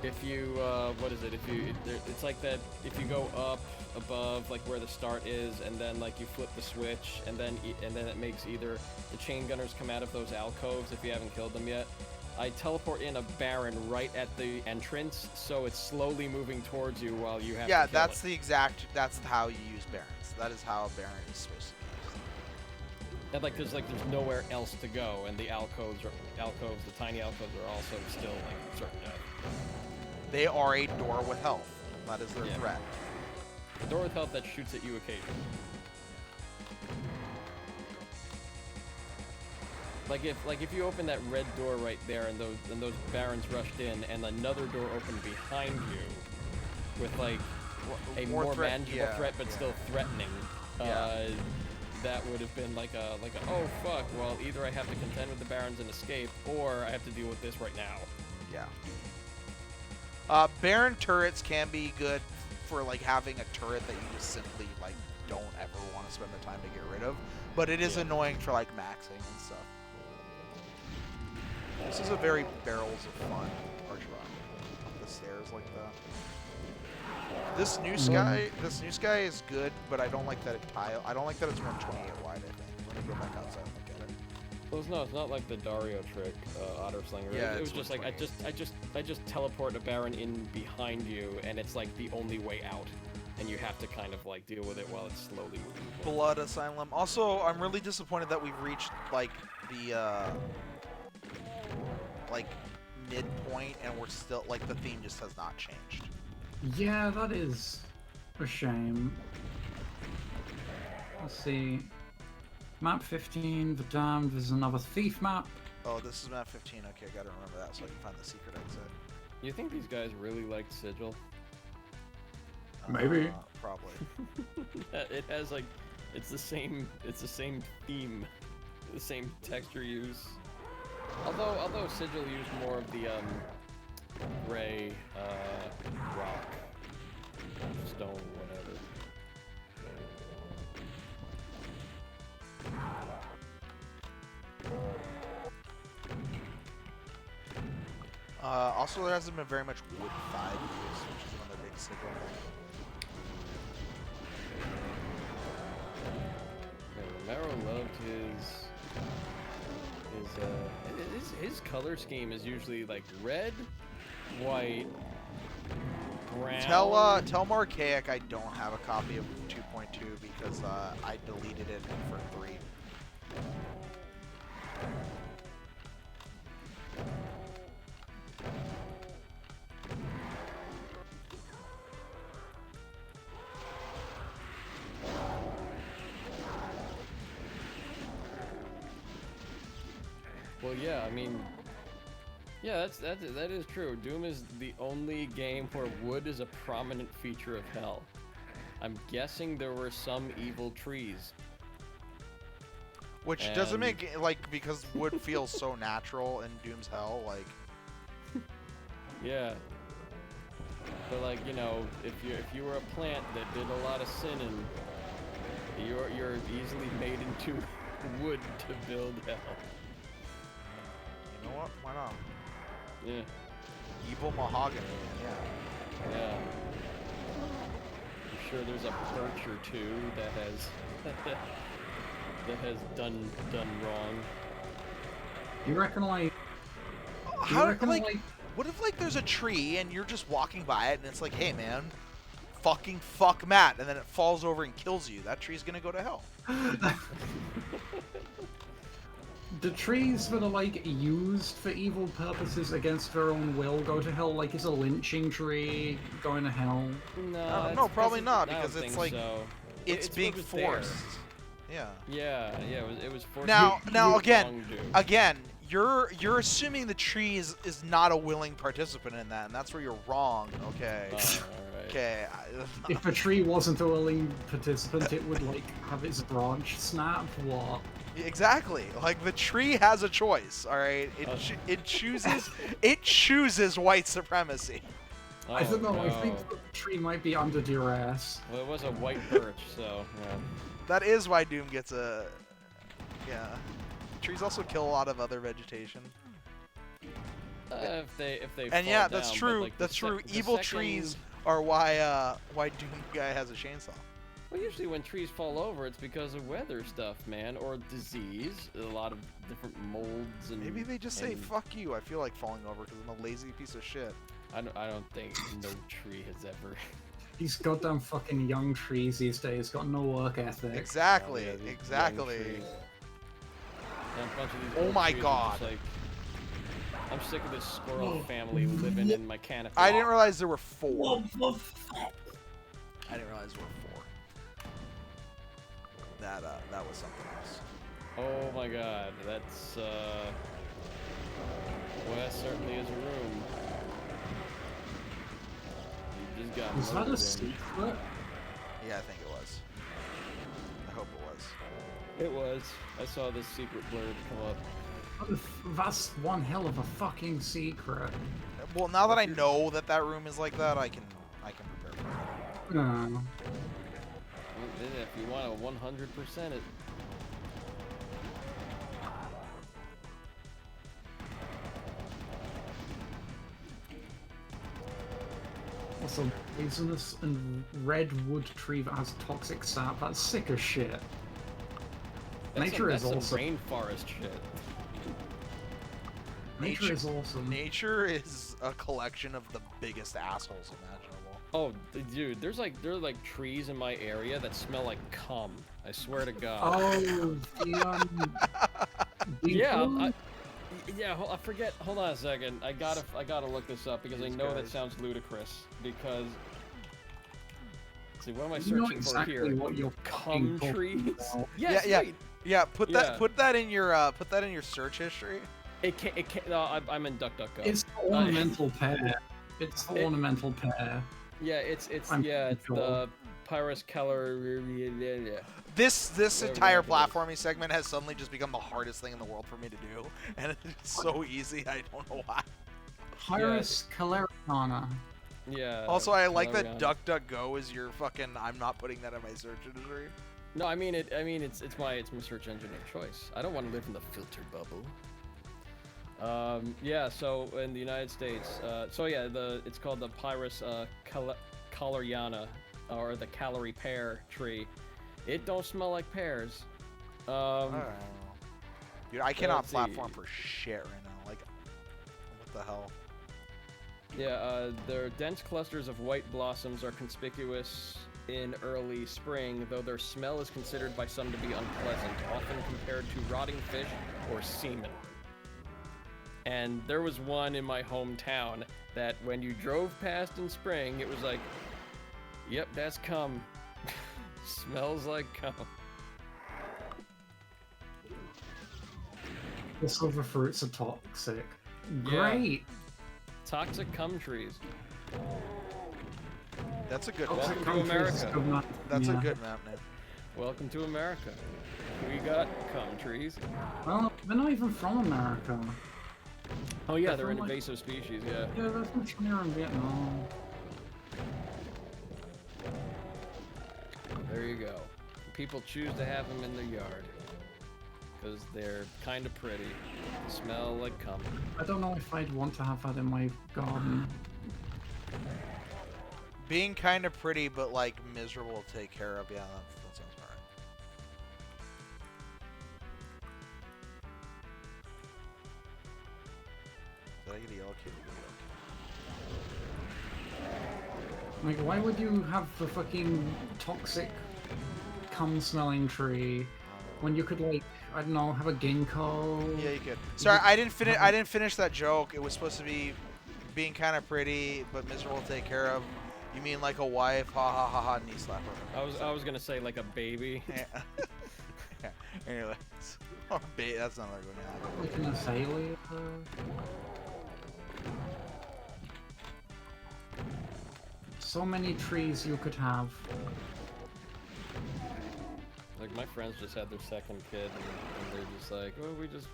If you it's like that, if you go up above like where the start is, and then like you flip the switch, and then it makes either the chain gunners come out of those alcoves if you haven't killed them yet, I teleport in a Baron right at the entrance, so it's slowly moving towards you while you have Yeah, to kill that's it. that's how you use Barons. That is how a Baron is supposed to be used. And there's nowhere else to go, and the alcoves, the tiny alcoves are also still like certain death. They are a door with health. That is their threat. A door with health that shoots at you occasionally. Like if you open that red door right there and those Barons rushed in and another door opened behind you with like a more manageable threat but still threatening, that would have been like a oh fuck, well either I have to contend with the Barons and escape or I have to deal with this right now. Yeah. Baron turrets can be good for like having a turret that you just simply like don't ever want to spend the time to get rid of, but it is annoying for like maxing and stuff. This is a very barrels of fun archer run. Up the stairs like that. This new sky is good, but I don't like that I don't like that it's 128 wide. I think. Let me go back outside and look at it. Well, no, it's not like the Dario trick, Otter Slinger. Yeah, it was just like I just teleport a Baron in behind you, and it's like the only way out, and you have to kind of like deal with it while it's slowly moving. Blood Asylum. Also, I'm really disappointed that we've reached like the like midpoint, and we're still like the theme just has not changed. Yeah, that is a shame. Let's see. Map 15, the Damned, there's another thief map. Oh, this is map 15. Okay, gotta remember that so I can find the secret exit. You think these guys really liked Sigil? Maybe. Probably. It has like, it's the same theme, the same texture use. Although Sigil used more of the gray rock, stone, whatever. Also, there hasn't been very much wood 5 use, which is another big Sigil thing. Yeah, Romero loved his color scheme is usually like red, white, brown. Tell Marchaic I don't have a copy of 2.2 because I deleted it for 3. Well, yeah, I mean, yeah, that is true. Doom is the only game where wood is a prominent feature of hell. I'm guessing there were some evil trees. Which doesn't make like because wood feels so natural in Doom's Hell, like. Yeah. But like, you know, if you were a plant that did a lot of sinning, you're easily made into wood to build hell. You know what? Why not? Yeah. Evil mahogany. Yeah. Yeah. I'm sure there's a perch or two that has that has done wrong. You reckon like? What if like there's a tree and you're just walking by it and it's like, hey man, fuck Matt, and then it falls over and kills you? That tree's gonna go to hell. The trees that are like used for evil purposes against their own will go to hell. Like, is a lynching tree going to hell? No, no, probably not because it's like so. it's being forced. Yeah. Yeah, it was forced. Now again, you're assuming the tree is not a willing participant in that, and that's where you're wrong. Okay. All right. Okay. If a tree wasn't a willing participant, it would like have its branch snap. What? Exactly. Like the tree has a choice. All right. It chooses white supremacy. Oh, I don't know. no. I think the tree might be under duress. Well, it was a white birch, so yeah. That is why Doom gets a. Yeah. Trees also kill a lot of other vegetation. If they And fall yeah, down, that's but, true. like, That's true. the Evil second- trees are why Doom guy has a chainsaw. Well, usually when trees fall over, it's because of weather stuff, man, or disease. A lot of different molds and. Maybe they just say "fuck you." I feel like falling over because I'm a lazy piece of shit. I don't think no tree has ever. These goddamn fucking young trees these days got no work ethic. Exactly. Oh, yeah, Exactly. And a bunch of these Oh old my trees are God. just like, I'm sick of this squirrel family living in my canopy. I didn't realize there were 4. What the fuck? I didn't realize there were 4. That was something else. Oh my God, that's well, that certainly is a room. You just got Is that murdered a in. secret? Yeah, I think it was. I hope it was. It was. I saw this secret blurb come up. That's one hell of a fucking secret. Well, now that I know that that room is like that, I can prepare for it. No. If you want to 100% it. Also, poisonous and redwood tree that has toxic sap. That's sick as shit. Nature is That's awesome. some rainforest shit. Nature is awesome. Nature is a collection of the biggest assholes imaginable. Oh, dude, there are like trees in my area that smell like cum. I swear to God. Oh, Yeah, I forget. Hold on a second. I gotta look this up because I know that sounds ludicrous. Because see, what am I You know searching exactly for here? what you're Cum fucking trees. talking about. Yes, Yeah. right. Yeah, put Yeah. that in your search history. It can't. No, I'm in DuckDuckGo. It's the ornamental pear. It's the ornamental pear. Yeah, it's I'm the Pyrus Keller. This Whatever entire that is. platforming segment has suddenly just become the hardest thing in the world for me to do, and it's so easy. I don't know why. Pyrus Calericana. Yeah. Also, I like that Calorion. DuckDuckGo is your fucking. I'm not putting that in my search history. No, I mean it's my search engine of choice. I don't want to live in the filter bubble. Yeah. So in the United States, it's called the Pyrus Caloriana, or the calorie pear tree. It don't smell like pears. I don't know. Dude, I cannot let's see. platform for shit right now. Like, what the hell? Yeah, their dense clusters of white blossoms are conspicuous in early spring, though their smell is considered by some to be unpleasant, often compared to rotting fish or semen. And there was one in my hometown that when you drove past in spring, it was like, yep, that's cum. Smells like cum. The silver fruits are toxic. Yeah. Great. Toxic cum trees. That's a good Welcome map. to America. That's a good map name. Welcome to America. We got cum trees. Well, they're not even from America. Oh yeah, They're they're an from, like- invasive species, yeah. Yeah, they're from China and Vietnam. There you go. People choose to have them in their yard. Because they're kind of pretty. They smell like cum. I don't know if I'd want to have that in my garden. Being kind of pretty, but like miserable to take care of. Yeah, that sounds alright. Did I get a yellow kid? Like, why would you have the fucking toxic cum-smelling tree when you could, like, I don't know, have a ginkgo? Yeah, you could. Sorry, I didn't finish. I didn't finish that joke. It was supposed to be being kind of pretty, but miserable to take care of. You mean like a wife? Ha ha ha ha! Knee slapper. I was gonna say like a baby. Yeah. Yeah. Anyways, or that's not going Like an azalea? So many trees you could have. Like my friends just had their second kid, and they're just like, well, we just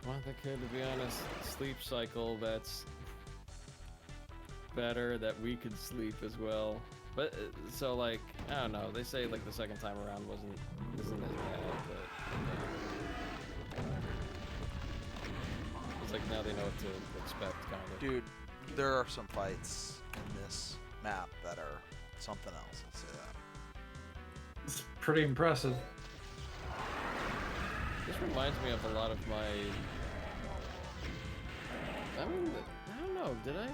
want the kid to be on a sleep cycle that's better, that we could sleep as well. But so like, I don't know. They say like the second time around isn't as bad, but it's like now they know what to expect, kind of. Dude, there are some fights in this map that are something else. Let's say that. It's pretty impressive. This reminds me of a lot of my. I mean, I don't know. Did I?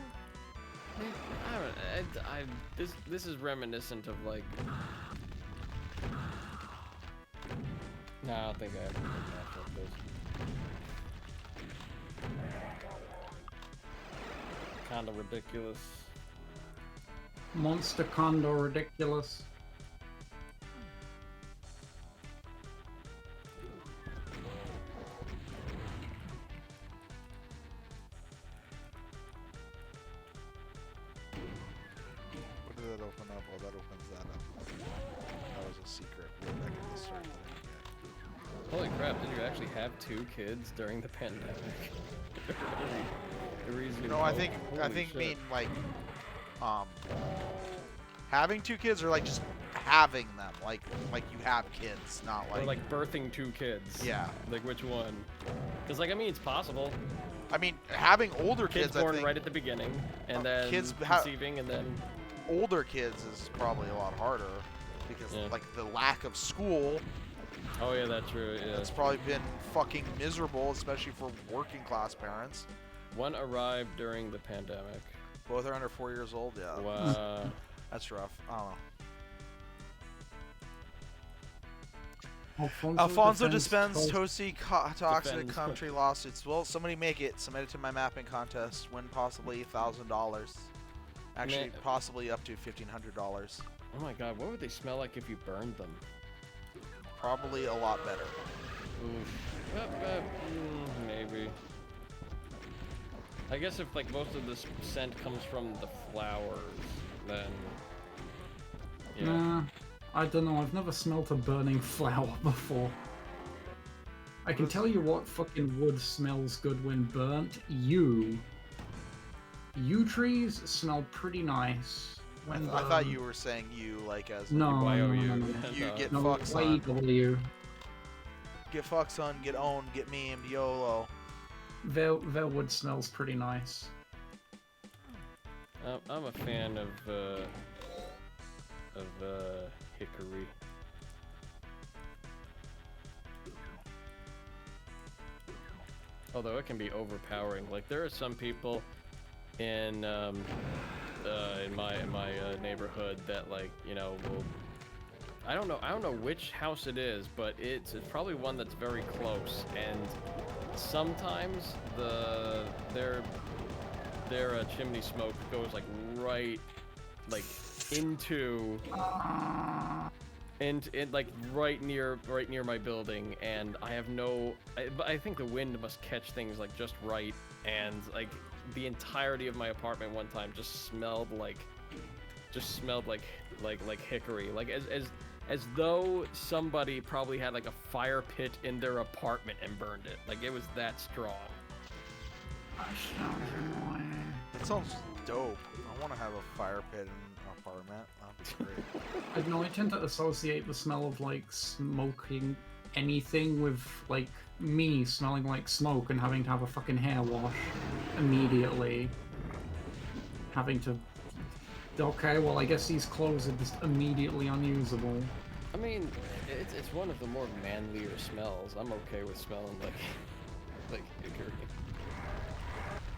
I don't. This is reminiscent of like. No, I don't think I ever did match like this. Kinda ridiculous. Monster Condor ridiculous. What did that open up? Well, that opens that up. That was a secret way back at the start that I didn't get. Holy crap! Did you actually have 2 kids during the pandemic? The reason. No, I think mean like having 2 kids or like just having them, like you have kids, not Or like birthing 2 kids. Yeah. Like which one? Because like I mean it's possible. I mean, having older Kids kids, born I think right at the beginning, and then kids conceiving, and then older kids is probably a lot harder because Yeah. like the lack of school. oh yeah, that's true. Yeah. It's probably been fucking miserable, especially for working class parents. One arrived during the pandemic. Both are under 4 years old. Yeah, Wow. that's rough. I don't know. Alfonso dispense toasty toxic Defends. country lawsuits. Well, somebody make it. Submit it to my mapping contest. Win possibly $1,000. Actually, Man. possibly up to $1,500. Oh my god, what would they smell like if you burned them? Probably a lot better. Oof. Maybe. I guess if like most of this scent comes from the flowers, then yeah. Nah, I don't know. I've never smelt a burning flower before. I can tell you what fucking wood smells good when burnt. Yew trees smell pretty nice. When I thought you were saying you like as No, no, no, YOU. no, no. you No. get No, fucked, son. YW. Get fucked, son. Get owned. Get memed. YOLO. Their wood smells pretty nice. I'm a fan of hickory. Although it can be overpowering. Like there are some people in my neighborhood that like will. I don't know which house it is, but it's probably one that's very close. And sometimes their chimney smoke goes like right into. And like right near my building, and I have I think the wind must catch things like just right, and like the entirety of my apartment one time just smelled like hickory, like as though somebody probably had like a fire pit in their apartment and burned it. Like it was that strong. That sounds dope. I want to have a fire pit in an apartment. That'd be great. I don't know, I tend to associate the smell of like smoking anything with like me smelling like smoke and having to have a fucking hair wash immediately. Having to. Okay, well I guess these clothes are just immediately unusable. I mean, it's one of the more manlier smells. I'm okay with smelling like hickory.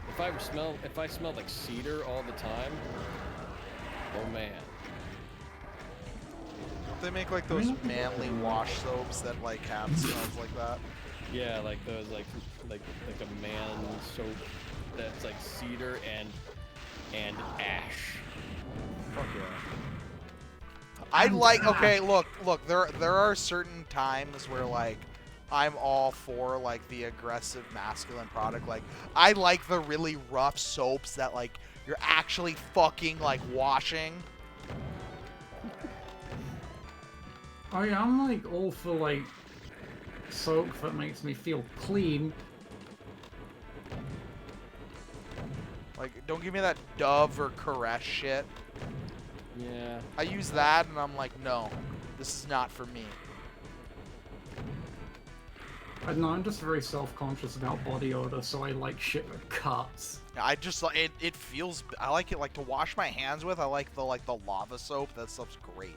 If I smelled like cedar all the time, oh man. Don't they make like those manly wash soaps that like have smells like that? Yeah, like those like a man soap that's like cedar and ash. Fuck yeah. I like. Okay, look. There are certain times where like I'm all for like the aggressive masculine product. Like I like the really rough soaps that like you're actually fucking like washing. Oh yeah, I'm like all for like soap that makes me feel clean. Like don't give me that Dove or Caress shit. Yeah. I use that and I'm like, no, this is not for me. I don't know, I'm just very self-conscious about body odor, so I like shit that cuts. I just like it feels. I like it like to wash my hands with. I like the lava soap. That stuff's great.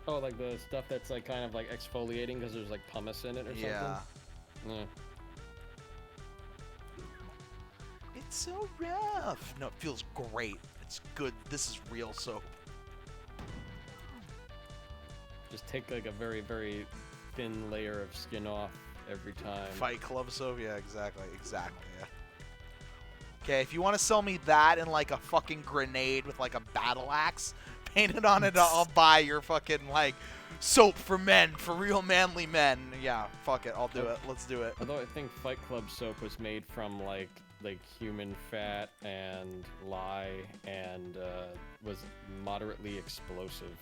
Oh, like the stuff that's like kind of like exfoliating because there's like pumice in it or Yeah. something? Yeah. It's so rough. No, it feels great. It's good. This is real soap. Just take like a very, very thin layer of skin off every time. Fight Club soap? Yeah, exactly. Exactly, yeah. Okay, if you want to sell me that and like a fucking grenade with like a battle axe painted on it, I'll buy your fucking like soap for men, for real manly men. Yeah, fuck it, I'll do it. Let's do it. Although I think Fight Club soap was made from like human fat and lye and was moderately explosive.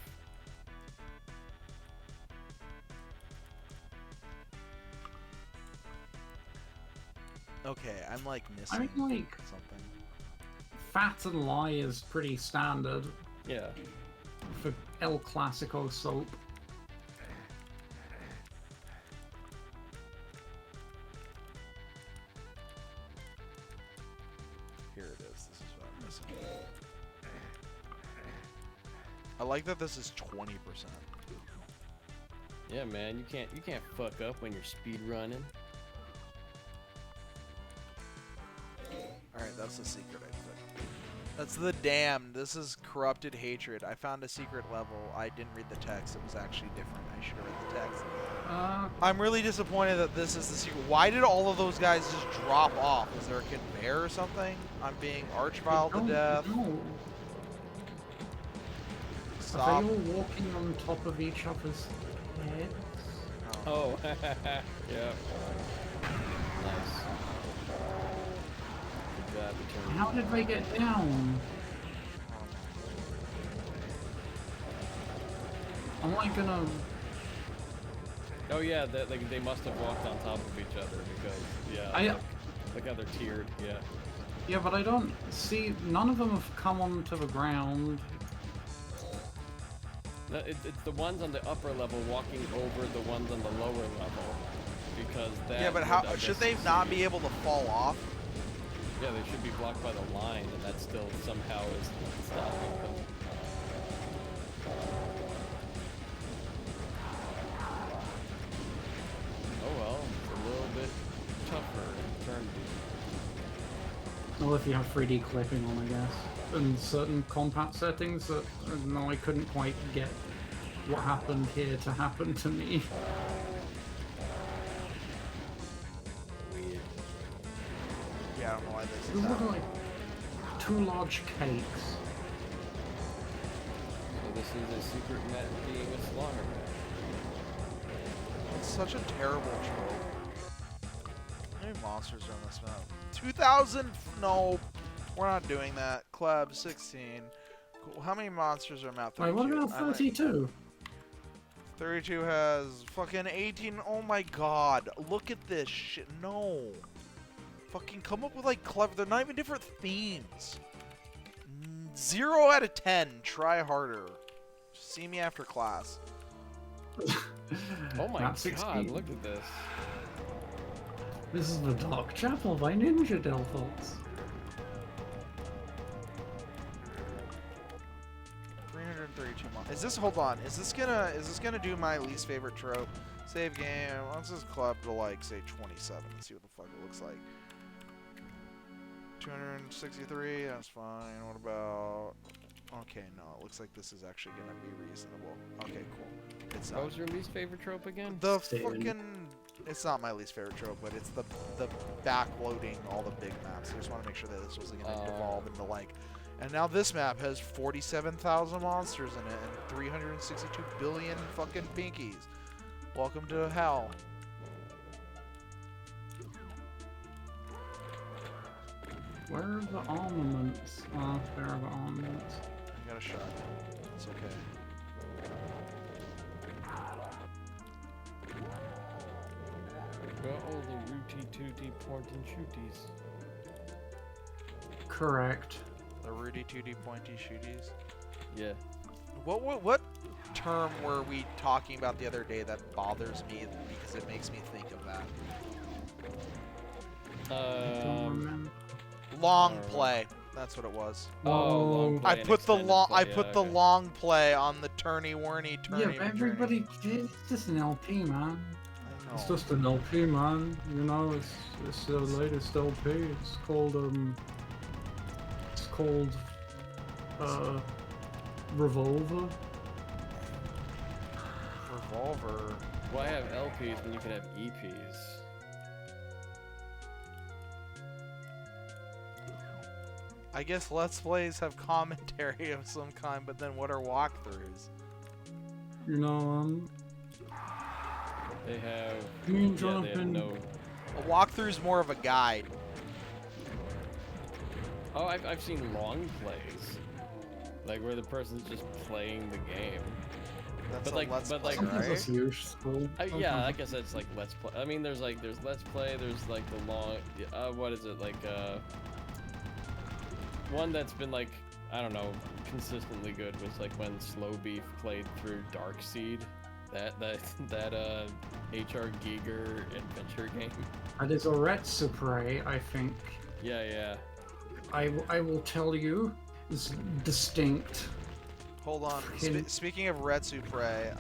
Okay, I'm like I missing mean, like, something. fat and lye is pretty standard Yeah. for El Clasico soap. Here it is. This is what I'm missing. I like that this is 20%. Yeah, man, you can't fuck up when you're speed running. Alright, that's the secret, I think. That's the damned. This is corrupted hatred. I found a secret level. I didn't read the text. It was actually different. I should have read the text. I'm really disappointed that this is the secret. Why did all of those guys just drop off? Was there a conveyor or something? I'm being archviled to death. No. Stop. Are they all walking on top of each other's heads? Oh, yeah. Nice. Good job, Eternity. How did they get down? I'm like gonna... Oh yeah, they must have walked on top of each other because yeah, look how they're tiered. Yeah. Yeah, but I don't see... None of them have come onto the ground. No, it's the ones on the upper level walking over the ones on the lower level because that. Yeah, but how should they not be able to fall off? Yeah, they should be blocked by the line, and that still somehow is stopping them. Oh well, it's a little bit tougher in Eternity. Well, if you have 3D clipping on, I guess. And certain combat settings that, no, I couldn't quite get what happened here to happen to me. Yeah, I don't know why this There is were happening. like 2 large cakes. So this is a secret map being a slaughter map. It's such a terrible trope. How many monsters are on this map? 2,000? No, we're not doing that. Club 16. Cool. How many monsters are on map 32? Wait, what about 32? 32 has fucking 18. Oh my god. Look at this shit. No. Fucking come up with like clever. They're not even different themes. 0 out of 10. Try harder. See me after class. Oh my Map god, 16. look at this. This is the Dark Chapel by Ninja Delphox. 332 months. Is this? Hold on. Is this gonna do my least favorite trope? Save game. Wants this club to like say 27. Let's see what the fuck it looks like. 263. That's fine. What about? Okay, no. It looks like this is actually gonna be reasonable. Okay, cool. It's What not. was your least favorite trope again? The Same. fucking. It's not my least favorite trope, but it's the backloading all the big maps. I just want to make sure that this wasn't gonna devolve into like. And now this map has 47,000 monsters in it and 362 billion fucking pinkies. Welcome to hell. Where are the armaments? Oh, there are the armaments. I got a shot. It's okay. Got all the rooty tooty point and shooties. Correct. The Rudy 2D pointy shooties. Yeah. What term were we talking about the other day that bothers me because it makes me think of that? I don't remember. Long play. That's what it was. Oh, long play I and put the extended long play, I put yeah, the okay. long play on the turny Yeah, but everybody, it's just an LP, man. I It's know. just an LP, man. You know, it's the latest LP. It's called Revolver. Revolver. Why have LPs when you can have EPs? I guess Let's Plays have commentary of some kind, but then what are walkthroughs? You know, They have. me and Yeah, they have Jonathan. no. A walkthrough is more of a guide. Oh, I've seen long plays, like where the person's just playing the game. That's But a like- Let's but Play, like- Sometimes right? it's useful. Yeah, I guess that's like Let's Play. I mean, there's Let's Play. There's like the long. What is it like? One that's been like, I don't know, consistently good was like when Slow Beef played through Dark Seed. That H.R. Giger adventure game. That is a Retsupre, I think. Yeah. I will tell you, is distinct. Hold on. Speaking of Retsupre,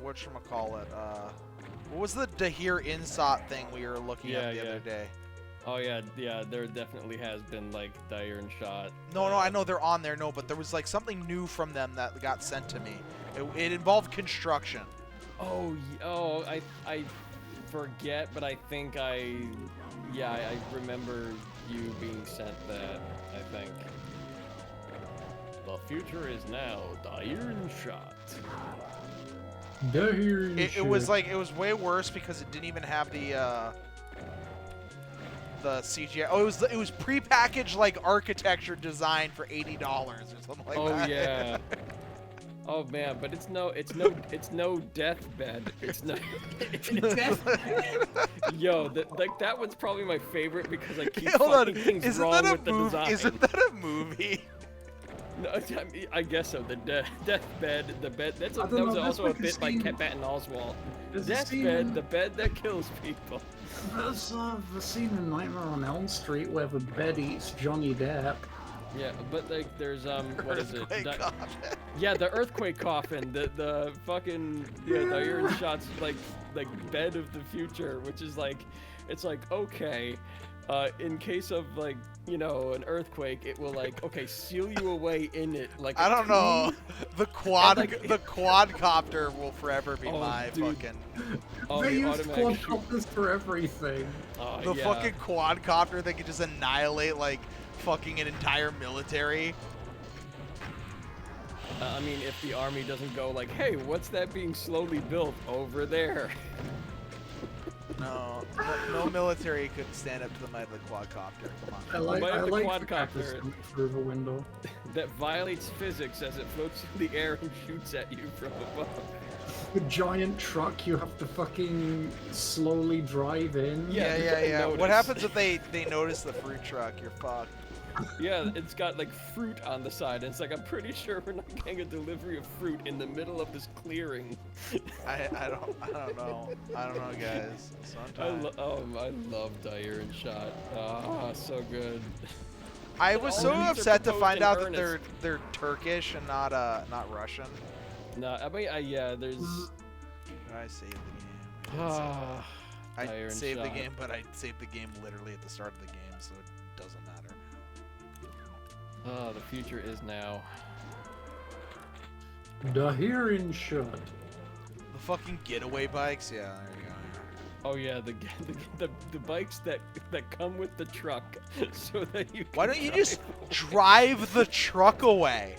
whatchamacallit, what was the Dahir Insot thing we were looking at the other day? Oh yeah, there definitely has been like Dire and Shot. No, I know they're on there, but there was like something new from them that got sent to me. It involved construction. I forget, but I think I remember you being sent that, I think. The future is now Dire and Shot. It was way worse because it didn't even have the CGI. Oh, it was prepackaged like architecture design for $80 or something like that. Oh yeah. Oh man, but it's no deathbed. It's no. Yo, that one's probably my favorite because I keep finding things wrong with the design. Isn't that a movie? No, I mean, I guess so. The deathbed, the bed. That was know, also a like bit by Patton Oswalt. Deathbed, the bed that kills people. There's the scene in Nightmare on Elm Street where the bed eats Johnny Depp. Yeah, but like there's what is it? Earthquake coffin. Yeah, the earthquake coffin, the fucking the Iron Shots like bed of the future, which is like, it's like okay, in case of like an earthquake, it will like seal you away in it like. I don't know. The the quadcopter will forever be my dude. fucking. They use automatic shoot. quadcopters for everything. The yeah. fucking quadcopter that can just annihilate like fucking an entire military. I mean, if the army doesn't go like, hey, what's that being slowly built over there? No military could stand up to the might of the quadcopter. Come on. I like Might have the the quadcopter. coming through the window. That violates physics as it floats through the air and shoots at you from above. The giant truck you have to fucking slowly drive in. Yeah, they're gonna Yeah. What notice. happens if they notice the fruit truck? You're fucked. Yeah, it's got like fruit on the side, and it's like, I'm pretty sure we're not getting a delivery of fruit in the middle of this clearing. I don't know. I don't know, guys. Sometimes. I love Dire and Shot. Ah, so good. I But was all so of these are upset to proposed find in out that earnest. they're Turkish and not Russian. No, I mean, yeah, there's. I saved the game. Ah, I Dire and saved the Shot. game, but I saved the game literally at the start of the game, so it doesn't matter. Oh, the future is now. Dahir in Shut. The fucking getaway bikes, yeah, there you go. Oh yeah, the bikes that come with the truck, so that you. Why can don't you drive just away. drive the truck away?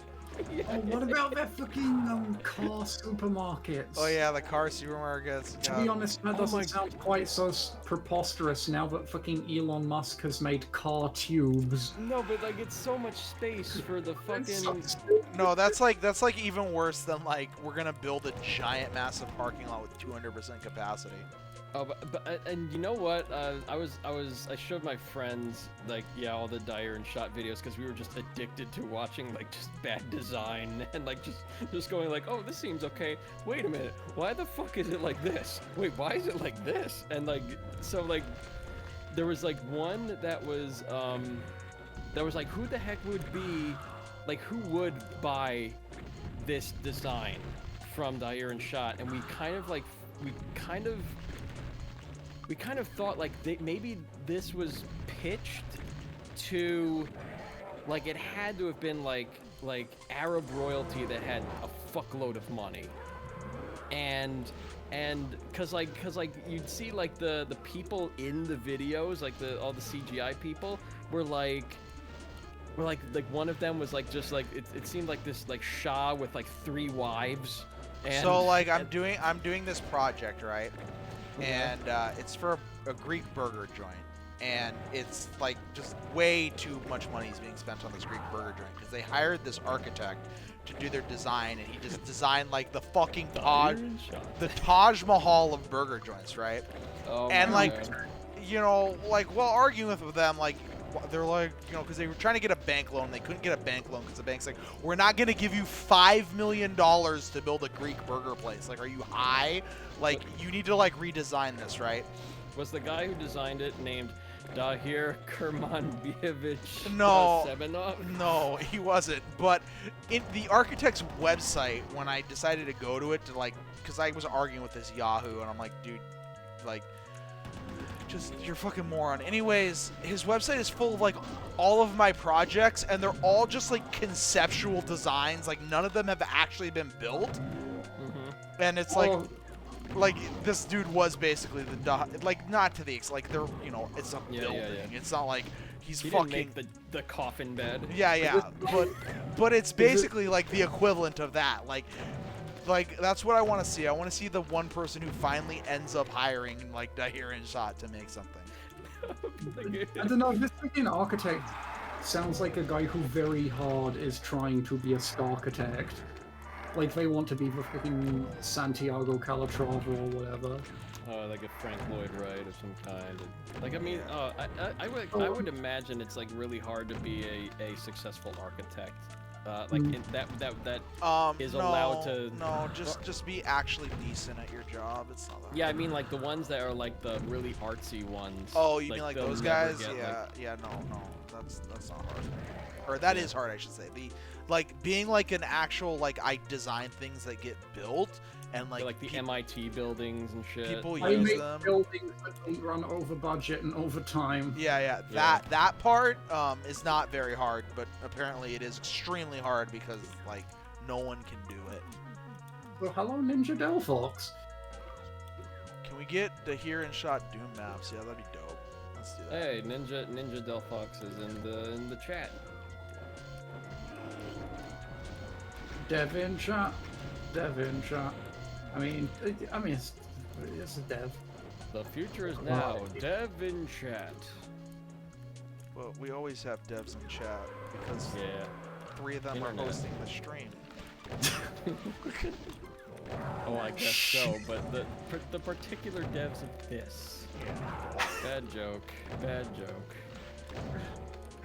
Yeah, Oh, what about that fucking car supermarkets? Oh yeah, the car supermarkets. To God. be honest, that Oh doesn't my- sound quite so preposterous now that fucking Elon Musk has made car tubes. No, but like it's so much space for the fucking. No, that's like even worse than like we're gonna build a giant, massive parking lot with 200% capacity. Oh, but and you know what? I showed my friends like all the Dire and Shot videos because we were just addicted to watching like just bad design and like just going like, oh, this seems okay. Wait a minute, why the fuck is it like this? Wait, why is it like this? And like so like there was like one that was that was like, who the heck would be, like, who would buy this design from Dahir and Shot? And we kind of thought like maybe this was pitched to, like, it had to have been like Arab royalty that had a fuckload of money, and cause like you'd see like the people in the videos, like all the CGI people were like one of them was like just like it seemed like this like Shah with like 3 wives. And, so like I'm doing this project, right? And it's for a Greek burger joint, and it's like just way too much money is being spent on this Greek burger joint because they hired this architect to do their design, and he just designed like the fucking Taj Mahal of burger joints, right? Oh, and like, God. you know, like while arguing with them, like they're like, you know, because they were trying to get a bank loan, they couldn't get a bank loan because the bank's like, we're not gonna give you $5 million to build a Greek burger place. Like, are you high? Like, you need to like redesign this, right? Was the guy who designed it named Dahir Kurmanbievich No, Semenov? no, he wasn't. But in the architect's website, when I decided to go to it to like, because I was arguing with this Yahoo, and I'm like, dude, like, just you're a fucking moron. Anyways, his website is full of like all of my projects, and they're all just like conceptual designs. Like none of them have actually been built. And it's like this dude was basically like not to the like they're, you know, it's a building. Yeah. It's not like he fucking didn't make the coffin bed. Yeah, but it's basically like the equivalent of that. Like that's what I want to see. I want to see the one person who finally ends up hiring like Dahir and Shot to make something. I don't know, this freaking architect sounds like a guy who very hard is trying to be a architect. Like they want to be the freaking Santiago Calatrava or whatever. Like a Frank Lloyd Wright of some kind. Like, I mean, I would imagine it's like really hard to be a successful architect. That is allowed to. No, just be actually decent at your job. It's not that. Yeah, I mean like the ones that are like the really artsy ones. Oh, you mean like those guys? Get, yeah, no, that's not hard. Or that is hard, I should say. Like being like an actual like I design things that get built and like the MIT buildings and shit. People I use make them. buildings that don't run over budget and over time. Yeah. That part is not very hard, but apparently it is extremely hard because like no one can do it. Well, hello, Ninja Delphox. Can we get the Here and Shot Doom maps? Yeah, that'd be dope. Let's do that. Hey, Ninja Delphox is in the chat. Devin shot. I mean, it's a dev. The future is now. Dev in chat. Well, we always have devs in chat because 3 of them Internet. are hosting the stream. Oh, I guess so. But the particular devs of this. Bad joke.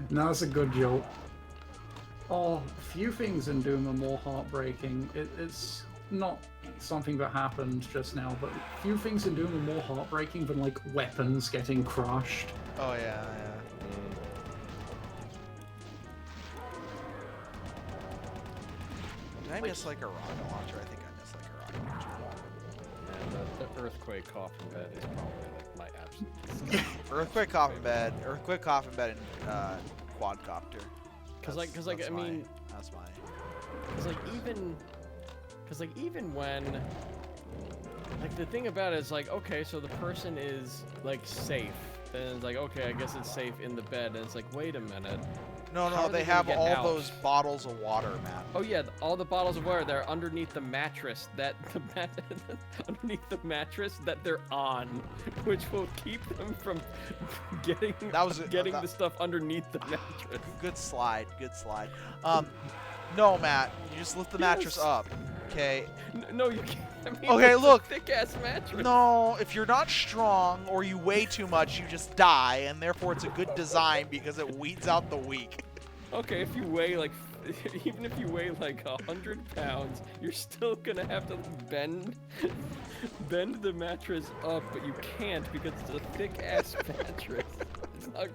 No, it's a good joke. Oh, few things in Doom are more heartbreaking. It's not something that happened just now, but few things in Doom are more heartbreaking than like weapons getting crushed. Oh yeah. Did I miss like a rocket launcher? I think I missed like a rocket launcher. And the earthquake coffin bed is probably like my absolute. Earthquake coffin bed, and quadcopter. Cause I mean, that's my. Cause even when, like the thing about it is like, okay, so the person is like safe, and it's like, okay, I guess it's safe in the bed, and it's like, wait a minute. No, they have all those bottles of water, man. Oh yeah, all the bottles of water, they're underneath the mattress underneath the mattress that they're on, which will keep them from getting the stuff underneath the mattress. Good slide. No, Matt, you just lift the mattress up, okay? No, you can't. I mean, okay, look. Thick ass mattress. No, if you're not strong or you weigh too much, you just die, and therefore it's a good design because it weeds out the weak. Okay, if you weigh like, even if you weigh like 100 pounds, you're still gonna have to bend the mattress up, but you can't because it's a thick ass mattress. It's not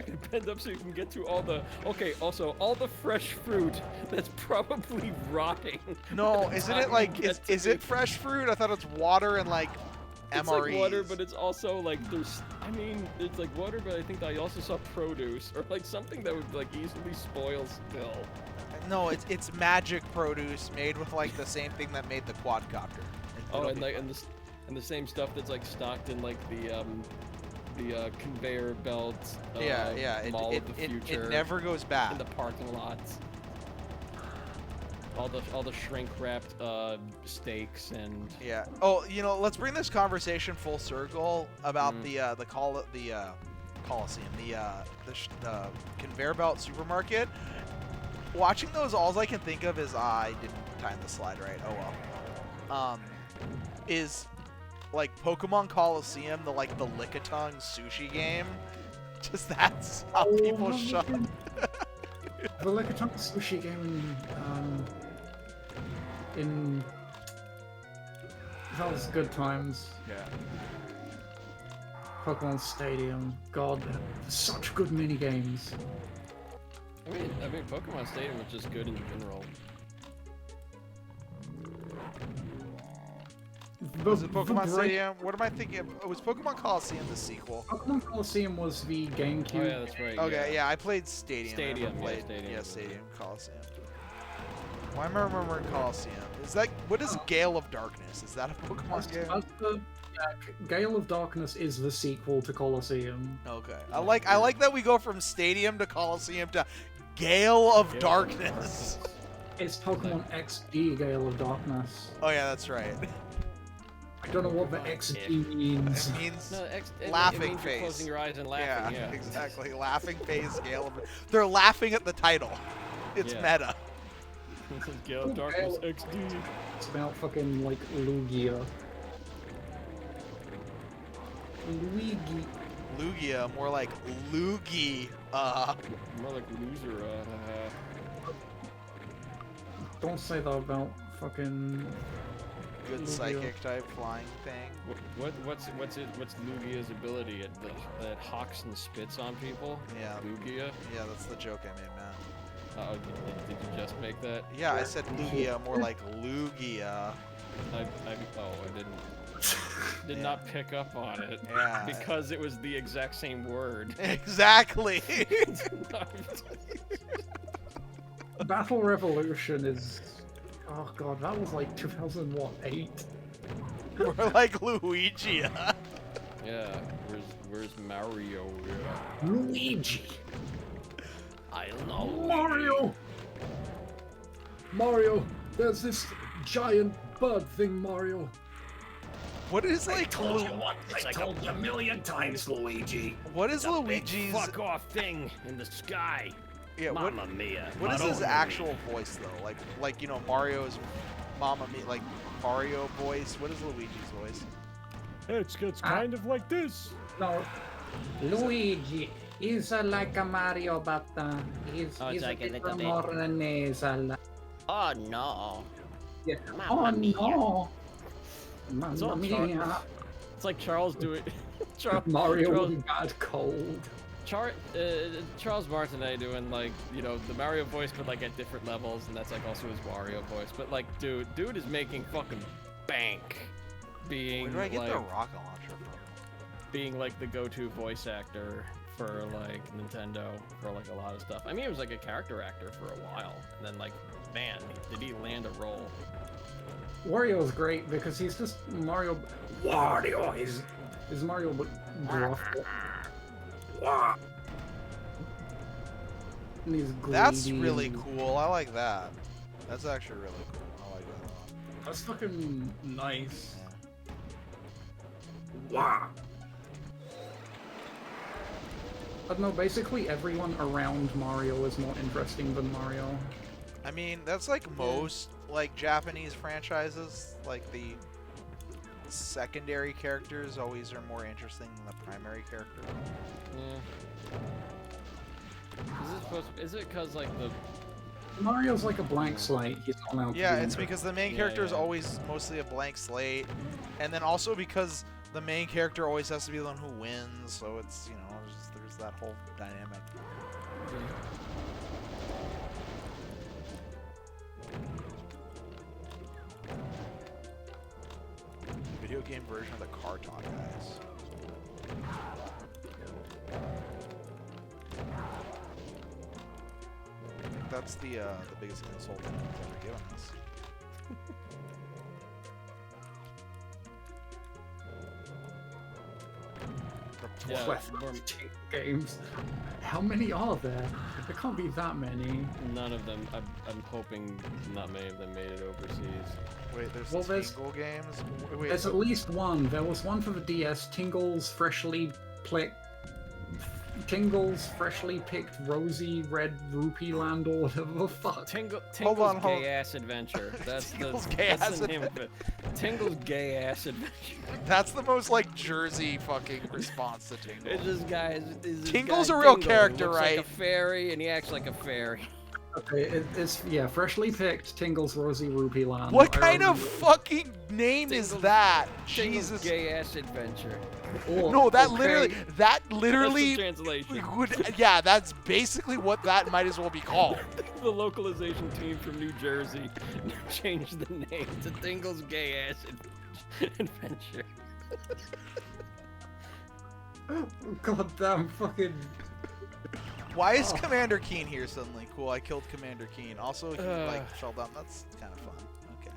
gonna bend up so you can get to all the. Okay, also all the fresh fruit that's probably rotting. No, isn't it like is it fresh fruit? I thought it's water and like MREs. It's like water, but it's also like there's. I mean, it's like water, but I think I also saw produce or like something that would like easily spoil still. No, it's magic produce made with like the same thing that made the quadcopter. Oh, and like and the same stuff that's like stocked in like the conveyor belt. Mall of the future. It never goes bad. In the parking lots. All the shrink wrapped steaks and. Yeah. Oh, you know, let's bring this conversation full circle about the Coliseum, the conveyor belt supermarket. Watching those, all I can think of is I didn't time the slide right. Oh well. Is like Pokemon Coliseum, the Lickitung sushi game. Just that's how people shop. The Lickitung sushi game in that was good times. Yeah. Pokemon Stadium, God, such good mini games. I mean, Pokemon Stadium was just good in general. Was it Pokemon Stadium? What am I thinking? Was Pokemon Coliseum the sequel? Pokemon Coliseum was the GameCube. Oh yeah, that's right. Okay, yeah, I played Stadium. Stadium, Stadium, Coliseum. Why am I remembering Coliseum? Is that what is Gale of Darkness? Is that a Pokemon game? Gale of Darkness is the sequel to Coliseum. Okay, I like that we go from Stadium to Coliseum to Gale of Darkness. It's Pokemon XD Gale of Darkness. Oh yeah, that's right. I don't know what the XD means. It means it laughing means face. You're closing your eyes and laughing. Yeah, exactly. Laughing face, Gale of. They're laughing at the title. It's meta. This is Gale of Darkness XD. It's about fucking like Lugia. Lugia, more like Loogie. More like loser. Don't say that about fucking. Good Lugia. psychic type flying thing. What's Lugia's ability? It hawks and spits on people. Yeah. Lugia. Yeah, that's the joke I made, man. Oh, did you just make that? Yeah, I said Lugia, more like Lugia. I did not pick up on it. Yeah. Because it was the exact same word. Exactly. Battle Revolution is. Oh god, that was like 2008. More like Luigi. Yeah. Where's Mario? Luigi. I don't know. Mario, there's this giant bird thing, Mario. What is like? I told you a million times, Luigi. What is Big Luigi's? fuck off thing in the sky. Yeah, Mamma mia. What is Not his only actual voice though? Like you know Mario's Mamma Mia, like Mario voice. What is Luigi's voice? It's kind of like this. No, Luigi is like a Mario, but he's it's like a bit little bit. more nasal. Oh no. Yeah. Mamma Oh mia. no! It's Mamma all mia! It's like Charles doing. Mario with bad cold. Charles Martinet doing like the Mario voice, but like at different levels, and that's like also his Wario voice. But like, dude is making fucking bank, being Where do I get like the rocket launcher from? being like the go-to voice actor for like Nintendo for like a lot of stuff. I mean, he was like a character actor for a while, and then like, man, did he land a role? Wario's great because he's just Mario. Wario is Mario but gruff. And he's That's greedy really and- cool. I like that. That's actually really cool. I like that a lot. That's fucking nice. Yeah. Wow. I don't know, basically everyone around Mario is more interesting than Mario. I mean, that's like most like Japanese franchises. Like the secondary characters always are more interesting than the primary character. Yeah. Is it because like the Mario's like a blank slate. He's not allowed to Yeah, be it's in- because the main Yeah, character is yeah. always mostly a blank slate, and then also because the main character always has to be the one who wins. So it's there's that whole dynamic. Video game version of the Car Talk guys. That's the biggest insult anyone's ever given us. Yeah, Well, games. How many are there? There can't be that many. none of them. I'm hoping not many of them made it overseas. Wait, there's Well, there's- Tingle games? Wait, There's at least one. There was one for the DS. Tingle's freshly picked rosy red rupee land or whatever the fuck. Tingle's hold on. gay ass adventure. That's Tingle's the gay that's ass the name of it. Tingle's gay ass adventure. that's the most like Jersey fucking response to Tingle. It's just guys. Tingle's a real character, looks right? Like a fairy, and he acts like a fairy. Okay, it's freshly picked Tingle's rosy rupee land. What I kind of remember- fucking name is Tingle's- that? Tingle's Jesus. gay ass adventure. Oh, No, that okay. literally That's the translation. yeah, that's basically what that might as well be called. The localization team from New Jersey changed the name to Tingle's gay ass adventure. Goddamn fucking. Why is Oh. Commander Keen here suddenly? Cool, I killed Commander Keen. Also, he like fell down. That's kind of fun. Okay.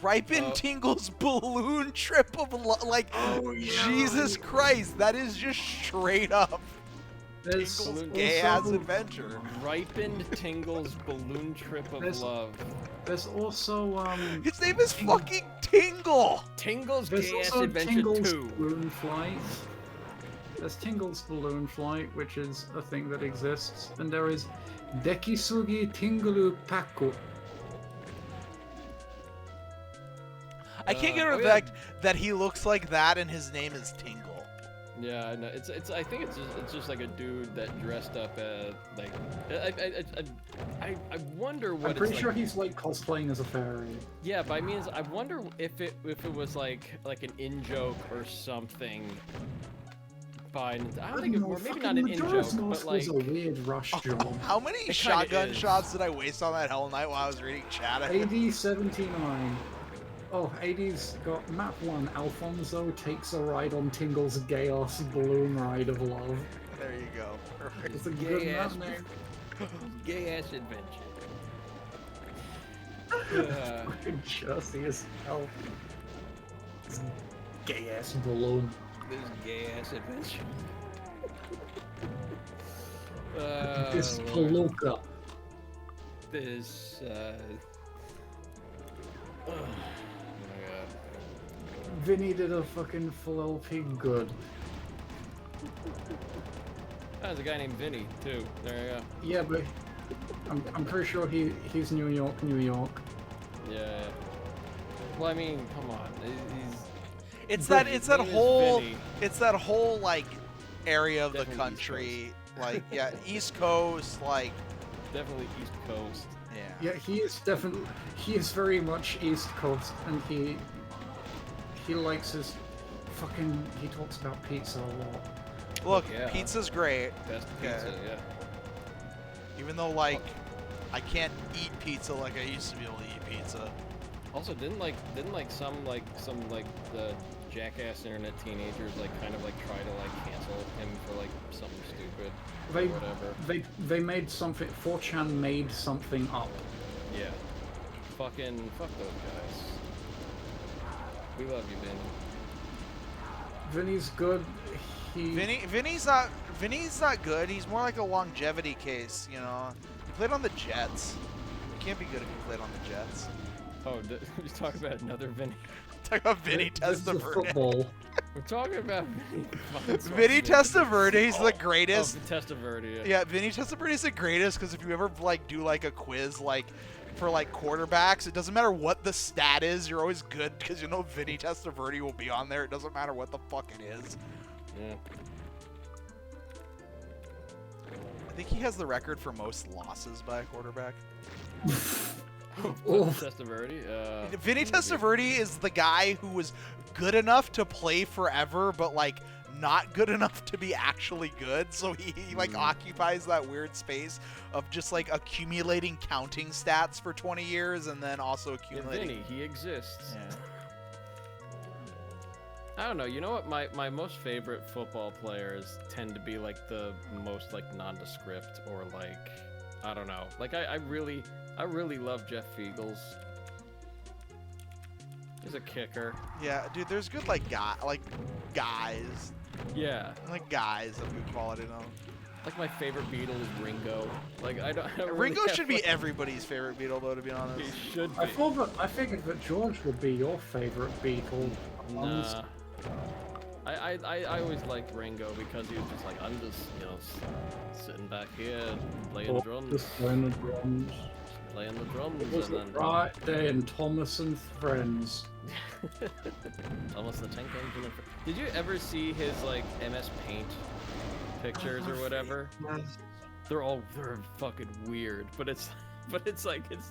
Ripen Tingle's balloon trip of like, Jesus Christ, that is just straight up There's Tingle's also- gay ass adventure. Ripened Tingle's balloon trip of There's- love. There's also His name is fucking Tingle. Tingle's There's gay ass also adventure Tingle's 2. Balloon Flight. There's Tingle's Balloon Flight, which is a thing that exists, and there is Dekisugi Tingulu Paku. I can't get over the yeah. fact that he looks like that and his name is Tingle. Yeah, I know. It's. I think it's just like a dude that dressed up as like. I wonder what. I'm pretty it's sure like. he's like cosplaying as a fairy. Yeah, but I mean, I wonder if it was like an in joke or something. By I don't think, or maybe not an in joke, but like. was a weird rush job. How many kinda shotgun is. shots did I waste on that Hell Knight while I was reading chat? AD 79. Oh, AD's got map 1. Alfonso takes a ride on Tingle's gay-ass balloon ride of love. There you go. Perfect. It's a good Gay map ass name. Gay ass adventure. Fucking Jersey as hell. Gay-ass balloon. This gay ass adventure. This Lord. palooka. This. Oh my god. Vinny did a fucking full LP good. There's a guy named Vinny too. There you go. Yeah, but I'm pretty sure he's New York, New York. Yeah. Well, I mean, come on. He's It's But that his it's that name is whole Vinny. it's that whole like area of the Definitely East country, like yeah, East Coast, like definitely East Coast. yeah. Yeah, he is very much East Coast, and he likes his fucking, he talks about pizza a lot. Look, Yeah. pizza's great, Best Okay. pizza, yeah. even though like I can't eat pizza like I used to be able to eat pizza. Also, didn't some the jackass internet teenagers kind of try to cancel him for something stupid or They whatever? they made something. 4chan made something up. Yeah. Fuck those guys. We love you, Vinny. Vinny's good. Vinny's not good. He's more like a longevity case, you know. He played on the Jets. You can't be good if you played on the Jets. Oh, we talk about another Vinny. Talk about Vinny This is a Testaverde. football. We're talking about Vinny. Vinny Testaverde is the greatest. Oh, Testaverde. Yeah, Vinny Testaverde is the greatest because if you ever do a quiz for quarterbacks, it doesn't matter what the stat is, you're always good because you know Vinny Testaverde will be on there. It doesn't matter what the fuck it is. Yeah. I think he has the record for most losses by a quarterback. Oof. Testaverde? Vinny Testaverde is the guy who was good enough to play forever, but like not good enough to be actually good. So he like occupies that weird space of just like accumulating counting stats for 20 years and then also accumulating. Vinny, he exists. Yeah. I don't know. You know what? My most favorite football players tend to be like the most like nondescript or like I don't know. Like I really love Jeff Fiegels. He's a kicker. Yeah, dude. There's good like guys. Yeah. Like guys of good quality though. Like my favorite Beatle is Ringo. Like I don't really Ringo have, should be like, everybody's favorite Beatle though, to be honest. He should be. I figured that George would be your favorite Beatle. Nah. I always liked Ringo because he was just like, I'm just, you know, sitting back here playing drums. Just playing the drums. Playing the drums It was and then right there in Thomas and Friends. Thomas the Tank Engine. Did you ever see his like MS Paint pictures or whatever? They're fucking weird, but it's like it's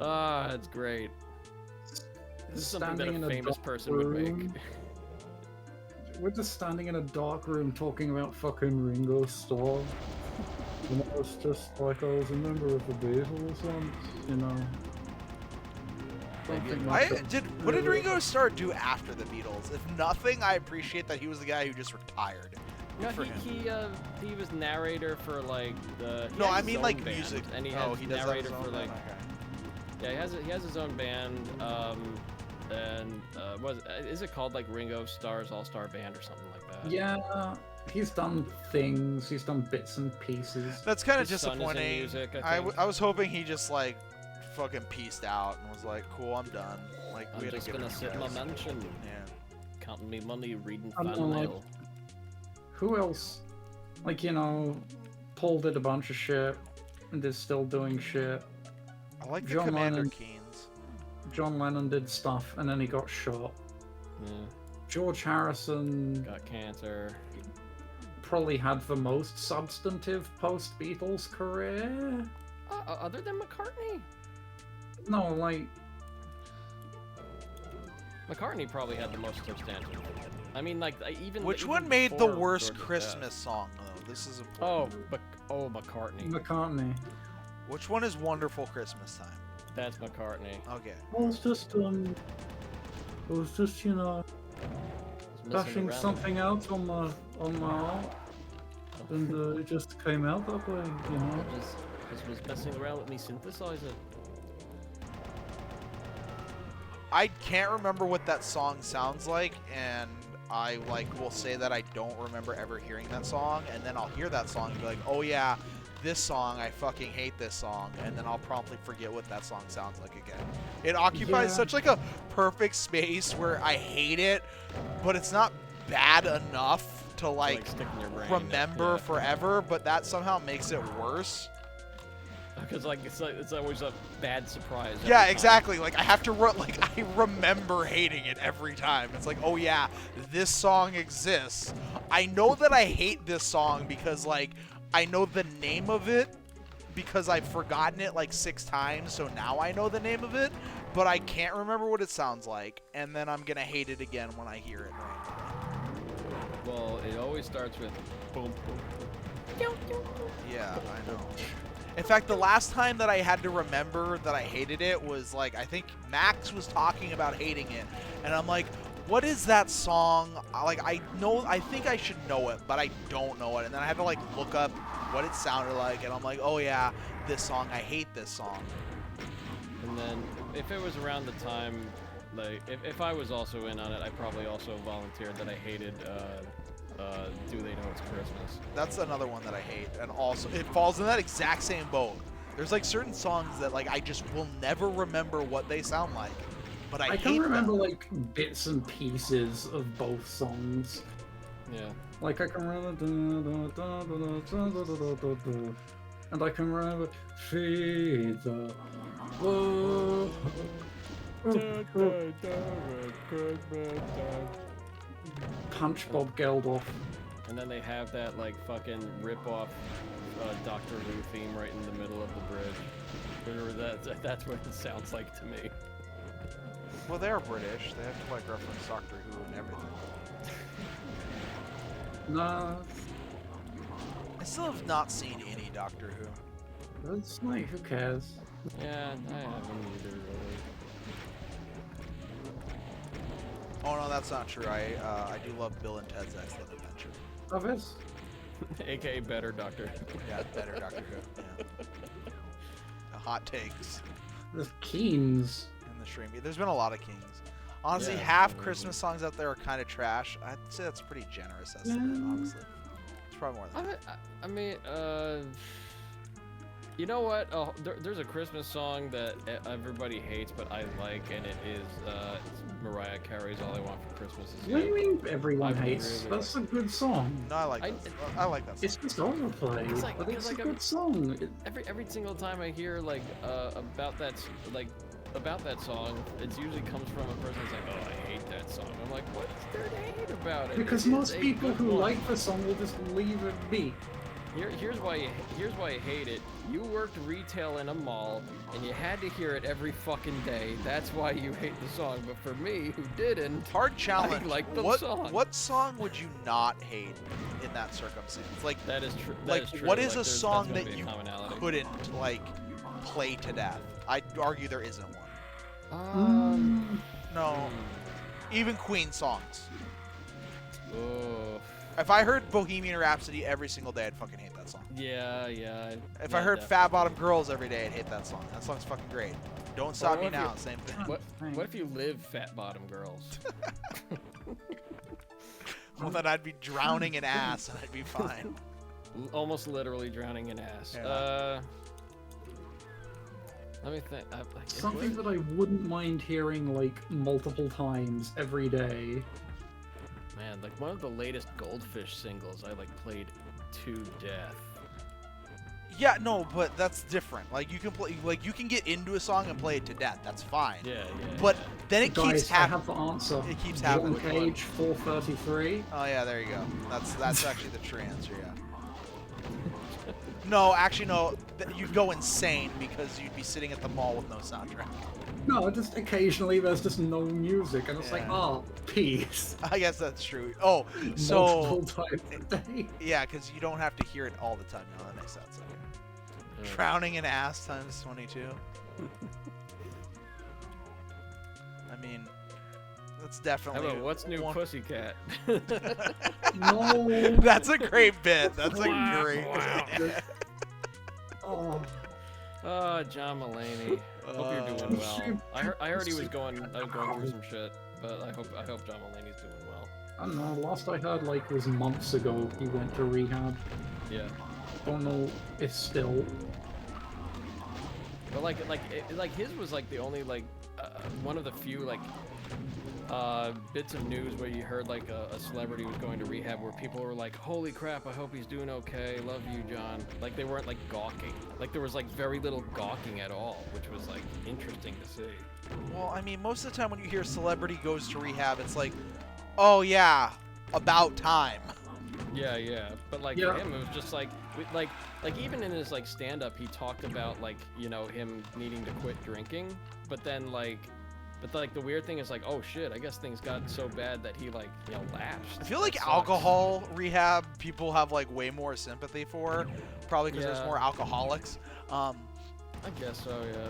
it's great. This is something that a famous person would make. We're just standing in a dark room talking about fucking Ringo Starr. And it was just like I was a member of the Beatles once, you know. What did Ringo Starr do after the Beatles? If nothing, I appreciate that he was the guy who just retired. No, For him. he was narrator for like the. No, I mean like band, music. and he Oh, has he does have narrator his own for like. band, okay. Yeah, he has his own band. Is it called like Ringo Starr's All Star Band or something like that? Yeah, he's done things, he's done bits and pieces. That's kind of His son is in disappointing. music, I was hoping he just like fucking pieced out and was like, cool, I'm done. Like we I'm had just to give gonna it sit in my guys. mansion, Yeah. counting me money, reading I fan don't know, mail. Who else? Like, you know, Paul did a bunch of shit and is still doing shit. I like the John Commander Lennon. Keynes. John Lennon did stuff and then he got shot. Yeah, George Harrison got cancer. probably had the most substantive post-Beatles career. Other than McCartney? No, like, McCartney probably had the most substantial. I mean, like even. Which even one made the before worst George's Christmas death. song though? This is Oh, important. McCartney. McCartney. Which one is Wonderful Christmas Time? That's McCartney. Okay. It was just, you know, He's messing bashing around. something out on my art, and it just came out that way, you know. Just was messing around with me synthesizer. I can't remember what that song sounds like, and I will say that I don't remember ever hearing that song, and then I'll hear that song and be like, oh yeah, this song, I fucking hate this song, and then I'll promptly forget what that song sounds like again. It occupies Yeah. such like a perfect space where I hate it, but it's not bad enough to like stick in your brain. remember Yeah. forever, but that somehow makes it worse. Because like it's always a bad surprise. every Yeah, time. exactly. Like I have to I remember hating it every time. It's like, oh yeah, this song exists. I know that I hate this song because like I know the name of it because I've forgotten it like 6 times, so now I know the name of it, but I can't remember what it sounds like, and then I'm gonna hate it again when I hear it. Well, it always starts with boom, boom. Yeah, I know. In fact, the last time that I had to remember that I hated it was like, I think Max was talking about hating it, and I'm like, what is that song? Like, I think I should know it, but I don't know it, and then I had to like look up what it sounded like, and I'm like, oh yeah, this song, I hate this song. And then if it was around the time, like if I was also in on it, I probably also volunteered that I hated. Do They Know It's Christmas? That's another one that I hate, and also it falls in that exact same boat. There's like certain songs that like I just will never remember what they sound like, but I hate can remember them. like bits and pieces of both songs. Yeah. Like I can remember, and I can remember feed the world. Punch Bob Geldof. And then they have that like fucking rip off Doctor Who theme right in the middle of the bridge. That's what it sounds like to me. Well, they're British. They have to like reference Doctor Who and everything. Nah, I still have not seen any Doctor Who. that's like, who cares? Yeah, I haven't either really. Oh no, that's not true. I do love Bill and Ted's Excellent Adventure. Of it? AKA better Doctor. Yeah, better Doctor Who. Yeah. Hot takes There's Keens. in the stream. There's been a lot of Kings. Honestly, Yeah, half definitely. Christmas songs out there are kind of trash. I'd say that's a pretty generous estimate, honestly. It's probably more than that. I mean, you know what? Oh, there's a Christmas song that everybody hates, but I like, and it is it's Mariah Carey's "All I Want for Christmas Is What do You." you mean everyone I hates? really That's a good song. No, I like that. I like that song. It's just overplayed, It's like- but it's it's like a a- good song. Every single time I hear like about that song, it usually comes from a person who's like, "Oh, I hate that song." I'm like, "What is there to hate about it?" Because It is most a people good who one. like the song will just leave it be. Here's why you hate it. You worked retail in a mall, and you had to hear it every fucking day. That's why you hate the song. But for me, who didn't, Hard challenge. I like the what song. What song would you not hate in that circumstance? Like, that is true. like true. what is Like, a that's song gonna that be a you commonality. couldn't like play to death? I'd argue there isn't one. No, even Queen songs. Oh, If I heard Bohemian Rhapsody every single day, I'd fucking hate that song. yeah. If yeah, I heard definitely. Fat Bottom Girls every day, I'd hate that song. That song's fucking great. Don't Stop Me what if Now, you- same thing. What if you live Fat Bottom Girls? Well, then I'd be drowning in ass and I'd be fine. Almost literally drowning in ass. Yeah. Let me think. Something that I wouldn't mind hearing like multiple times every day. Man, like one of the latest Goldfish singles I like played to death. Yeah, no, but that's different. Like you can play, like you can get into a song and play it to death. That's fine. Yeah. But then it Guys, keeps I happening. have the answer. It keeps John happening. Cage, 433. Oh yeah, there you go. That's actually the true answer. Yeah. No, actually no. You'd go insane because you'd be sitting at the mall with no soundtrack. No, just occasionally there's just no music, and it's like, Yeah. oh, peace. I guess that's true. Oh, so Multiple times a day. yeah, because you don't have to hear it all the time. No, that makes sense. Okay. Yeah. Drowning in ass times 22. I mean, that's How definitely. about what's new, one- Pussycat? No. That's a great bit. That's a great. Oh, Oh, John Mulaney. Hope you're doing well. I heard he was going through some shit, but I hope John Mulaney's doing well. I don't know. Last I heard, like, was months ago. He went to rehab. Yeah. Don't know if still. But like his was like the only like one of the few like bits of news where you heard like a celebrity was going to rehab where people were like, holy crap, I hope he's doing okay, love you, John. Like they weren't like gawking. Like there was like very little gawking at all, which was like interesting to see. Well, I mean, most of the time when you hear celebrity goes to rehab, it's like, oh yeah, about time. Yeah. But like Yeah. for him, it was just like like even in his like stand-up, he talked about like, you know, him needing to quit drinking, but then like. But like the weird thing is like, oh shit, I guess things got so bad that he like, you know, lapsed. I feel like That sucks. alcohol rehab people have like way more sympathy for, probably because there's Yeah. more alcoholics. I guess so, yeah.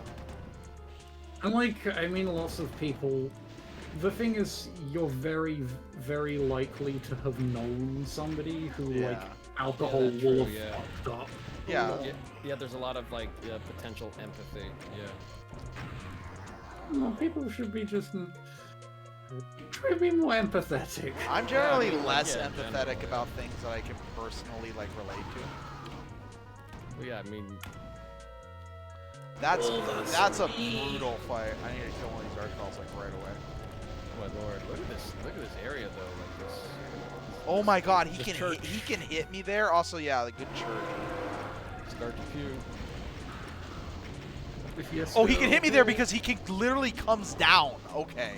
And like, I mean, lots of people. The thing is, you're very, very likely to have known somebody who, Yeah. like, alcohol Yeah, that's will true, have yeah. fucked up. Yeah. Yeah, there's a lot of like potential empathy. Yeah. No, people should be just. Try to be more empathetic. I'm generally I mean, like, less yeah, empathetic generally. about things that I can personally like relate to. Well, yeah, I mean, That's a brutal fight. I need to kill one of these archvals like right away. oh my lord, look at this area though, like this. Oh my god, he This can church. he can hit me there. Also, yeah, the good church. Start to pew. If you're Oh, he can still- hit me there because he can literally comes down. Okay.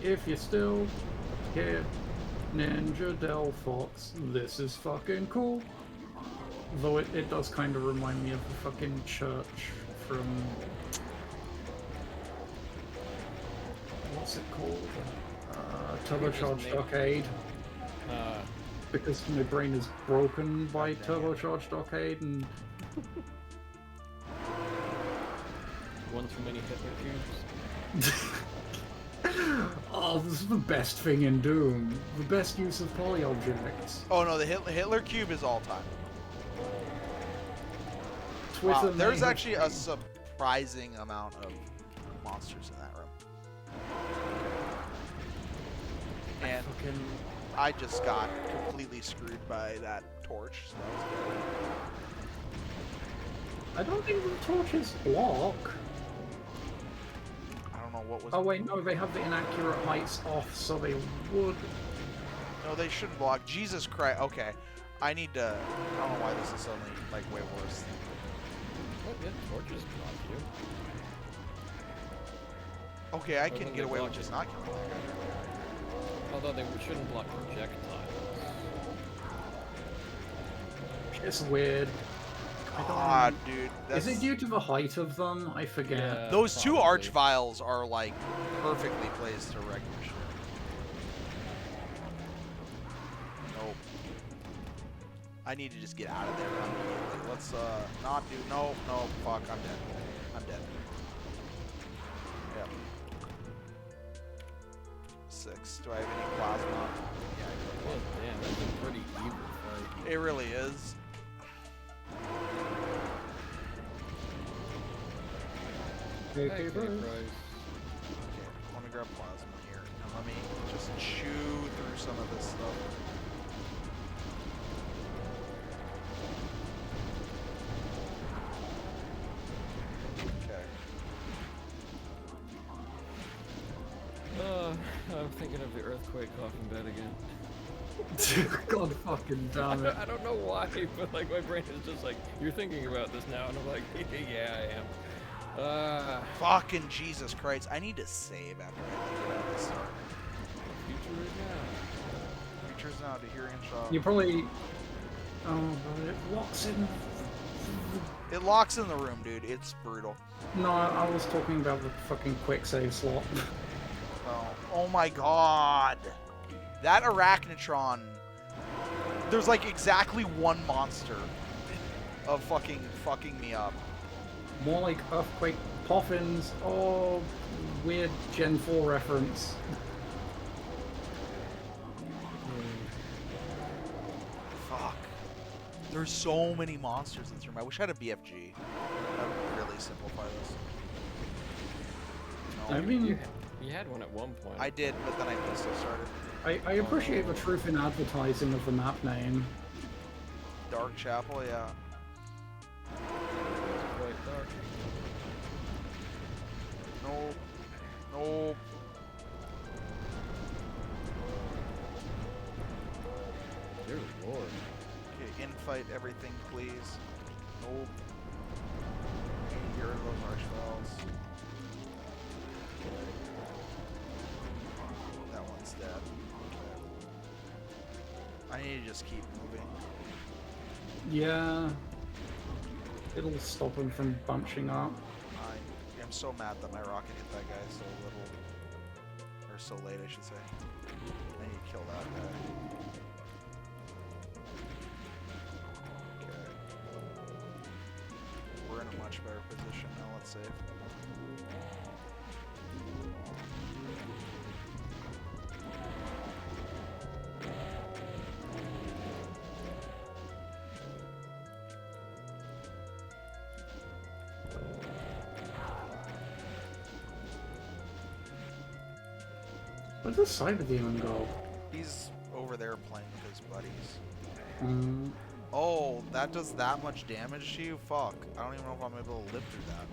If you're still here, Ninja Del Fox, this is fucking cool. Though it does kind of remind me of the fucking church from... What's it called? Turbocharged name. Arcade. Because my brain is broken by God dang it. Turbocharged Arcade, and One too many Hitler cubes. oh, this is the best thing in Doom. The best use of poly objects. Oh no, the Hitler cube is all time. Twitter Wow, there's may actually a have- surprising amount of monsters in that room. And fucking... I just got completely screwed by that torch. So that was good. I don't think the torches block. I don't know what was. Oh wait, no, they have the inaccurate heights off, so they would. No, they shouldn't block. Jesus Christ. Okay, I need to. I don't know why this is suddenly like way worse. What? Yeah, torches block you. Okay, I Why can wouldn't get they away with block just you? not killing that guy. Although they shouldn't block projectiles. It's weird. God, dude. That's... Is it due to the height of them? I forget. Yeah. Those two Probably. arch vials are like perfectly placed to regular shit. Nope. I need to just get out of there immediately. Let's not do. No, fuck. I'm dead. I'm dead. Yep. 6. Do I have any plasma? Yeah, I do. Well, damn, that's a pretty evil fight. It really is. Okay, Okay, bro. Christ. Okay, let me grab plasma here and let me just chew through some of this stuff. Okay. I'm thinking of the earthquake coughing bed again. God fucking damn it. I don't know why, but like my brain is just like, you're thinking about this now, and I'm like, yeah, I am. Fucking Jesus Christ. I need to save after I get out of this. Future is now. Features now to hearing shot. You probably... Oh, but it locks in... It locks in the room, dude. It's brutal. No, I was talking about the fucking quick save slot. Oh my god. That Arachnotron. There's like exactly one monster of fucking me up. More like Earthquake Poffins or weird Gen 4 reference. Fuck. There's so many monsters in this room. I wish I had a BFG. That would really simplify this. No, I mean, You had one at one point. I did, but then I pistol started. I appreciate the truth in advertising of the map name. Dark Chapel, yeah. Quite dark. Nope. Nope. Dear Lord. Okay, infight everything, please. Nope. Here are those archviles. That one's dead. Okay. I need to just keep moving. Yeah. It'll stop him from bunching up. I am so mad that my rocket hit that guy so little. Or so late, I should say. I need to kill that guy. Okay. We're in a much better position now, let's save. Where does Cyber Demon go? He's over there playing with his buddies. Um, Oh, that does that much damage to you? Fuck. I don't even know if I'm able to live through that.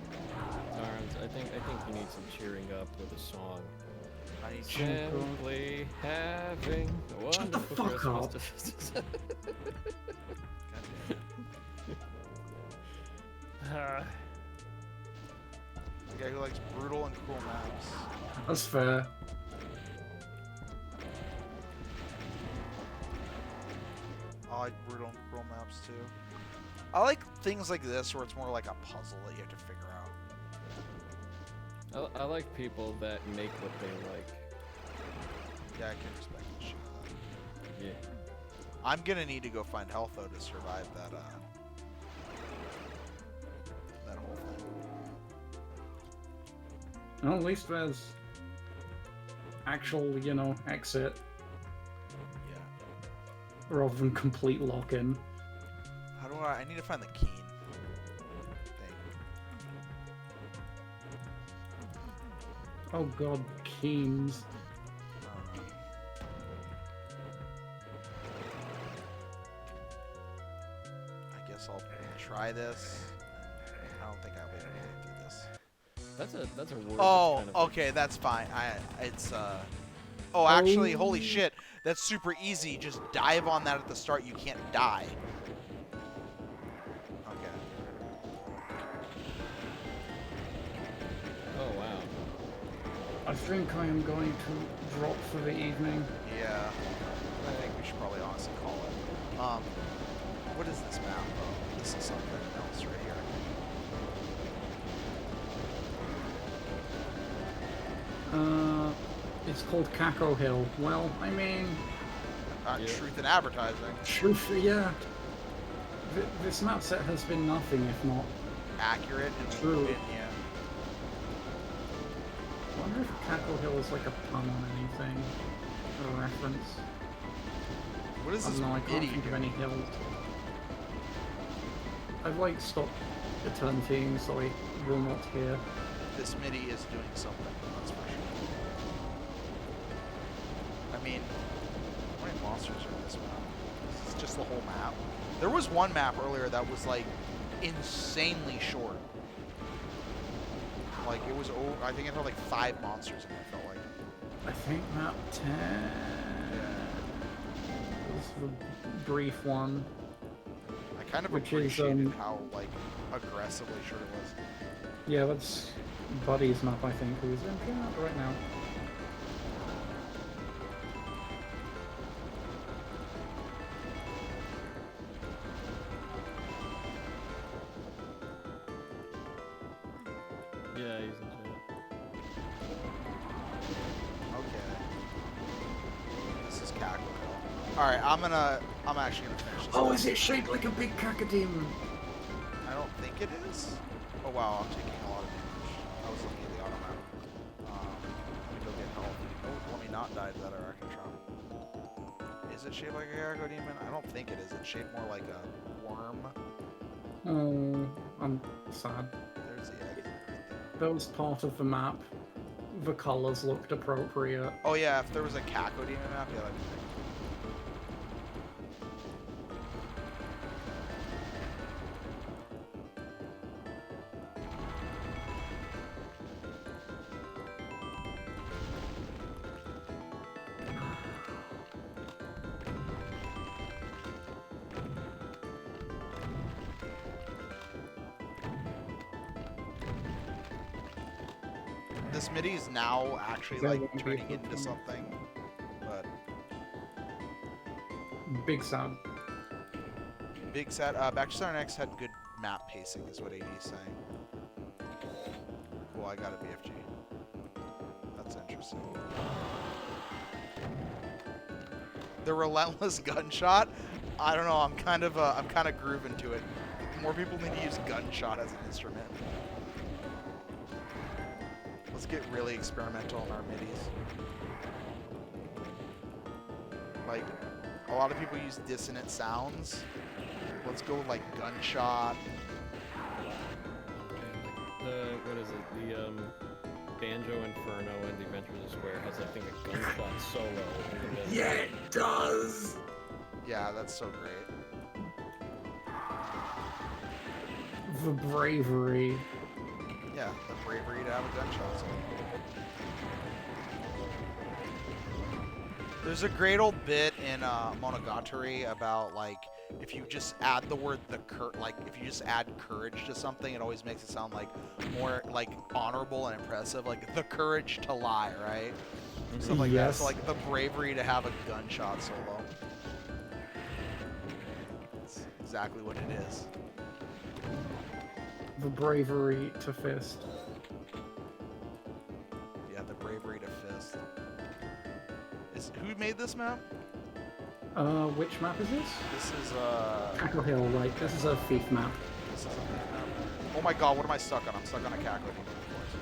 Darns, I think you need some cheering up with a song. I need to... Simply having a Shut the wonderful fuck up. Christmas. Goddamn. The guy who likes brutal and cool maps. that's fair. I like brutal and cruel maps too. I like things like this where it's more like a puzzle that you have to figure out. I like people that make what they like. Yeah, I can respect this shit. Yeah. I'm gonna need to go find health though to survive that that whole thing. Well, at least there's actual, you know, exit Yeah. rather than complete lock-in. How do I need to find the keen thing. Oh god, Keens. I don't know. I guess I'll try this. I don't think I'll be able to get through this. That's a word. Oh, that's kind of okay, that's fine. Oh, actually, holy shit, that's super easy. Just dive on that at the start. You can't die. Okay. Oh wow. I think I am going to drop for the evening. Yeah. I think we should probably honestly call it. What is this map? Oh, this is something else right here. It's called Caco Hill. Well, I mean, Yeah. Truth in advertising. truth, yeah. This map set has been nothing if not. Accurate and True. yeah. I wonder if Caco Hill is like a pun on anything, or a reference. What is I this don't know, I can't MIDI think of doing? any hills. I've like stopped eternity, so I will not hear. This MIDI is doing something, that's for sure. I mean, how many monsters are in this map? This is just the whole map. There was one map earlier that was like insanely short. Like it was, I think it had like 5 monsters in it, I felt like. I think map 10 was the brief one. I kind of Which is, appreciated how like aggressively short it was. Yeah, that's Buddy's map, I think, who's in chat right now. Yeah, he's in chat. Okay. This is Cackle. Alright, I'm actually gonna finish this. Oh, is it shaped like a big cacodemon? I don't think it is. Oh wow, I'm taking a lot of damage. I was looking at the auto map. Let me go get health. Oh, let me not die to that Arachotron. Is it shaped like a Arachnodemon? I don't think it is. It's shaped more like a worm. Oh, I'm sad. There's the egg. That was part of the map. The colors looked appropriate. Oh yeah, if there was a Cacodemon map, yeah, that'd be sick. This MIDI is now actually Yeah, like won't be turning so into fun. something, but Big sad. big set. Backstar Next had good map pacing, is what AD is saying. Cool, I got a BFG. That's interesting. The relentless gunshot. I don't know. I'm kind of grooving to it. More people need to use gunshot as an instrument. Let's get really experimental in our midis. Like, a lot of people use dissonant sounds. Let's go with like gunshot. What is it? The Banjo Inferno and the Adventures of Square has, I think, a gunshot solo in the middle. Yeah, it does. Yeah, that's so great. The bravery. Yeah, the bravery to have a gunshot solo. There's a great old bit in Monogatari about like if you just add the word if you just add courage to something, it always makes it sound like more like honorable and impressive, like the courage to lie, right? Stuff like that. Yes. So like the bravery to have a gunshot solo. That's exactly what it is. The bravery to fist. Yeah, the bravery to fist. Who made this map? Which map is this? This is Cackle Hill, right. This is a thief map. This is a map. Oh my god, what am I stuck on? I'm stuck on a cackle demon, of course.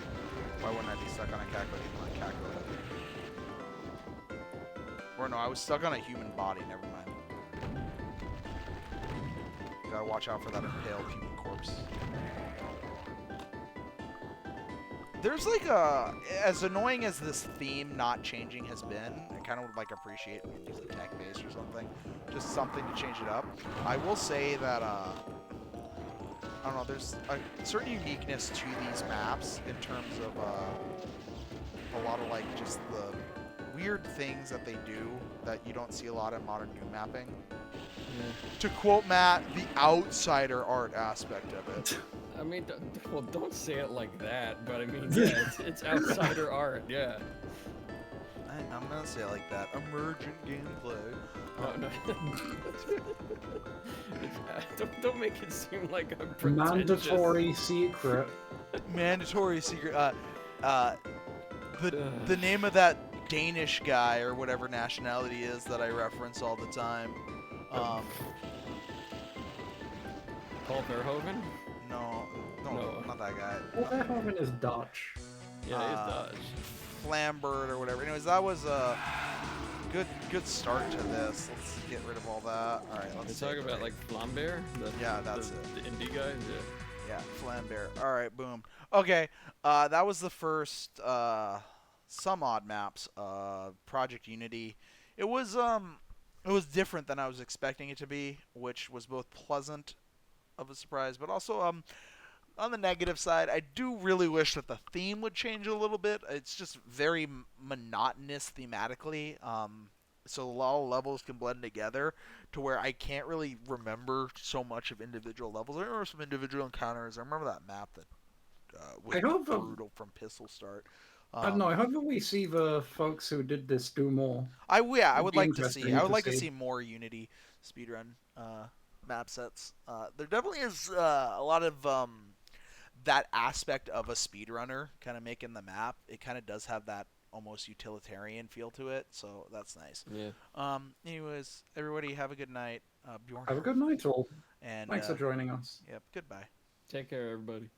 Why wouldn't I be stuck on a cackle demon on cackle hill? Or no, I was stuck on a human body, never mind. Gotta watch out for that impaled human corpse. There's like as annoying as this theme not changing has been, I kind of would like appreciate if we could use a tech base or something. Just something to change it up. I will say that, I don't know, there's a certain uniqueness to these maps in terms of a lot of like just the weird things that they do that you don't see a lot in modern Doom mapping. Yeah. To quote Matt, the outsider art aspect of it. I mean, well, don't say it like that, but I mean, yeah, it's outsider art, yeah. I'm gonna say it like that. Emergent gameplay. No. Don't make it seem like I'm pretentious. Mandatory secret. Mandatory secret. The name of that Danish guy or whatever nationality is that I reference all the time. Paul Verhoeven? No, not that guy. Well, Verhoeven is Dutch. Yeah, he's Dutch. Flambird or whatever. Anyways, that was a good start to this. Let's get rid of all that. All right, let's talk about like Flambert. Yeah, that's it. The indie guy. Yeah, Flambert. All right, boom. Okay, that was the first some odd maps. Project Unity. It was different than I was expecting it to be, which was both pleasant of a surprise, but also on the negative side, I do really wish that the theme would change a little bit. It's just very monotonous thematically, so all levels can blend together to where I can't really remember so much of individual levels. I remember some individual encounters. I remember that map that was brutal from pistol start. I don't know. I hope that we see the folks who did this do more. I would like to interesting see. I would to like to see. see more Unity speedrun map sets. There definitely is a lot of that aspect of a speedrunner kind of making the map. It kind of does have that almost utilitarian feel to it, so that's nice. Yeah. Anyways, everybody have a good night. Bjorn. Have a good night, all. And Thanks for joining us. Yep. Goodbye. Take care, everybody.